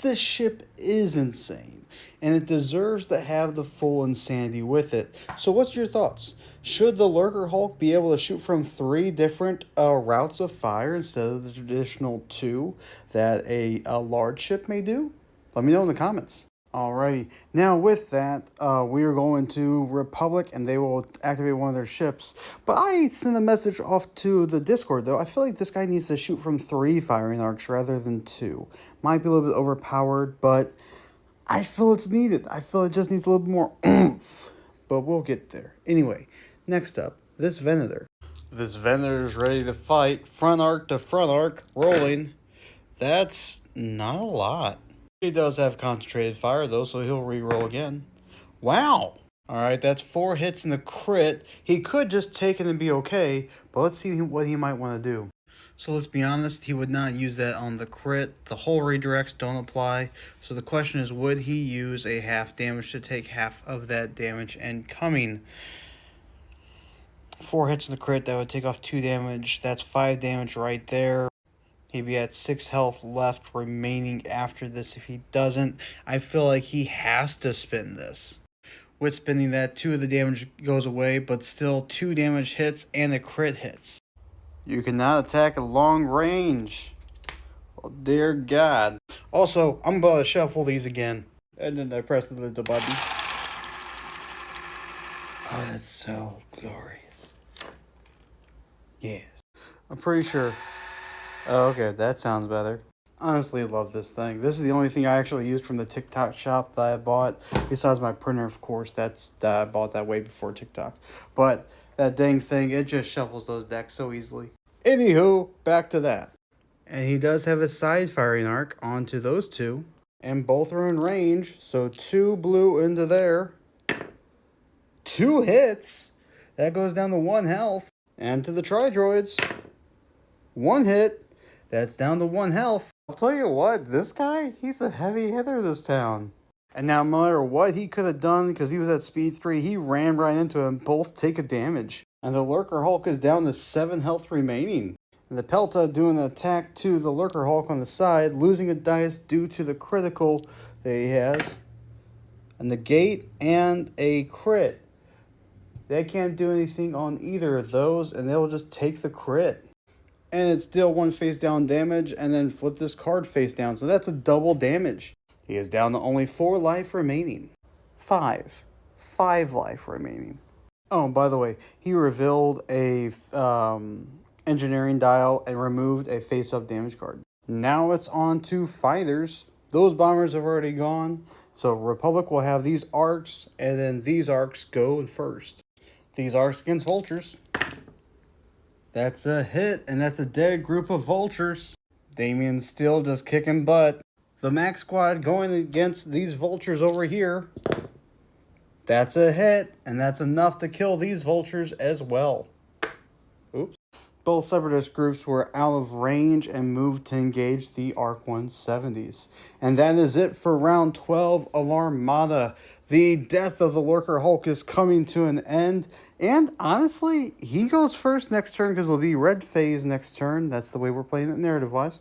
this ship is insane, and it deserves to have the full insanity with it. So what's your thoughts? Should the Lurker Hulk be able to shoot from 3 different routes of fire instead of the traditional 2 that a large ship may do? Let me know in the comments. Alrighty, now with that, we are going to Republic and they will activate one of their ships. But I sent a message off to the Discord though. I feel like this guy needs to shoot from 3 firing arcs rather than 2. Might be a little bit overpowered, but I feel it's needed. I feel it just needs a little bit more oomph. But we'll get there. Anyway, next up, this Venator. This Venator is ready to fight. Front arc to front arc, rolling. That's not a lot. He does have concentrated fire though, so he'll re-roll again. Wow! Alright, that's 4 hits in the crit. He could just take it and be okay, but let's see what he might want to do. So let's be honest, he would not use that on the crit. The whole redirects don't apply. So the question is, would he use a half damage to take half of that damage and coming? 4 hits in the crit, that would take off 2 damage. That's 5 damage right there. He'd be at 6 health left remaining after this. If he doesn't, I feel like he has to spin this. With spinning that, 2 of the damage goes away, but still 2 damage hits and a crit hits. You cannot attack at long range. Oh, dear God. Also, I'm about to shuffle these again. And then I press the little button. Oh, that's so glorious. Yes. I'm pretty sure... Oh, okay, that sounds better. Honestly, love this thing. This is the only thing I actually used from the TikTok shop that I bought. Besides my printer, of course. That I bought that way before TikTok. But that dang thing, it just shuffles those decks so easily. Anywho, back to that. And he does have a side firing arc onto those 2. And both are in range. So 2 blue into there. 2 hits. That goes down to 1 health. And to the Tri-Droids. 1 hit. That's down to 1 health. I'll tell you what, this guy, he's a heavy hitter this town. And now no matter what he could have done, because he was at speed 3, he ran right into him. Both take a damage. And the Lurker Hulk is down to 7 health remaining. And the Pelta doing an attack to the Lurker Hulk on the side, losing a dice due to the critical that he has. A negate and a crit. They can't do anything on either of those, and they'll just take the crit. And it's still 1 face down damage, and then flip this card face down. So that's a double damage. He is down to only 4 life remaining. 5 life remaining. Oh, by the way, he revealed a engineering dial and removed a face-up damage card. Now it's on to fighters. Those bombers have already gone. So Republic will have these arcs, and then these arcs go first. These arcs against vultures. That's a hit, and that's a dead group of vultures. Damien's still just kicking butt. The Max Squad going against these vultures over here. That's a hit, and that's enough to kill these vultures as well. Oops. Both Separatist groups were out of range and moved to engage the Arc 170s. And that is it for round 12 of Armada. The death of the Lurker Hulk is coming to an end. And honestly, he goes first next turn because it'll be red phase next turn. That's the way we're playing it narrative-wise.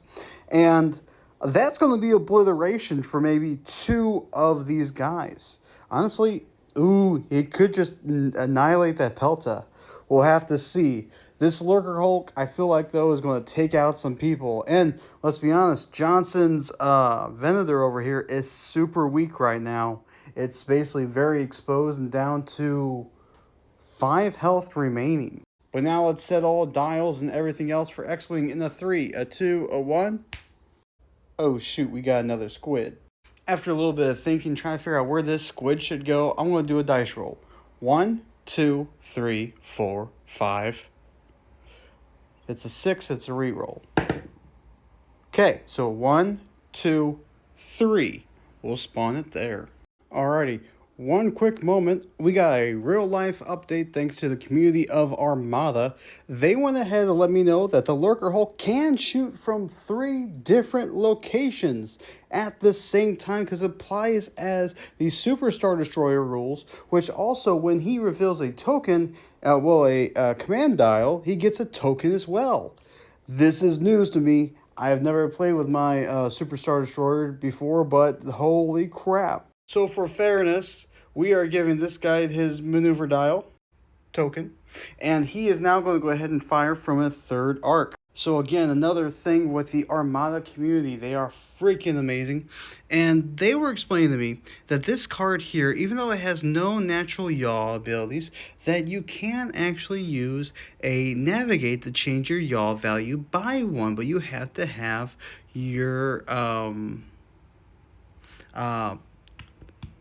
And That's going to be obliteration for maybe 2 of these guys. Honestly, ooh, it could just annihilate that Pelta. We'll have to see. This Lurker Hulk, I feel like, though, is going to take out some people. And let's be honest, Johnson's Venator over here is super weak right now. It's basically very exposed and down to 5 health remaining. But now let's set all dials and everything else for Xwing in a 3, a 2, a 1. Oh shoot, we got another squid. After a little bit of thinking, trying to figure out where this squid should go, I'm going to do a dice roll. 1, 2, 3, 4, 5. If it's a 6, it's a reroll. Okay, so 1, 2, 3. We'll spawn it there. Alrighty. One quick moment, we got a real life update thanks to the community of Armada. They went ahead and let me know that the Lurker Hulk can shoot from 3 different locations at the same time because it applies as the Superstar Destroyer rules, which also when he reveals a token, a command dial, he gets a token as well. This is news to me. I have never played with my Superstar Destroyer before, but holy crap. So for fairness, we are giving this guy his maneuver dial token, and he is now going to go ahead and fire from a 3rd arc. So again, another thing with the Armada community, they are freaking amazing, and they were explaining to me that this card here, even though it has no natural yaw abilities, that you can actually use a navigate to change your yaw value by 1, but you have to have your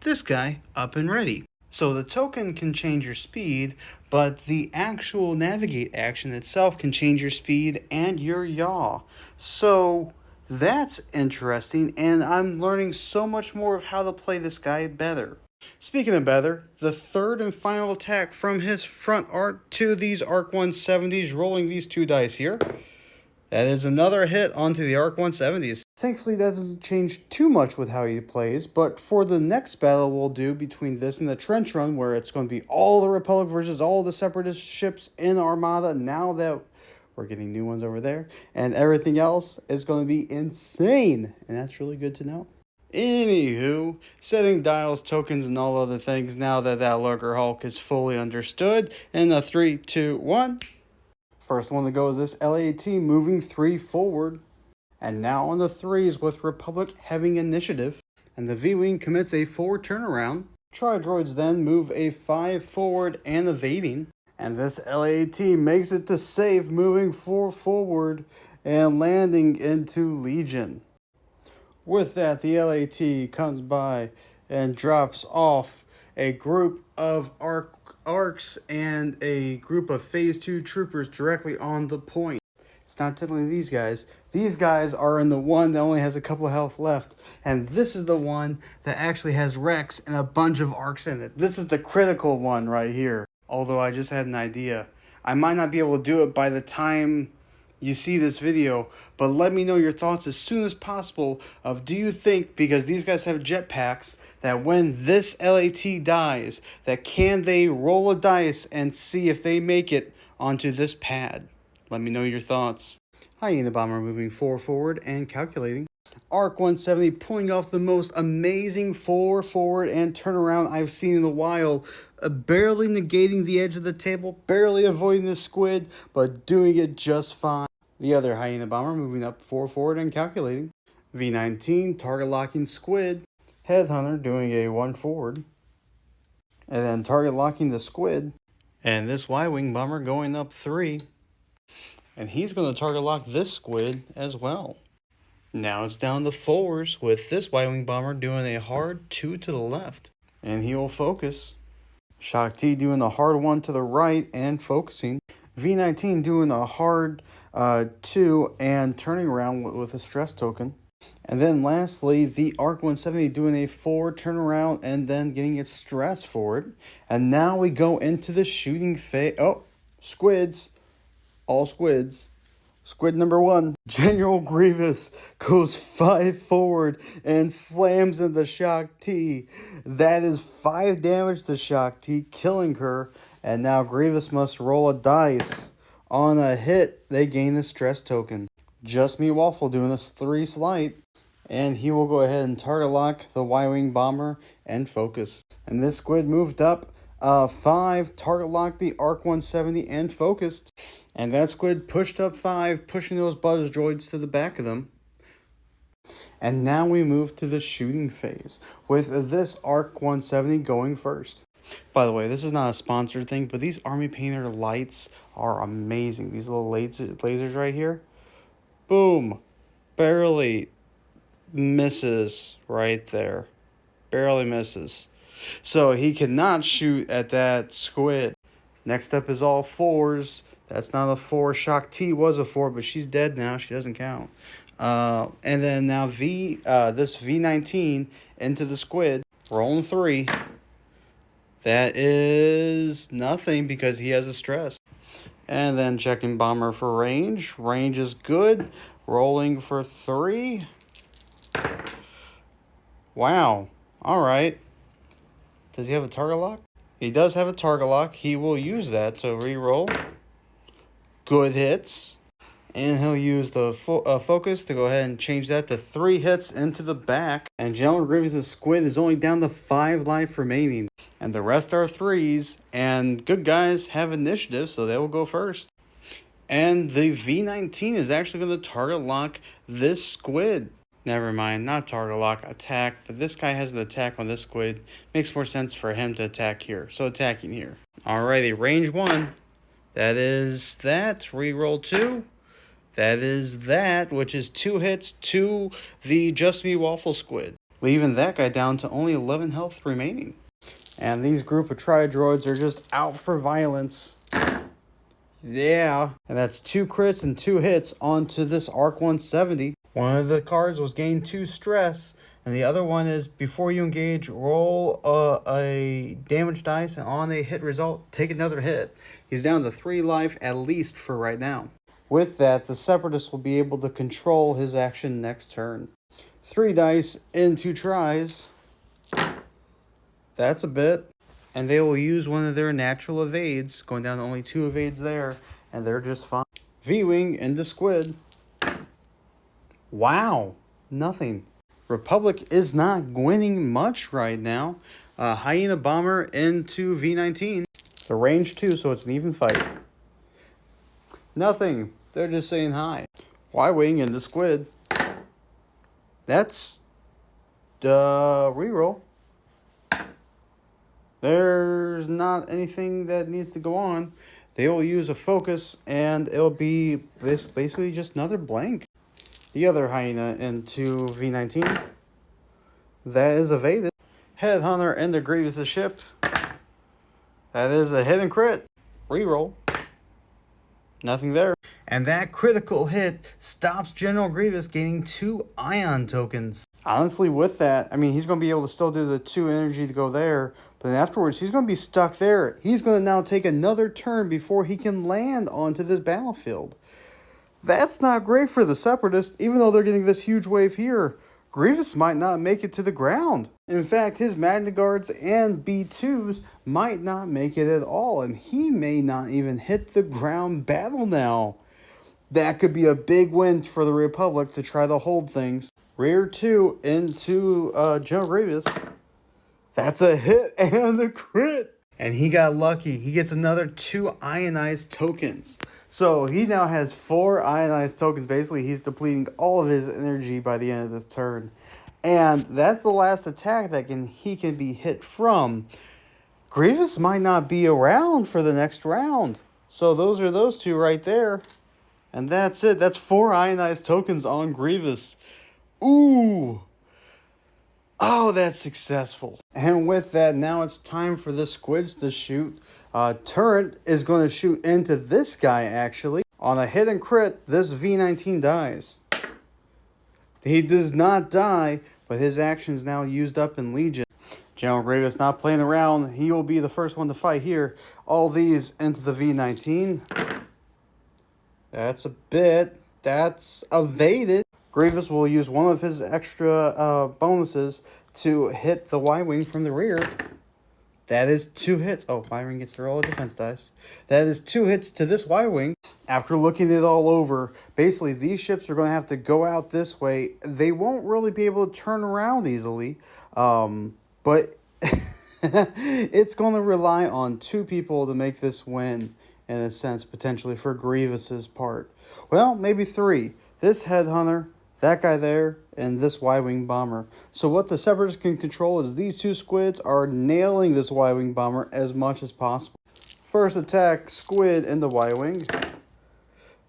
this guy up and ready. So the token can change your speed, but the actual navigate action itself can change your speed and your yaw. So that's interesting, and I'm learning so much more of how to play this guy better. Speaking of better, the 3rd and final attack from his front arc to these Arc 170s, rolling these 2 dice here. That is another hit onto the Arc 170s. Thankfully, that doesn't change too much with how he plays, but for the next battle we'll do between this and the Trench Run, where it's going to be all the Republic versus all the Separatist ships in Armada, now that we're getting new ones over there, and everything else is going to be insane, and that's really good to know. Anywho, setting dials, tokens, and all other things now that Lurker Hulk is fully understood. In a 3, 2, 1... First one to go is this LAT moving 3 forward. And now on the 3s with Republic having initiative. And the V-Wing commits a 4 turnaround. Tri-Droids then move a 5 forward and evading. And this LAT makes it to safe, moving 4 forward and landing into Legion. With that, the LAT comes by and drops off a group of arcs and a group of Phase 2 troopers directly on the point. It's not technically these guys. These guys are in the one that only has a couple of health left. And this is the one that actually has Rex and a bunch of arcs in it. This is the critical one right here. Although I just had an idea. I might not be able to do it by the time you see this video, but let me know your thoughts as soon as possible of, do you think, because these guys have jetpacks, that when this LAT dies, that can they roll a dice and see if they make it onto this pad? Let me know your thoughts. Hyena Bomber moving 4 forward and calculating. Arc 170 pulling off the most amazing 4 forward and turnaround I've seen in a while. Barely negating the edge of the table, barely avoiding the squid, but doing it just fine. The other Hyena Bomber moving up 4 forward and calculating. V19 target locking squid. Headhunter doing a 1 forward. And then target locking the squid. And this Y-Wing Bomber going up 3. And he's going to target lock this squid as well. Now it's down to 4s with this Y-Wing Bomber doing a hard 2 to the left. And he will focus. Shock T doing a hard 1 to the right and focusing. V19 doing a hard 2 and turning around with a stress token. And then lastly, the Arc 170 doing a 4 turnaround and then getting its stress forward. And now we go into the shooting phase. Oh, squids. All squids. Squid number 1, General Grievous, goes 5 forward and slams into Shock T. That is 5 damage to Shock T, killing her. And now Grievous must roll a dice. On a hit, they gain the stress token. Just Me Waffle doing a 3 slight. And he will go ahead and target lock the Y-Wing bomber and focus. And this squid moved up 5, target locked the Arc 170 and focused. And that squid pushed up 5, pushing those buzz droids to the back of them. And now we move to the shooting phase, with this Arc 170 going first. By the way, this is not a sponsored thing, but these Army Painter lights are amazing. These little lasers right here. Boom. Barely misses right there. Barely misses. So he cannot shoot at that squid. Next up is all 4s. That's not a 4. Shock T was a 4, but she's dead now. She doesn't count. And then now this V19 into the squid. Rolling 3. That is nothing because he has a stress. And then checking bomber for range. Range is good. Rolling for 3. Wow. All right. Does he have a target lock? He does have a target lock. He will use that to re-roll. Good hits. And he'll use the focus to go ahead and change that to 3 hits into the back. And General Grievous' squid is only down to 5 life remaining. And the rest are 3s. And good guys have initiative, so they will go first. And the V19 is actually going to target lock this squid. Never mind, not target lock, attack. But this guy has an attack on this squid. Makes more sense for him to attack here. So attacking here. Alrighty, range 1. That is that. Reroll 2. That is that, which is 2 hits to the Just Me Waffle Squid, leaving that guy down to only 11 health remaining. And these group of Tri-Droids are just out for violence. Yeah. And that's 2 crits and 2 hits onto this Arc 170. One of the cards was gain 2 stress, and the other one is before you engage, roll a damage dice, and on a hit result, take another hit. He's down to 3 life at least for right now. With that, the Separatist will be able to control his action next turn. 3 dice in 2 tries. That's a bit. And they will use one of their natural evades, going down to only 2 evades there, and they're just fine. V-Wing into squid. Wow, nothing. Republic is not winning much right now. Hyena Bomber into V19. The range 2, so it's an even fight. Nothing. They're just saying hi. Y-Wing into squid. That's reroll. There's not anything that needs to go on. They will use a focus, and it'll be basically just another blank. The other hyena into V19. That is evaded. Headhunter into Grievous' ship. That is a hit and crit. Reroll. Nothing there. And that critical hit stops General Grievous gaining 2 ion tokens. Honestly, with that, I mean, he's going to be able to still do the 2 energy to go there. But then afterwards, he's going to be stuck there. He's going to now take another turn before he can land onto this battlefield. That's not great for the Separatists, even though they're getting this huge wave here. Grievous might not make it to the ground. In fact, his Magna Guards and B2s might not make it at all, and he may not even hit the ground battle now. That could be a big win for the Republic to try to hold things. Rear 2 into General Grievous. That's a hit and a crit. And he got lucky. He gets another 2 ionized tokens. So he now has 4 ionized tokens. Basically, he's depleting all of his energy by the end of this turn. And that's the last attack that he can be hit from. Grievous might not be around for the next round. So those are those 2 right there. And that's it. That's 4 ionized tokens on Grievous. Ooh. Oh, that's successful. And with that, now it's time for the squids to shoot. Turret is going to shoot into this guy, actually. On a hit and crit, this V19 dies. He does not die, but his action is now used up in Legion. General Grievous not playing around. He will be the first one to fight here. All these into the V19. That's a bit. That's evaded. Grievous will use one of his extra bonuses to hit the Y-Wing from the rear. That is 2 hits. Oh, Y-Wing gets to roll a defense dice. That is 2 hits to this Y-Wing. After looking it all over, basically these ships are going to have to go out this way. They won't really be able to turn around easily. But it's going to rely on 2 people to make this win, in a sense, potentially for Grievous's part. Well, maybe 3. This Headhunter, that guy there, and this Y-Wing bomber. So what the Separatists can control is these 2 squids are nailing this Y-Wing bomber as much as possible. First attack, squid into Y-Wing.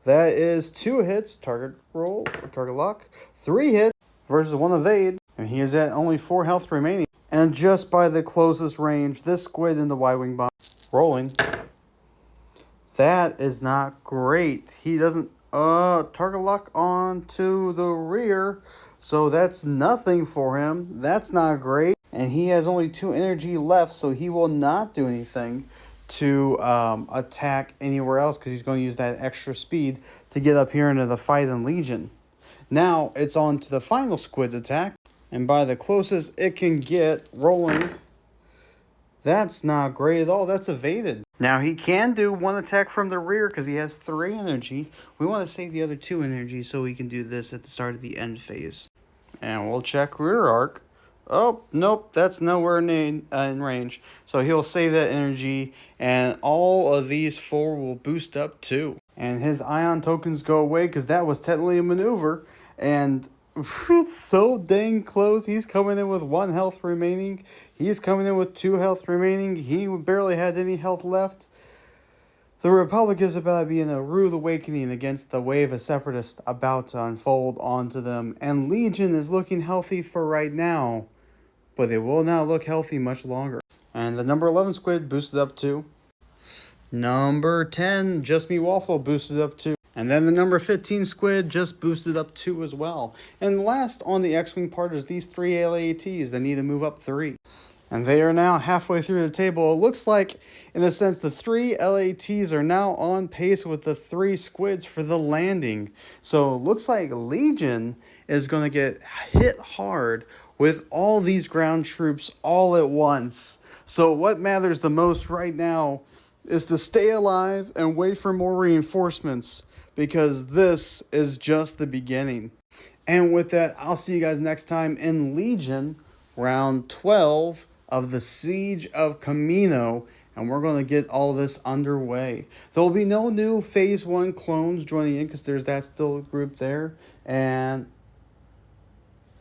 That is 2 hits, target roll, or target lock. 3 hits versus 1 evade, and he is at only 4 health remaining. And just by the closest range, this squid into Y-Wing bomber rolling. That is not great. He doesn't target lock onto the rear, so that's nothing for him. That's not great. And he has only 2 energy left, so he will not do anything to attack anywhere else because he's going to use that extra speed to get up here into the fight in Legion. Now it's on to the final squid's attack, and by the closest it can get rolling, that's not great at all. That's evaded. Now he can do 1 attack from the rear because he has 3 energy. We want to save the other 2 energy so we can do this at the start of the end phase. And we'll check rear arc. Oh, nope, that's nowhere in range. So he'll save that energy, and all of these 4 will boost up too. And his ion tokens go away because that was technically a maneuver. And it's so dang close. He's coming in with 1 health remaining. He's coming in with 2 health remaining. He barely had any health left. The Republic is about to be in a rude awakening against the wave of Separatists about to unfold onto them. And Legion is looking healthy for right now, but they will not look healthy much longer. And the number 11 squid boosted up 2. Number 10, Just Me Waffle, boosted up 2. And then the number 15 squid just boosted up 2 as well. And last on the X-Wing part is these 3 LATs that need to move up 3. And they are now halfway through the table. It looks like, in a sense, the 3 LATs are now on pace with the 3 squids for the landing. So it looks like Legion is going to get hit hard with all these ground troops all at once. So what matters the most right now is to stay alive and wait for more reinforcements, because this is just the beginning. And with that, I'll see you guys next time in Legion, round 12 of the Siege of Kamino, and we're going to get all this underway. There will be no new Phase 1 clones joining in because there's that still group there, and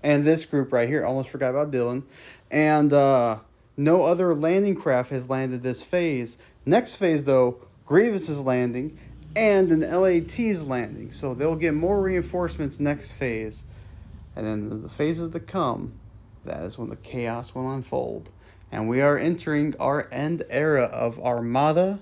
this group right here. Almost forgot about Dylan. And no other landing craft has landed this phase. Next phase, though, Grievous is landing, and an LAT's landing. So they'll get more reinforcements next phase. And then the phases that come, that is when the chaos will unfold. And we are entering our end era of Armada,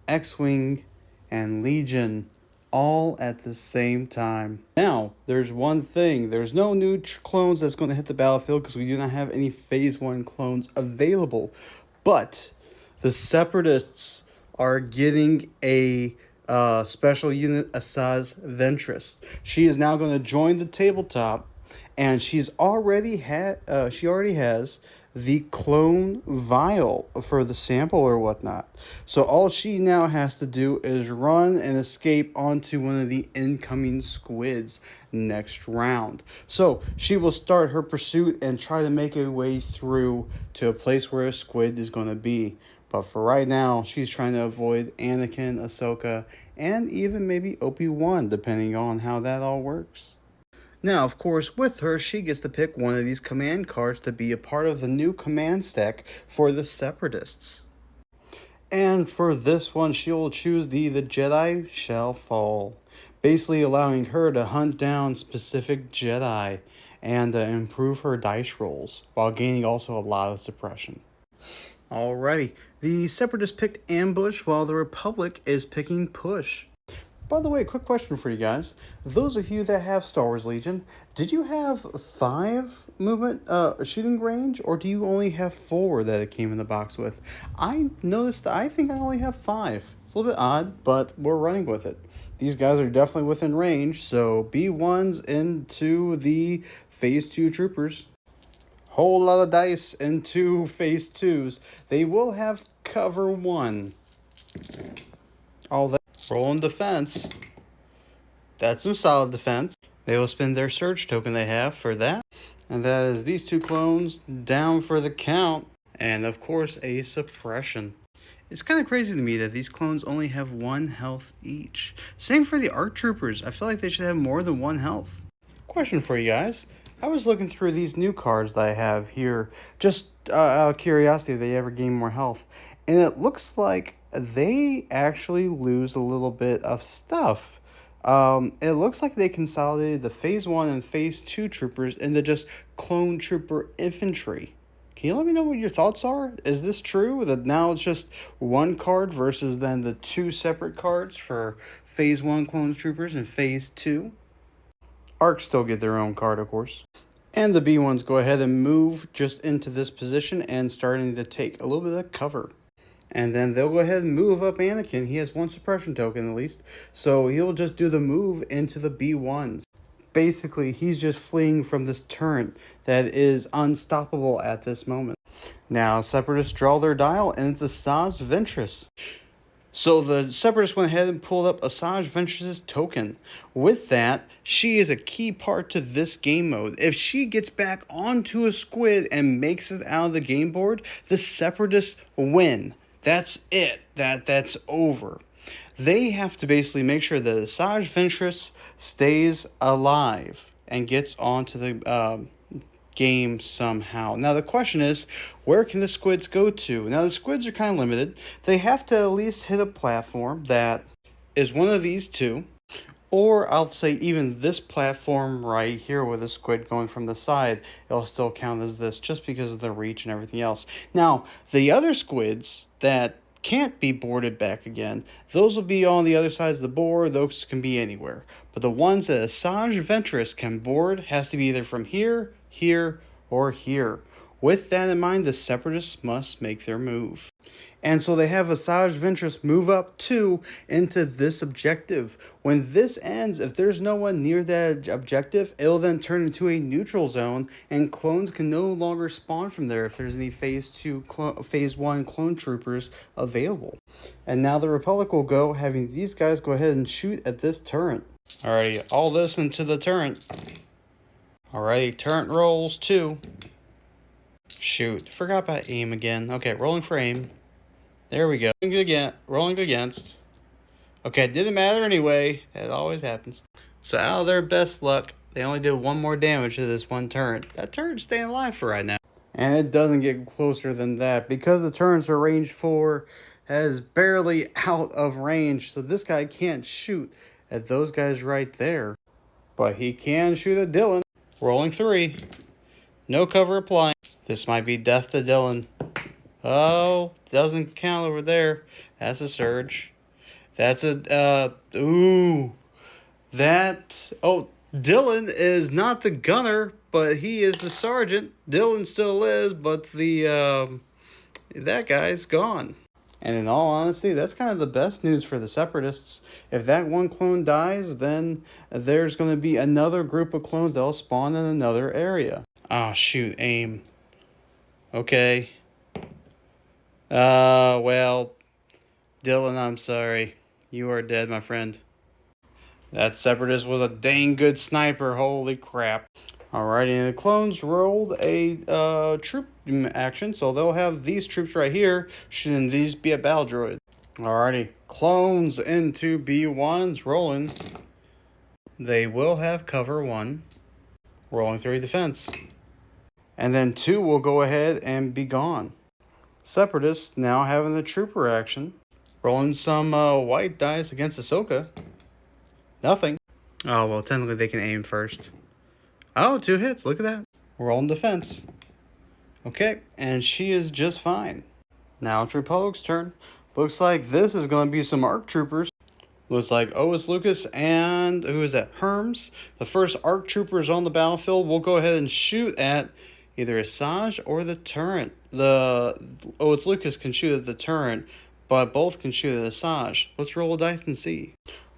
X-Wing, and Legion, all at the same time. Now, there's one thing. There's no new clones that's going to hit the battlefield because we do not have any Phase 1 clones available. But the Separatists are getting a special unit, Asajj Ventress. She is now going to join the tabletop, and she already has the clone vial for the sample or whatnot. So all she now has to do is run and escape onto one of the incoming squids next round. So she will start her pursuit and try to make her way through to a place where a squid is going to be. But for right now, she's trying to avoid Anakin, Ahsoka, and even maybe Obi-Wan, depending on how that all works. Now, of course, with her, she gets to pick one of these command cards to be a part of the new command stack for the Separatists. And for this one, she'll choose the Jedi Shall Fall, basically allowing her to hunt down specific Jedi and improve her dice rolls, while gaining also a lot of suppression. Alrighty, the Separatists picked Ambush, while the Republic is picking Push. By the way, quick question for you guys. Those of you that have Star Wars Legion, did you have 5 movement shooting range, or do you only have 4 that it came in the box with? I noticed I think I only have 5. It's a little bit odd, but we're running with it. These guys are definitely within range, so B1s into the Phase 2 troopers. Whole lot of dice into phase 2s. They will have cover 1. All that. Rolling defense. That's some solid defense. They will spend their surge token they have for that. And that is these 2 clones down for the count. And of course, a suppression. It's kind of crazy to me that these clones only have 1 health each. Same for the ARC Troopers. I feel like they should have more than 1 health. Question for you guys. I was looking through these new cards that I have here, just out of curiosity if they ever gain more health. And it looks like they actually lose a little bit of stuff. It looks like they consolidated the phase 1 and phase 2 troopers into just clone trooper infantry. Can you let me know what your thoughts are? Is this true that now it's just 1 card versus then the 2 separate cards for phase 1 clone troopers and phase 2? ARCs still get their own card, of course. And the B1s go ahead and move just into this position and starting to take a little bit of cover. And then they'll go ahead and move up Anakin. He has 1 suppression token at least. So he'll just do the move into the B1s. Basically, he's just fleeing from this turret that is unstoppable at this moment. Now, Separatists draw their dial, and it's Asajj Ventress. So the Separatists went ahead and pulled up Asajj Ventress' token. With that, she is a key part to this game mode. If she gets back onto a squid and makes it out of the game board, the Separatists win. That's it. That's over. They have to basically make sure that Asajj Ventress stays alive and gets onto the game somehow. Now the question is, where can the squids go to? Now the squids are kind of limited. They have to at least hit a platform that is one of these 2. Or I'll say even this platform right here with a squid going from the side, it'll still count as this just because of the reach and everything else. Now, the other squids that can't be boarded back again, those will be on the other sides of the board. Those can be anywhere. But the ones that Asajj Ventress can board has to be either from here, here, or here. With that in mind, the Separatists must make their move. And so they have Asajj Ventress move up 2 into this objective. When this ends, if there's no one near that objective, it'll then turn into a neutral zone, and clones can no longer spawn from there if there's any phase 1 clone troopers available. And now the Republic will go, having these guys go ahead and shoot at this turret. Alrighty, all this into the turret. Alrighty, turret rolls 2. Shoot, forgot about aim again. Okay, rolling for aim. There we go. Rolling against. Okay, didn't matter anyway. It always happens. So out of their best luck, they only did 1 more damage to this 1 turret. That turret's staying alive for right now. And it doesn't get closer than that. Because the turrets are range 4, has barely out of range. So this guy can't shoot at those guys right there. But he can shoot at Dylan. Rolling 3. No cover applying. This might be death to Dylan. Oh, doesn't count over there. That's a surge. That's a, ooh. That, oh, Dylan is not the gunner, but he is the sergeant. Dylan still is, but that guy's gone. And in all honesty, that's kind of the best news for the Separatists. If that 1 clone dies, then there's going to be another group of clones that'll spawn in another area. Ah, shoot, aim. Okay. Well, Dylan, I'm sorry. You are dead, my friend. That Separatist was a dang good sniper. Holy crap. Alrighty, and the clones rolled a troop action, so they'll have these troops right here. Shouldn't these be a battle droid? Alrighty, clones into B1s rolling. They will have cover 1. Rolling 3 defense. And then 2 will go ahead and be gone. Separatists now having the trooper action. Rolling some white dice against Ahsoka. Nothing. Oh, well, technically they can aim first. Oh, 2 hits. Look at that. Rolling defense. Okay, and she is just fine. Now it's Republic's turn. Looks like this is going to be some ARC troopers. Looks like Otis Lucas and, who is that, Herms. The first ARC troopers on the battlefield will go ahead and shoot at either Asajj or the turret. Otis Lucas can shoot at the turret, but both can shoot at Asajj. Let's roll a dice and see.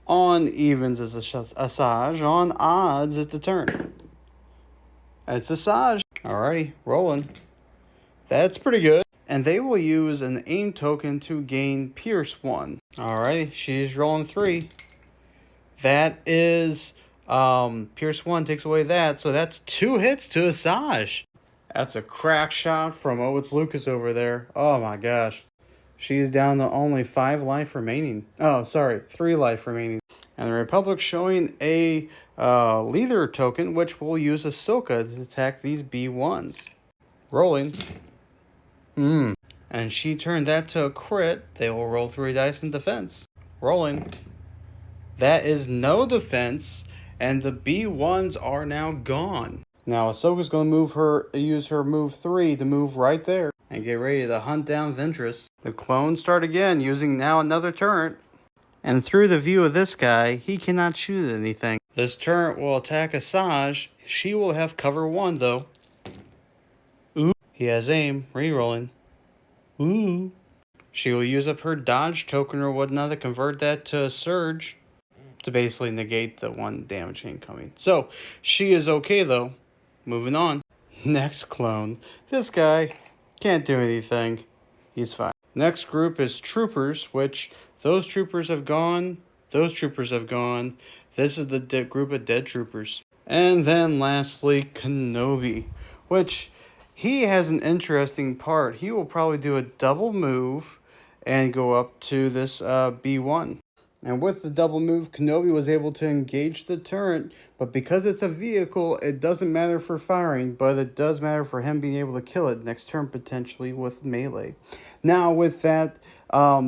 On evens is Asajj. On odds it's the turret. It's Asajj. Alrighty, rolling. That's pretty good. And they will use an aim token to gain Pierce 1. Alrighty, she's rolling 3. That is, Pierce 1 takes away that, so that's 2 hits to Asajj. That's a crack shot from It's Lucas over there. Oh my gosh. She is down to only 5 life remaining. Oh, sorry, 3 life remaining. And the Republic showing a leader token, which will use Ahsoka to attack these B1s. Rolling. And she turned that to a crit. They will roll 3 dice in defense. Rolling. That is no defense, and the B1s are now gone. Now Ahsoka's going to use her move 3 to move right there and get ready to hunt down Ventress. The clones start again, using now another turret. And through the view of this guy, he cannot shoot at anything. This turret will attack Asajj. She will have cover 1 though. Ooh, he has aim, re-rolling. Ooh. She will use up her dodge token or whatnot to convert that to a surge to basically negate the 1 damage incoming. So, she is okay though. Moving on. Next clone. This guy can't do anything. He's fine. Next group is troopers, which those troopers have gone. Those troopers have gone. This is the group of dead troopers. And then lastly, Kenobi, which he has an interesting part. He will probably do a double move and go up to this B1. And with the double move, Kenobi was able to engage the turret, but because it's a vehicle, it doesn't matter for firing, but it does matter for him being able to kill it next turn, potentially with melee. Now, with that,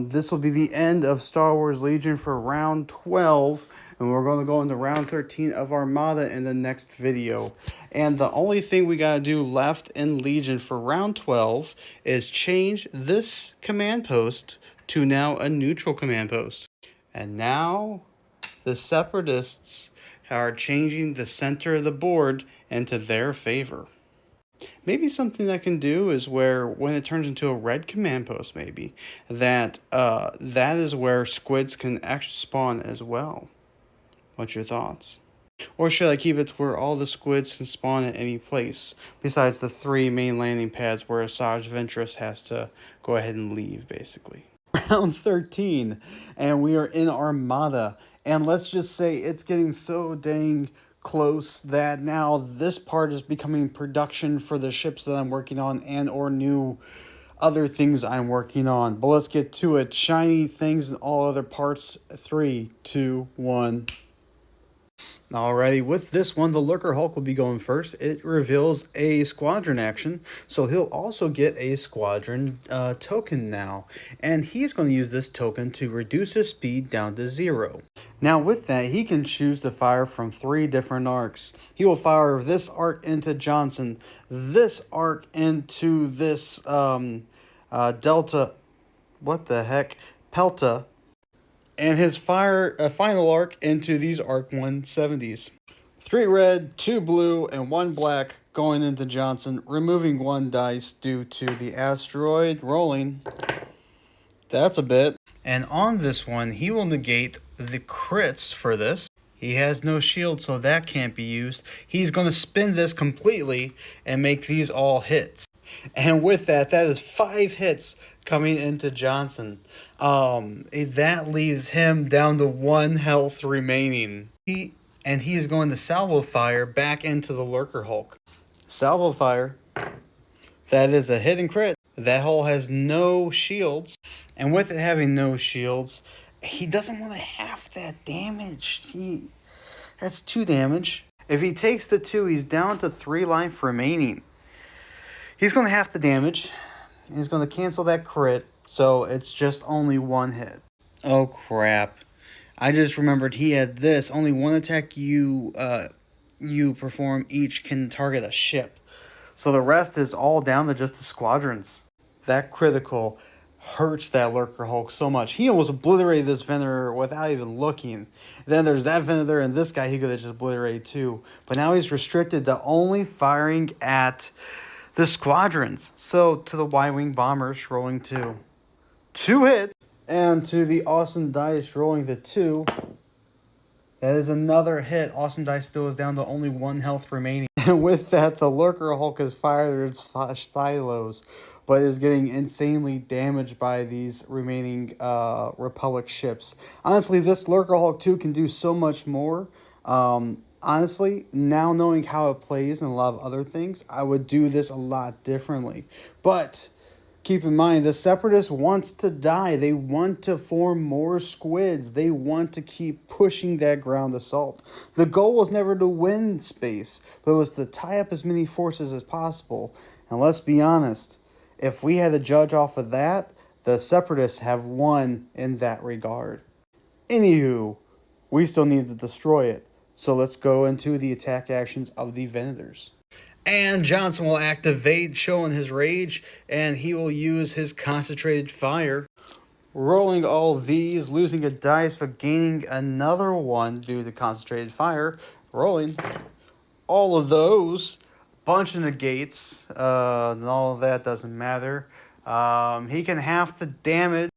this will be the end of Star Wars Legion for round 12, and we're going to go into round 13 of Armada in the next video. And the only thing we got to do left in Legion for round 12 is change this command post to now a neutral command post. And now the Separatists are changing the center of the board into their favor. Maybe something I can do is where when it turns into a red command post, maybe, that is where squids can actually spawn as well. What's your thoughts? Or should I keep it to where all the squids can spawn at any place, besides the 3 main landing pads where Asajj Ventress has to go ahead and leave, basically? Round 13, and we are in Armada, and let's just say it's getting so dang close that now this part is becoming production for the ships that I'm working on and or new other things I'm working on. But let's get to it. Shiny things and all other parts. 3, 2, 1. Alrighty, with this one, the Lurker Hulk will be going first. It reveals a squadron action, so he'll also get a squadron token now. And he's going to use this token to reduce his speed down to 0. Now with that, he can choose to fire from 3 different arcs. He will fire this arc into Johnson, this arc into this Delta, what the heck, Pelta, and his final arc into these Arc 170s. 3 red, 2 blue, and 1 black going into Johnson, removing 1 dice due to the asteroid rolling. That's a bit. And on this one, he will negate the crits for this. He has no shield, so that can't be used. He's going to spin this completely and make these all hits. And with that, that is 5 hits coming into Johnson. That leaves him down to 1 health remaining. He is going to salvo fire back into the Lurker Hulk. Salvo fire. That is a hit and crit. That hull has no shields. And with it having no shields, he doesn't want to half that damage. That's 2 damage. If he takes the 2, he's down to 3 life remaining. He's going to half the damage. He's going to cancel that crit, so it's just only 1 hit. Oh, crap. I just remembered he had this. Only 1 attack you perform each can target a ship. So the rest is all down to just the squadrons. That critical hurts that Lurker Hulk so much. He almost obliterated this Venator without even looking. Then there's that Venator and this guy he could have just obliterated too. But now he's restricted to only firing at the squadrons. So to the Y-Wing bombers rolling 2 hits. And to the Awesome Dice rolling the 2. That is another hit. Awesome Dice still is down to only 1 health remaining. And with that, the Lurker Hulk has fired its silos, but is getting insanely damaged by these remaining Republic ships. Honestly, this Lurker Hulk 2 can do so much more. Honestly, now knowing how it plays and a lot of other things, I would do this a lot differently. But keep in mind, the Separatist wants to die. They want to form more squids. They want to keep pushing that ground assault. The goal was never to win space, but it was to tie up as many forces as possible. And let's be honest, if we had to judge off of that, the Separatists have won in that regard. Anywho, we still need to destroy it. So let's go into the attack actions of the Venators. And Johnson will activate, showing his rage, and he will use his concentrated fire. Rolling all these, losing a dice, but gaining another one due to concentrated fire. Rolling all of those. Bunch of negates, and all of that doesn't matter. He can half the damage.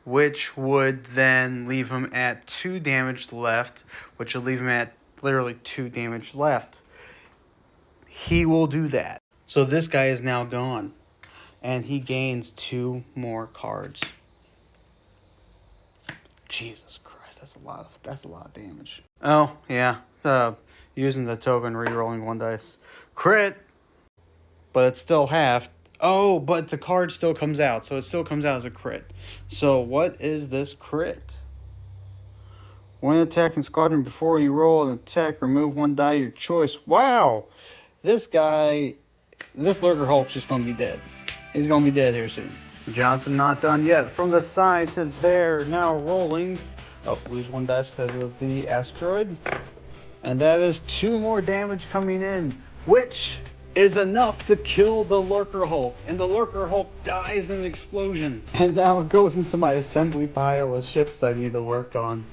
Which would then leave him at 2 damage left, which will leave him at literally 2 damage left. He will do that. So this guy is now gone, and he gains 2 more cards. Jesus Christ, that's a lot of damage. Oh yeah, using the token, rerolling 1 dice, crit, but it's still half. Oh, but the card still comes out, so it still comes out as a crit. So what is this crit? When attacking squadron, before you roll an attack, remove 1 die of your choice. Wow! This Lurker Hulk's just gonna be dead. He's gonna be dead here soon. Johnson not done yet. From the side to there, now rolling. Oh, lose 1 dice because of the asteroid. And that is 2 more damage coming in, which is enough to kill the Lurker Hulk. And the Lurker Hulk dies in an explosion. And now it goes into my assembly pile of ships I need to work on.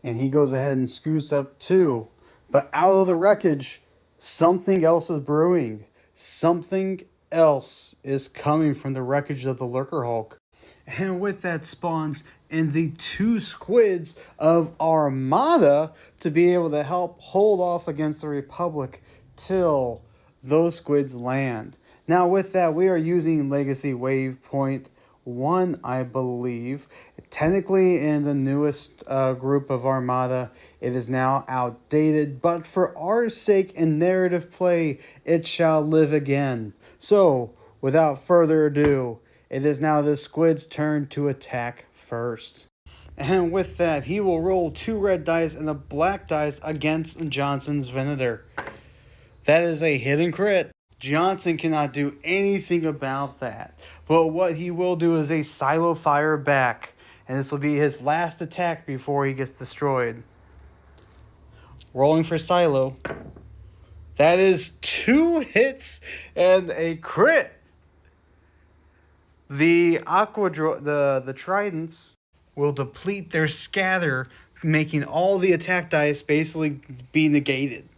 And he goes ahead and scoots up 2. But out of the wreckage, something else is brewing. Something else is coming from the wreckage of the Lurker Hulk. And with that spawns in the 2 squids of Armada to be able to help hold off against the Republic till those squids land. Now with that, we are using Legacy Waypoint 1, I believe. Technically in the newest group of Armada, it is now outdated, but for our sake and narrative play, it shall live again. So, without further ado, it is now the squid's turn to attack first. And with that, he will roll 2 red dice and a black dice against Johnson's Venator. That is a hidden crit. Johnson cannot do anything about that. But what he will do is a silo fire back. And this will be his last attack before he gets destroyed. Rolling for silo. That is 2 hits and a crit. The the tridents will deplete their scatter, making all the attack dice basically be negated.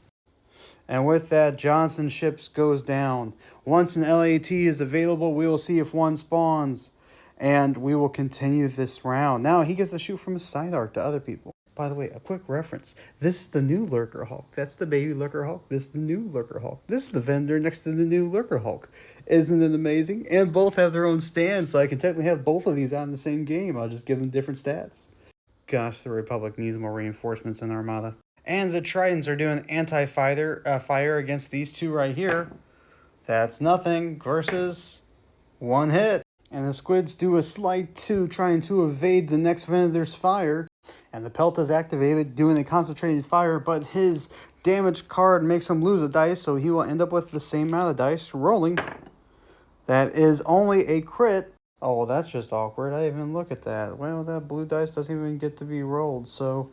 And with that, Johnson's ships goes down. Once an LAT is available, we will see if 1 spawns. And we will continue this round. Now, he gets to shoot from his side arc to other people. By the way, a quick reference. This is the new Lurker Hulk. That's the baby Lurker Hulk. This is the new Lurker Hulk. This is the vendor next to the new Lurker Hulk. Isn't it amazing? And both have their own stands, so I can technically have both of these out in the same game. I'll just give them different stats. Gosh, the Republic needs more reinforcements in Armada. And the Tridents are doing anti-fighter fire against these 2 right here. That's nothing versus 1 hit. And the squids do a slight 2, trying to evade the next Venator's fire. And the Pelt is activated, doing a concentrated fire, but his damage card makes him lose a dice, so he will end up with the same amount of dice rolling. That is only a crit. Oh, well, that's just awkward. I didn't even look at that. Well, that blue dice doesn't even get to be rolled, so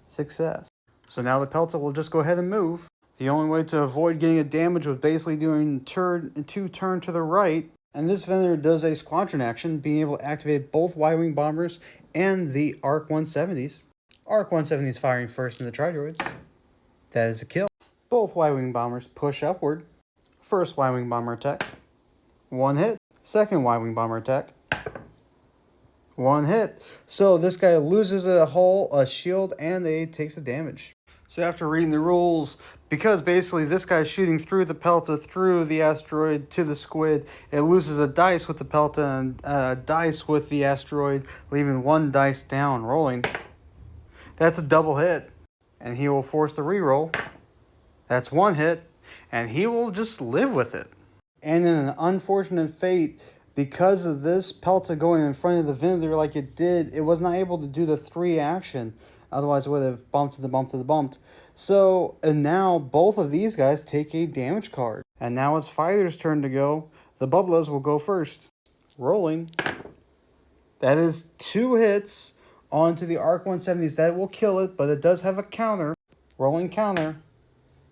success. So now the Pelta will just go ahead and move. The only way to avoid getting a damage was basically doing 2 turn to the right. And this Venator does a squadron action, being able to activate both Y-Wing bombers and the ARC 170s. ARC 170s firing first in the Tridroids. That is a kill. Both Y-Wing bombers push upward. First Y-Wing bomber attack. 1 hit. Second Y-Wing bomber attack. 1 hit. So this guy loses a hull, a shield, and takes a damage. So after reading the rules, because basically this guy's shooting through the Pelta, through the asteroid to the squid, it loses a dice with the Pelta and a dice with the asteroid, leaving one dice down, rolling. That's a double hit, and he will force the reroll. That's one hit, and he will just live with it. And in an unfortunate fate, because of this Pelta going in front of the Venator like it did, it was not able to do the 3 action. Otherwise, it would have bumped to the bump to the bumped. So, and now both of these guys take a damage card. And now it's Fighter's turn to go. The Bubbles will go first. Rolling. That is 2 hits onto the Arc 170s. That will kill it, but it does have a counter. Rolling counter.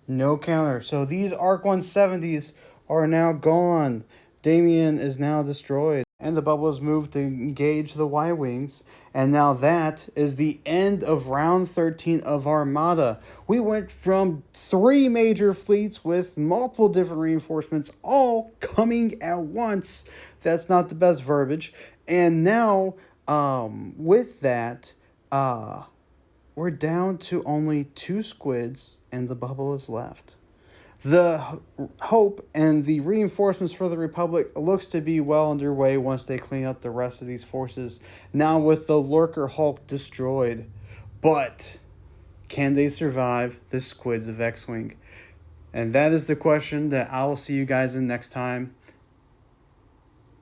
No counter. So these Arc 170s are now gone. Damien is now destroyed. And the Bubbles move to engage the Y-Wings. And now that is the end of round 13 of Armada. We went from 3 major fleets with multiple different reinforcements all coming at once. That's not the best verbiage. And now, with that, we're down to only 2 squids and the bubble is left. The hope and the reinforcements for the Republic looks to be well underway once they clean up the rest of these forces. Now with the Lurker Hulk destroyed. But can they survive the squids of Xwing? And that is the question that I will see you guys in next time.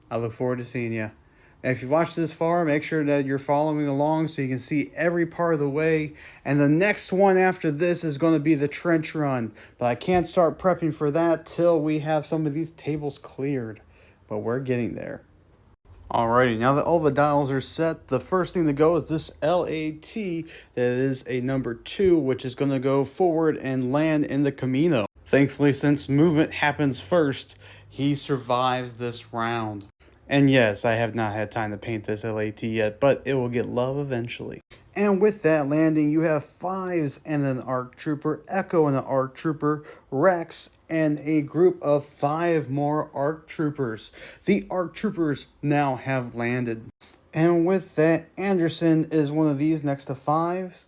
I look forward to seeing you. And if you watched this far, make sure that you're following along so you can see every part of the way. And the next one after this is going to be the trench run. But I can't start prepping for that till we have some of these tables cleared. But we're getting there. Alrighty, now that all the dials are set, the first thing to go is this LAT. That is a number 2, which is going to go forward and land in the Kamino. Thankfully, since movement happens first, he survives this round. And yes, I have not had time to paint this LAT yet, but it will get love eventually. And with that landing, you have 5s and an ARC Trooper, Echo and an ARC Trooper, Rex, and a group of 5 more ARC Troopers. The ARC Troopers now have landed. And with that, Anderson is one of these next to 5s.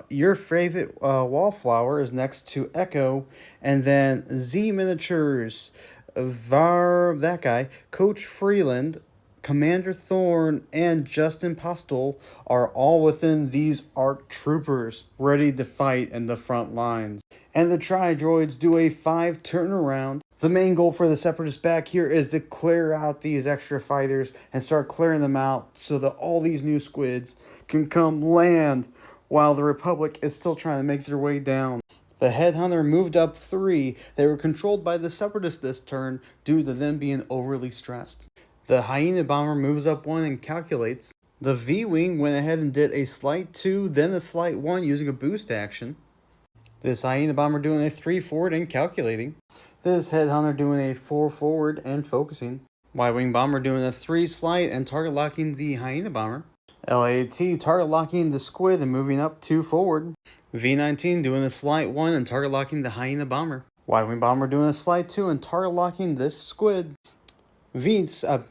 Your favorite Wallflower is next to Echo, and then Z Miniatures, that guy, Coach Freeland, Commander Thorne, and Justin Postel are all within these ARC Troopers, ready to fight in the front lines. And the Tri-Droids do a 5 turnaround. The main goal for the Separatists back here is to clear out these extra fighters and start clearing them out so that all these new squids can come land while the Republic is still trying to make their way down. The Headhunter moved up 3. They were controlled by the Separatists this turn due to them being overly stressed. The Hyena Bomber moves up 1 and calculates. The V-Wing went ahead and did a slight 2, then a slight 1 using a boost action. This Hyena Bomber doing a 3 forward and calculating. This Headhunter doing a 4 forward and focusing. Y-Wing Bomber doing a 3 slight and target locking the Hyena Bomber. LAT target locking the squid and moving up 2 forward. V-19 doing a slight 1 and target locking the Hyena Bomber. Y-Wing Bomber doing a slight 2 and target locking this squid. Arc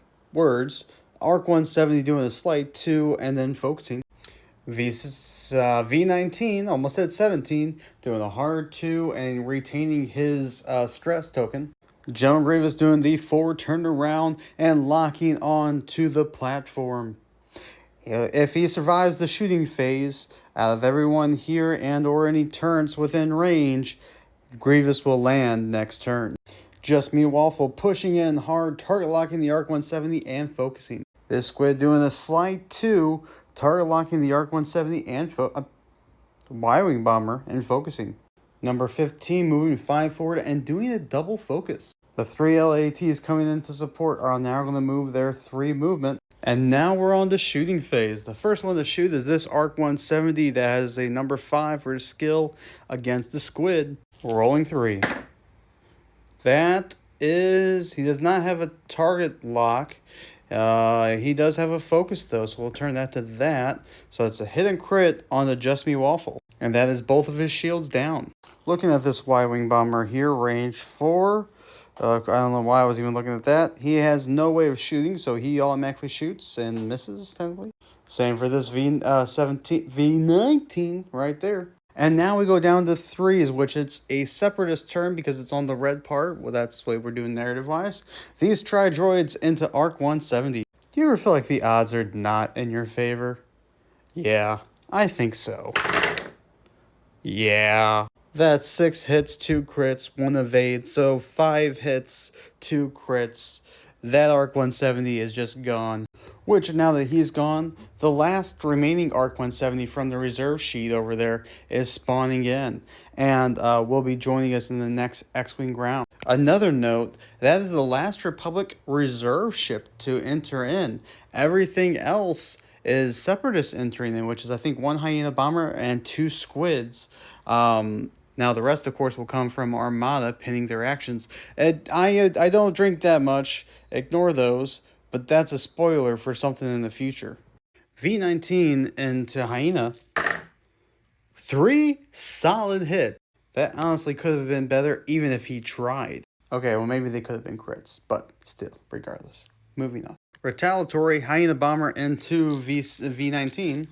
170 doing a slight 2 and then focusing. V-19, almost at 17, doing a hard 2 and retaining his stress token. General Grievous doing the forward turnaround and locking on to the platform. If he survives the shooting phase, out of everyone here and or any turns within range, Grievous will land next turn. Just Me Waffle pushing in hard, target locking the Arc 170 and focusing. This squid doing a slight 2, target locking the Arc 170 and Y-Wing Bomber and focusing. Number 15 moving 5 forward and doing a double focus. The 3 LATs coming in to support are now going to move their 3 movement. And now we're on the shooting phase. The first one to shoot is this Arc 170 that has a number 5 for his skill against the squid. Rolling 3. That is, he does not have a target lock. He does have a focus though, so we'll turn that to that. So it's a hit and crit on the Just Me Waffle. And that is both of his shields down. Looking at this Y-Wing Bomber here, range 4. I don't know why I was even looking at that. He has no way of shooting, so he automatically shoots and misses, technically. Same for this V19 right there. And now we go down to 3s, which it's a separatist turn because it's on the red part. Well, that's the way we're doing narrative-wise. These Tri-Droids into Arc 170. Do you ever feel like the odds are not in your favor? Yeah, I think so. Yeah. That's 6 hits, 2 crits, 1 evade, so 5 hits, 2 crits. That Arc 170 is just gone. Which, now that he's gone, the last remaining Arc 170 from the reserve sheet over there is spawning in. And will be joining us in the next Xwing round. Another note, that is the last Republic reserve ship to enter in. Everything else is Separatists entering in, which is, I think, 1 Hyena Bomber and 2 Squids. Now, the rest, of course, will come from Armada pinning their actions. I don't drink that much. Ignore those. But that's a spoiler for something in the future. V19 into Hyena. 3 solid hits. That honestly could have been better even if he tried. Okay, well, maybe they could have been crits. But still, regardless. Moving on. Retaliatory Hyena Bomber into V19.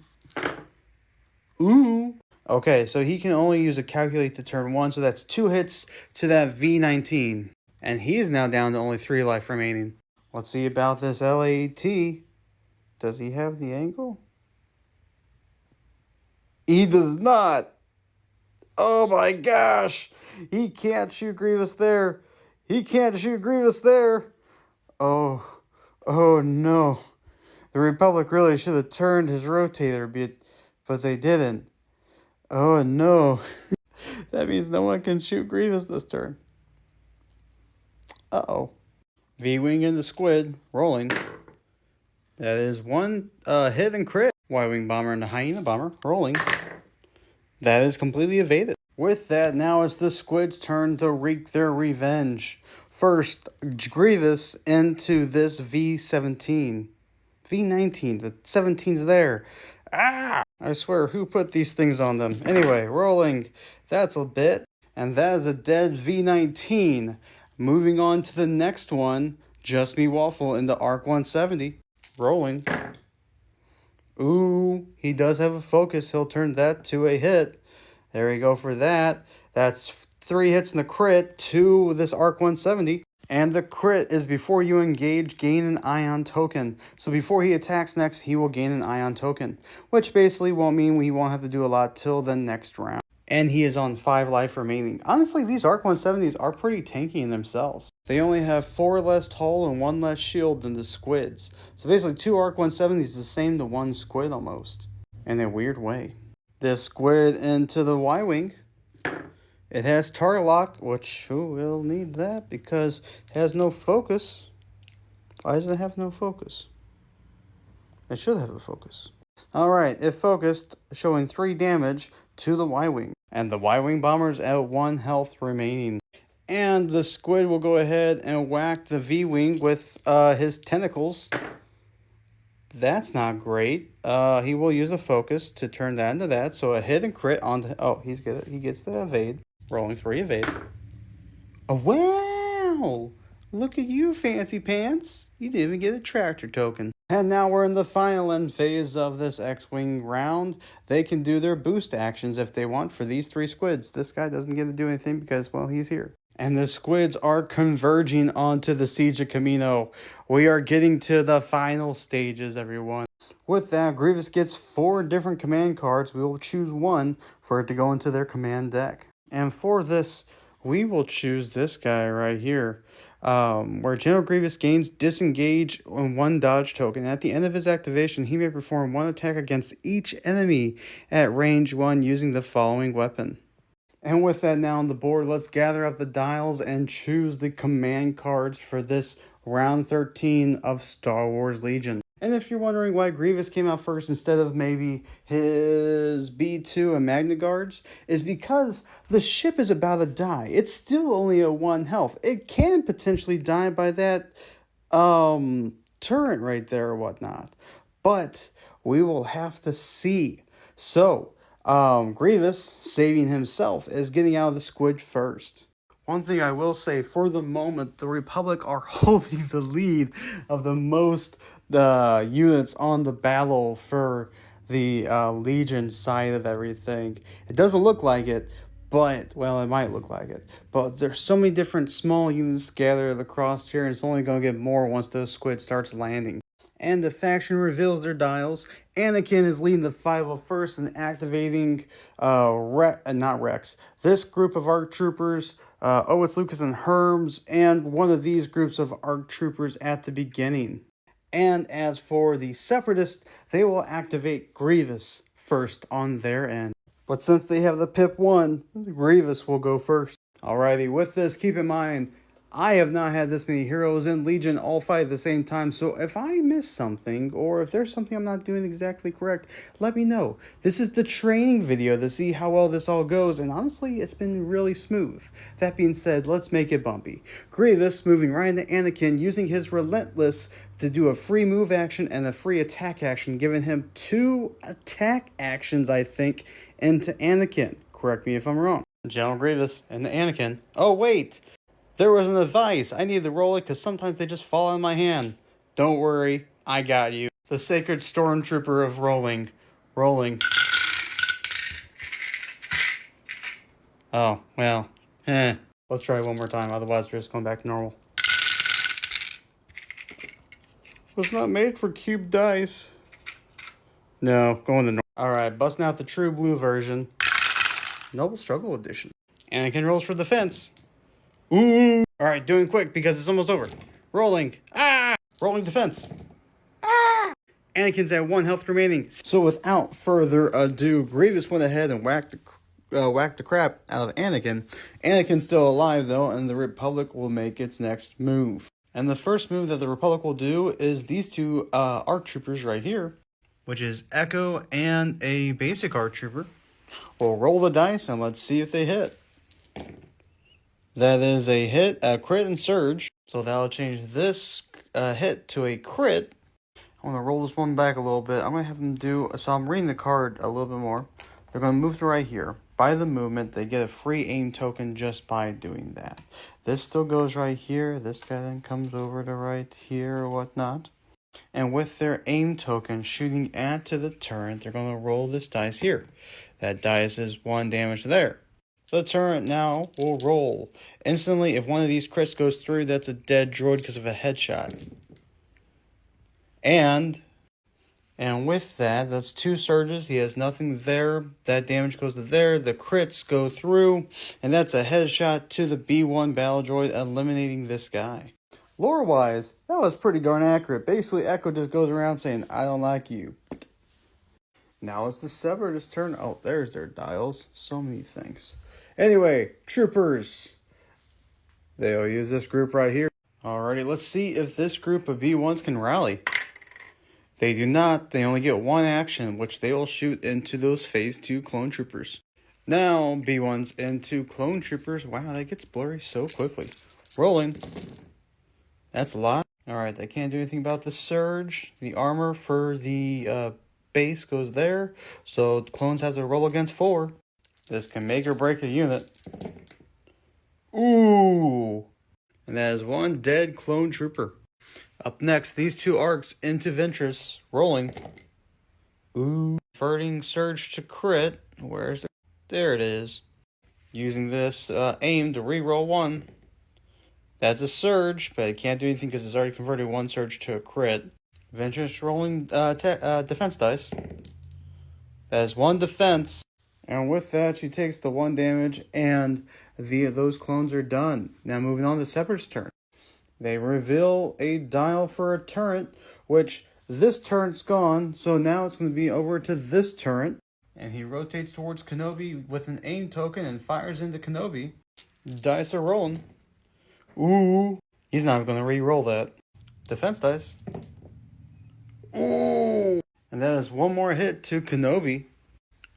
Ooh. Okay, so he can only use a calculate to turn 1, so that's 2 hits to that V19. And he is now down to only 3 life remaining. Let's see about this LAT. Does he have the angle? He does not. Oh my gosh. He can't shoot Grievous there. He can't shoot Grievous there. Oh no. The Republic really should have turned his rotator, but they didn't. Oh no. That means no one can shoot Grievous this turn. Uh-oh. V-Wing and the Squid rolling. That is 1 hit and crit. Y-Wing Bomber and the Hyena Bomber rolling. That is completely evaded. With that, now it's the Squid's turn to wreak their revenge. First, Grievous into this V17. V19, the 17's there. Ah! I swear, who put these things on them? Anyway, rolling. That's a bit. And that is a dead V19. Moving on to the next one. Just Me Waffle into Arc 170. Rolling. Ooh, he does have a focus. He'll turn that to a hit. There you go for that. That's 3 hits in the crit to this Arc 170. And the crit is before you engage, gain an ion token. So before he attacks next, he will gain an ion token. Which basically won't mean we won't have to do a lot till the next round. And he is on 5 life remaining. Honestly, these Arc 170s are pretty tanky in themselves. They only have 4 less hull and 1 less shield than the Squids. So basically 2 Arc 170s is the same to 1 Squid almost. In a weird way. This Squid into the Y-Wing. It has target lock, which we'll need that because it has no focus. Why does it have no focus? It should have a focus. Alright, it focused, showing 3 damage to the Y-Wing. And the Y-Wing Bomber's at 1 health remaining. And the Squid will go ahead and whack the V-Wing with his tentacles. That's not great. He will use a focus to turn that into that. So a hit and crit onto... Oh, he gets the evade. Rolling 3 evade. Oh, wow! Look at you, fancy pants. You didn't even get a tractor token. And now we're in the final end phase of this X-Wing round. They can do their boost actions if they want for these 3 Squids. This guy doesn't get to do anything because, well, he's here. And the Squids are converging onto the Siege of Kamino. We are getting to the final stages, everyone. With that, Grievous gets 4 different command cards. We will choose 1 for it to go into their command deck. And for this, we will choose this guy right here. Where General Grievous gains disengage on 1 dodge token. At the end of his activation, he may perform 1 attack against each enemy at range 1 using the following weapon. And with that now on the board, let's gather up the dials and choose the command cards for this round 13 of Star Wars Legion. And if you're wondering why Grievous came out first instead of maybe his B2 and Magna Guards, is because the ship is about to die. It's still only a 1 health. It can potentially die by that turret right there or whatnot. But we will have to see. So, Grievous, saving himself, is getting out of the Squid first. One thing I will say, for the moment, the Republic are holding the lead of the most units on the battle for the Legion side of everything. It doesn't look like it, but, well, it might look like it. But there's so many different small units scattered across here, and it's only going to get more once the squid starts landing. And the faction reveals their dials. Anakin is leading the 501st and activating, not Rex, this group of ARC troopers, Otis, Lucas, and Herms, and one of these groups of ARC troopers at the beginning. And as for the Separatists, they will activate Grievous first on their end. But since they have the Pip 1, Grievous will go first. Alrighty, with this, keep in mind, I have not had this many heroes in Legion all fight at the same time, so if I miss something, or if there's something I'm not doing exactly correct, let me know. This is the training video to see how well this all goes, and honestly, it's been really smooth. That being said, let's make it bumpy. Grievous moving right into Anakin, using his Relentless to do a free move action and a free attack action, giving him 2 attack actions, I think, into Anakin. Correct me if I'm wrong. General Grievous into Anakin. Oh, wait! There was an advice. I need to roll it because sometimes they just fall out of my hand. Don't worry, I got you. The Sacred Stormtrooper of rolling. Rolling. Oh, well. Let's try one more time, otherwise we're just going back to normal. Was not made for cube dice. No, going to normal. Alright, busting out the true blue version. Noble Struggle Edition. Anakin rolls for defense. Ooh. Alright, doing quick because it's almost over. Rolling. Ah! Rolling defense. Ah! Anakin's at 1 health remaining. So without further ado, Grievous went ahead and whacked the crap out of Anakin. Anakin's still alive though, and the Republic will make its next move. And the first move that the Republic will do is these 2 ARC troopers right here, which is Echo and a basic ARC trooper. We'll roll the dice and let's see if they hit. That is a hit, a crit, and surge. So that'll change this hit to a crit. I'm going to roll this one back a little bit. I'm going to have them do, so I'm reading the card a little bit more. They're going to move to right here. By the movement, they get a free aim token just by doing that. This still goes right here. This guy then comes over to right here or whatnot. And with their aim token shooting at to the turret, they're going to roll this dice here. That dice is 1 damage there. The turret now will roll. Instantly, if one of these crits goes through, that's a dead droid because of a headshot. And with that, that's 2 surges. He has nothing there. That damage goes to there. The crits go through. And that's a headshot to the B1 battle droid, eliminating this guy. Lore-wise, that was pretty darn accurate. Basically, Echo just goes around saying, I don't like you. Now it's the Separatist turn. Oh, there's their dials. So many things. Anyway, troopers. They'll use this group right here. Alrighty, let's see if this group of B1s can rally. They do not. They only get 1 action, which they will shoot into those Phase 2 clone troopers. Now, B1s into clone troopers. Wow, that gets blurry so quickly. Rolling. That's a lot. Alright, they can't do anything about the surge. The armor for the base goes there. So clones have to roll against 4. This can make or break a unit. Ooh! And that is 1 dead clone trooper. Up next, these 2 arcs into Ventress. Rolling. Ooh. Converting surge to crit. Where's it? There it is. Using this aim to reroll 1. That's a surge, but it can't do anything because it's already converted 1 surge to a crit. Ventress rolling defense dice. That is 1 defense. And with that, she takes the 1 damage, and those clones are done. Now moving on to Separatist's turn. They reveal a dial for a turret, which this turret's gone, so now it's going to be over to this turret. And he rotates towards Kenobi with an aim token and fires into Kenobi. Dice are rolling. Ooh. He's not going to re-roll that. Defense dice. Ooh. And that is 1 more hit to Kenobi,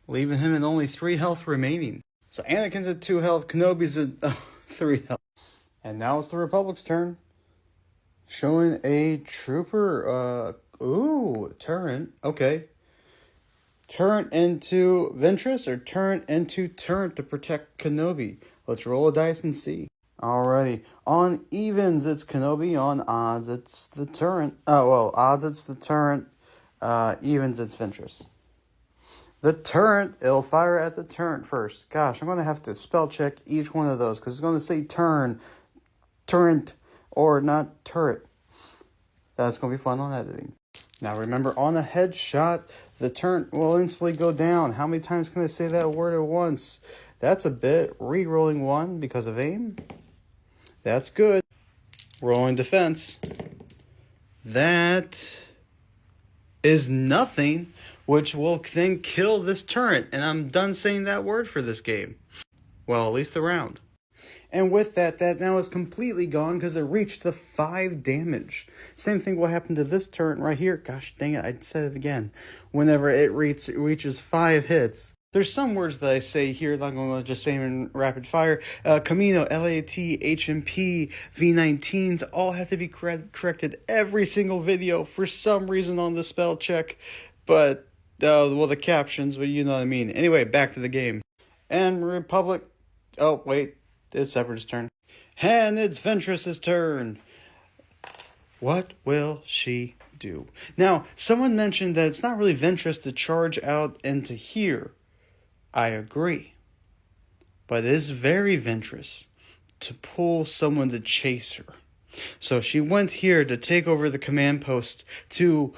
leaving him at only 3 health remaining. So Anakin's at 2 health, Kenobi's at 3 health. And now it's the Republic's turn. Showing a trooper, turret, okay. Turret into Ventress or turret into turret to protect Kenobi. Let's roll a dice and see. Alrighty, on evens it's Kenobi, on odds it's the turret. Odds it's the turret, evens it's Ventress. The turret, it'll fire at the turret first. Gosh, I'm going to have to spell check each one of those because it's going to say turn, turret, or not turret. That's going to be fun on editing. Now remember, on a headshot, the turret will instantly go down. How many times can I say that word at once? That's a bit. Re-rolling 1 because of aim. That's good. Rolling defense. That is nothing, which will then kill this turret. And I'm done saying that word for this game. Well, at least the round. And with that now is completely gone because it reached the 5 damage. Same thing will happen to this turret right here. Gosh dang it, I said it again. Whenever it reaches 5 hits. There's some words that I say here that I'm going to just say in rapid fire. Kamino, LAT, HMP, V19s all have to be corrected every single video for some reason on the spell check. But, well, the captions, but you know what I mean. Anyway, back to the game. And Republic... Oh, wait. It's Separatist's turn. And it's Ventress's turn. What will she do? Now, someone mentioned that it's not really Ventress to charge out into here. I agree. But it is very Ventress to pull someone to chase her. So she went here to take over the command post to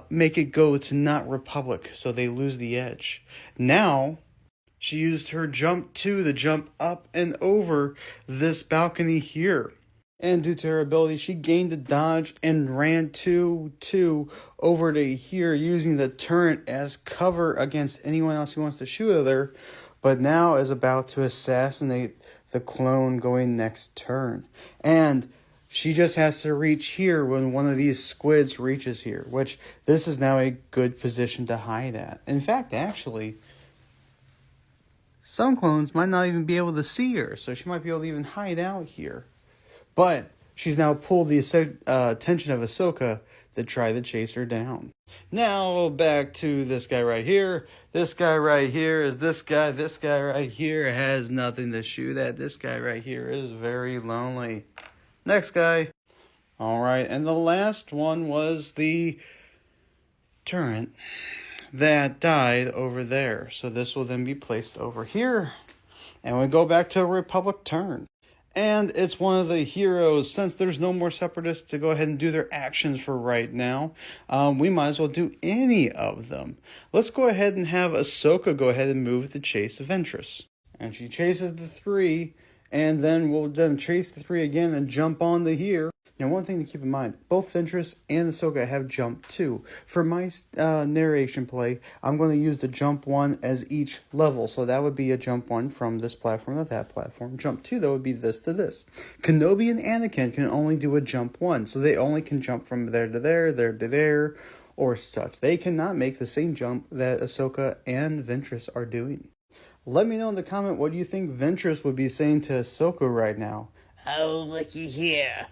make it go to not Republic, so they lose the edge. Now... she used her jump 2 to jump up and over this balcony here. And due to her ability, she gained a dodge and ran 2 over to here, using the turret as cover against anyone else who wants to shoot at her. But now is about to assassinate the clone going next turn. And she just has to reach here when one of these squids reaches here, which this is now a good position to hide at. In fact, actually... some clones might not even be able to see her, so she might be able to even hide out here. But she's now pulled the attention of Ahsoka to try to chase her down. Now back to this guy right here. This guy right here is this guy. This guy right here has nothing to shoot at. This guy right here is very lonely. Next guy. Alright, and the last one was the turret that died over there. So this will then be placed over here. And we go back to a Republic turn. And it's one of the heroes. Since there's no more Separatists to go ahead and do their actions for right now, we might as well do any of them. Let's go ahead and have Ahsoka go ahead and move to chase Ventress. And she chases the 3, and then we'll then chase the 3 again and jump on to here. Now, one thing to keep in mind, both Ventress and Ahsoka have jump 2. For my narration play, I'm going to use the jump 1 as each level. So that would be a jump 1 from this platform to that platform. Jump 2, that would be this to this. Kenobi and Anakin can only do a jump 1. So they only can jump from there to there to there, or such. They cannot make the same jump that Ahsoka and Ventress are doing. Let me know in the comment what you think Ventress would be saying to Ahsoka right now. Oh, looky here.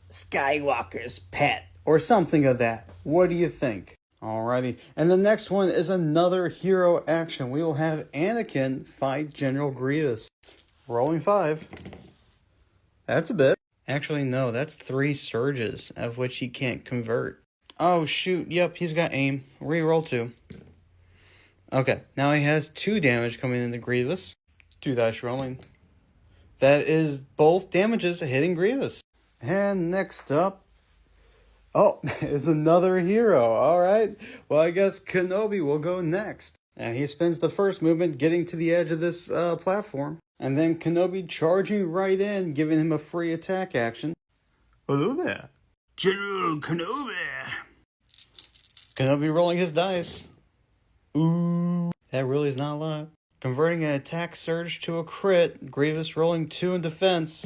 Skywalker's pet, or something of that. What do you think? Alrighty, and the next one is another hero action. We will have Anakin fight General Grievous. Rolling 5. That's a bit. Actually, no, that's 3 surges, of which he can't convert. Oh, shoot, yep, he's got aim. Reroll 2. Okay, now he has 2 damage coming into Grievous. 2 dice rolling. That is both damages hitting Grievous. And next up, oh, is another hero. All right. Well, I guess Kenobi will go next. And he spends the first movement getting to the edge of this platform. And then Kenobi charging right in, giving him a free attack action. Hello there. General Kenobi. Kenobi rolling his dice. Ooh, that really is not a lot. Converting an attack surge to a crit. Grievous rolling 2 in defense.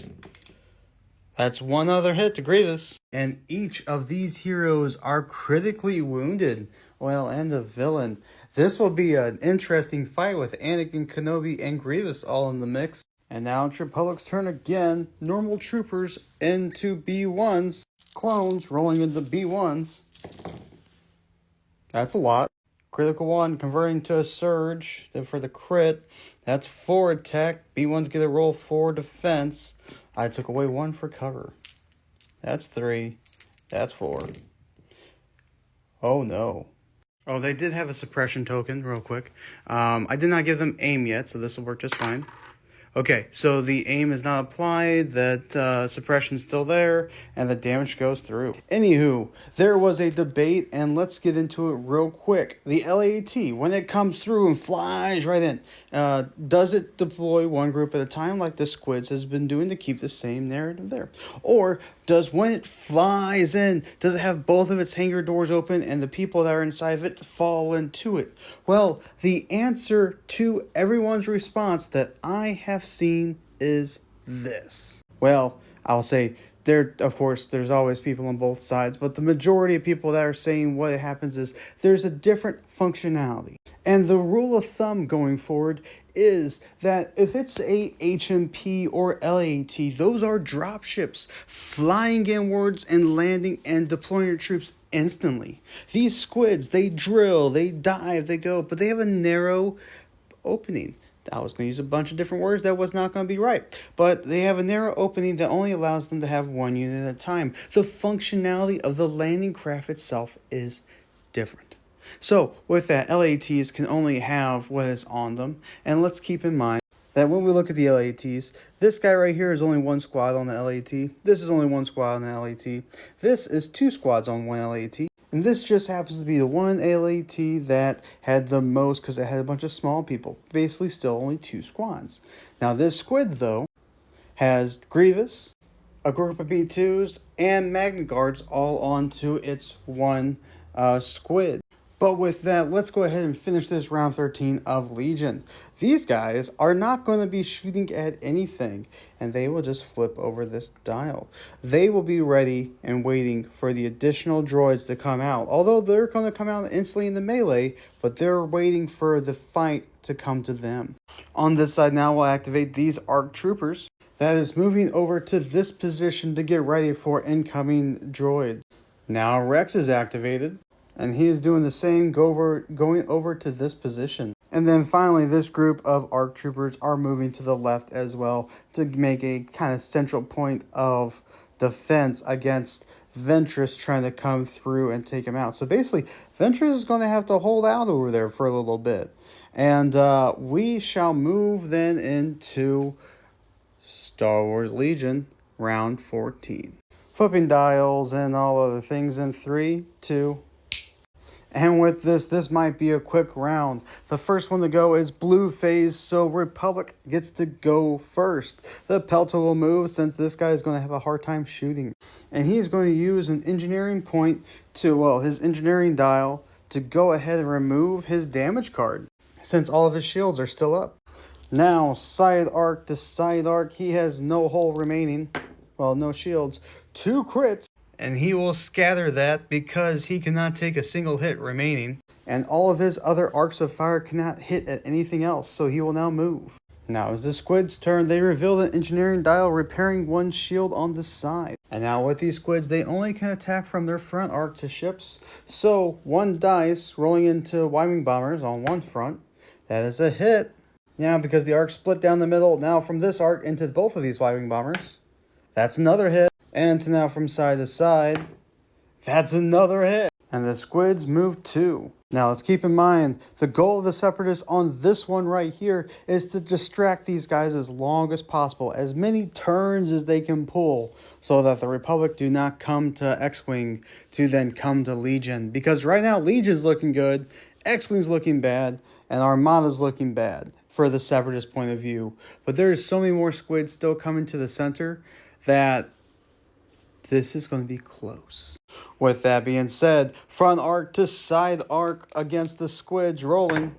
That's 1 other hit to Grievous. And each of these heroes are critically wounded. Well, and a villain. This will be an interesting fight with Anakin, Kenobi, and Grievous all in the mix. And now it's Republic's turn again. Normal troopers into B1s. Clones rolling into B1s. That's a lot. Critical 1 converting to a surge. Then for the crit, that's 4 attack. B1s get a roll 4 defense. I took away 1 for cover. That's 3. That's 4. Oh no. Oh, they did have a suppression token, real quick. I did not give them aim yet, so this will work just fine. Okay, so the aim is not applied, that suppression's still there, and the damage goes through. Anywho, there was a debate, and let's get into it real quick. The LAT, when it comes through and flies right in, does it deploy one group at a time like the Squids has been doing to keep the same narrative there? Or does when it flies in, does it have both of its hangar doors open and the people that are inside of it fall into it? Well, the answer to everyone's response that I have seen is this. Well, I'll say of course, there's always people on both sides, but the majority of people that are saying what happens is there's a different functionality. And the rule of thumb going forward is that if it's a HMP or LAT, those are drop ships flying inwards and landing and deploying your troops instantly. These squids, they drill, they dive, they go, but they have a narrow opening. I was going to use a bunch of different words that was not going to be right. But they have a narrow opening that only allows them to have one unit at a time. The functionality of the landing craft itself is different. So with that, LATs can only have what is on them. And let's keep in mind that when we look at the LATs, this guy right here is only one squad on the LAT. This is only one squad on the LAT. This is two squads on one LAT. And this just happens to be the one LAT that had the most because it had a bunch of small people. Basically still only two squads. Now this squid, though, has Grievous, a group of B2s, and Magna Guards all onto its one squid. But with that, let's go ahead and finish this round 13 of Legion. These guys are not going to be shooting at anything, and they will just flip over this dial. They will be ready and waiting for the additional droids to come out. Although they're going to come out instantly in the melee, but they're waiting for the fight to come to them. On this side now, we'll activate these ARC Troopers. That is moving over to this position to get ready for incoming droid. Now Rex is activated. And he is doing the same, going over to this position. And then finally, this group of ARC Troopers are moving to the left as well to make a kind of central point of defense against Ventress trying to come through and take him out. So basically, Ventress is going to have to hold out over there for a little bit. And we shall move then into Star Wars Legion, round 14. Flipping dials and all other things in 3, 2, and with this might be a quick round. The first one to go is Blue Phase, so Republic gets to go first. The Pelto will move since this guy is going to have a hard time shooting. And he's going to use an engineering point to, well, his engineering dial to go ahead and remove his damage card since all of his shields are still up. Now, side arc to side arc, he has no hull remaining. Well, no shields. 2 crits. And he will scatter that because he cannot take a single hit remaining. And all of his other arcs of fire cannot hit at anything else, so he will now move. Now is the squid's turn. They reveal the engineering dial, repairing one shield on the side. And now with these squids, they only can attack from their front arc to ships. So 1 dice rolling into Y-wing bombers on one front. That is a hit. Now because the arc split down the middle, now from this arc into both of these Y-wing bombers. That's another hit. And now from side to side, that's another hit. And the squids move 2. Now let's keep in mind, the goal of the Separatists on this one right here is to distract these guys as long as possible. As many turns as they can pull so that the Republic do not come to X-Wing to then come to Legion. Because right now, Legion's looking good, X-Wing's looking bad, and Armada's looking bad for the Separatist point of view. But there's so many more squids still coming to the center that this is going to be close. With that being said, front arc to side arc against the squids rolling.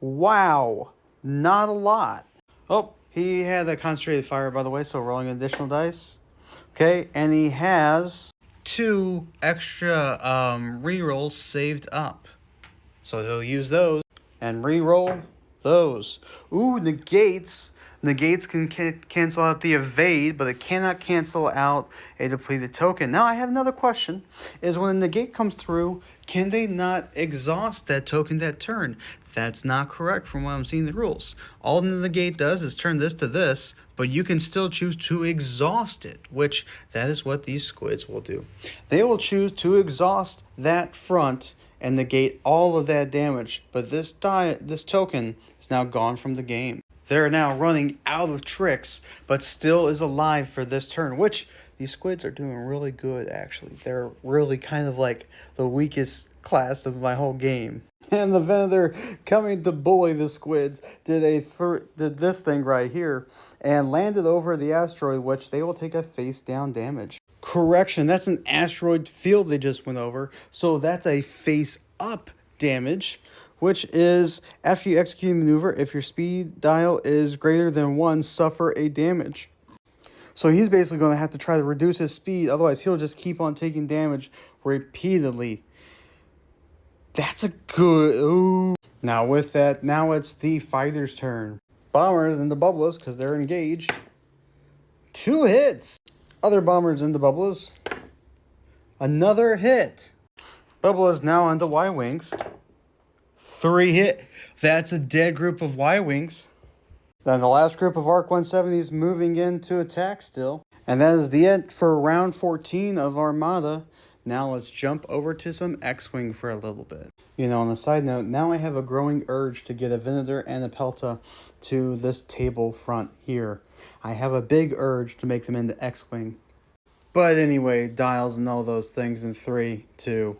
Wow, not a lot. Oh, he had a concentrated fire, by the way, so rolling additional dice. Okay, and he has 2 extra rerolls saved up. So he'll use those and reroll those. Ooh, negates. Negates can cancel out the evade, but it cannot cancel out a depleted token. Now, I have another question. Is when a negate comes through, can they not exhaust that token that turn? That's not correct from what I'm seeing in the rules. All the negate does is turn this to this, but you can still choose to exhaust it, which that is what these squids will do. They will choose to exhaust that front and negate all of that damage. But this token is now gone from the game. They're now running out of tricks, but still is alive for this turn, which these squids are doing really good, actually. They're really kind of like the weakest class of my whole game. And the Venator, coming to bully the squids, did this thing right here and landed over the asteroid, which they will take a face down damage. Correction, that's an asteroid field they just went over, so that's a face up damage, which is after you execute a maneuver, if your speed dial is greater than 1, suffer a damage. So he's basically going to have to try to reduce his speed, otherwise he'll just keep on taking damage repeatedly. That's a good... Ooh. Now with that, now it's the fighter's turn. Bombers into bubbles because they're engaged. 2 hits. Other bombers into bubbles. Another hit. Bubbles now into Y-Wings. 3 hit. That's a dead group of Y-Wings. Then the last group of Arc 170s moving into attack still. And that is the end for round 14 of Armada. Now let's jump over to some X-Wing for a little bit. You know, on the side note, now I have a growing urge to get a Venator and a Pelta to this table front here. I have a big urge to make them into X-Wing. But anyway, dials and all those things in 3, 2.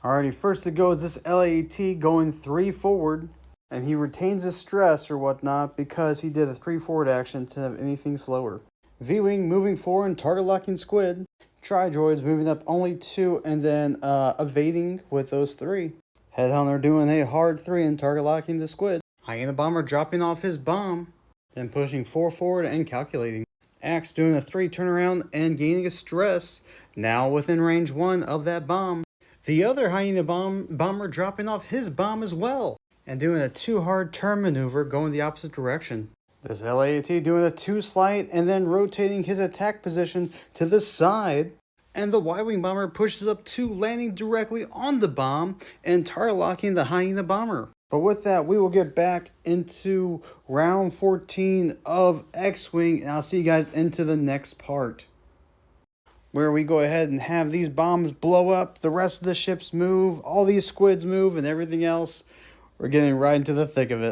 Alrighty, first to go is this LAAT going 3 forward. And he retains his stress or whatnot because he did a 3 forward action to have anything slower. V-Wing moving forward and target locking squid. Tri-droids moving up only 2 and then evading with those 3. Headhunter doing a hard 3 and target locking the squid. Hyena Bomber dropping off his bomb. Then pushing 4 forward and calculating. Axe doing a 3 turnaround and gaining a stress. Now within range 1 of that bomb. The other Hyena Bomber dropping off his bomb as well. And doing a 2 hard turn maneuver going the opposite direction. This LAAT doing a 2 slide and then rotating his attack position to the side. And the Y-Wing Bomber pushes up 2, landing directly on the bomb and target locking the Hyena Bomber. But with that, we will get back into round 14 of X-Wing, and I'll see you guys into the next part, where we go ahead and have these bombs blow up, the rest of the ships move, all these squids move, and everything else. We're getting right into the thick of it.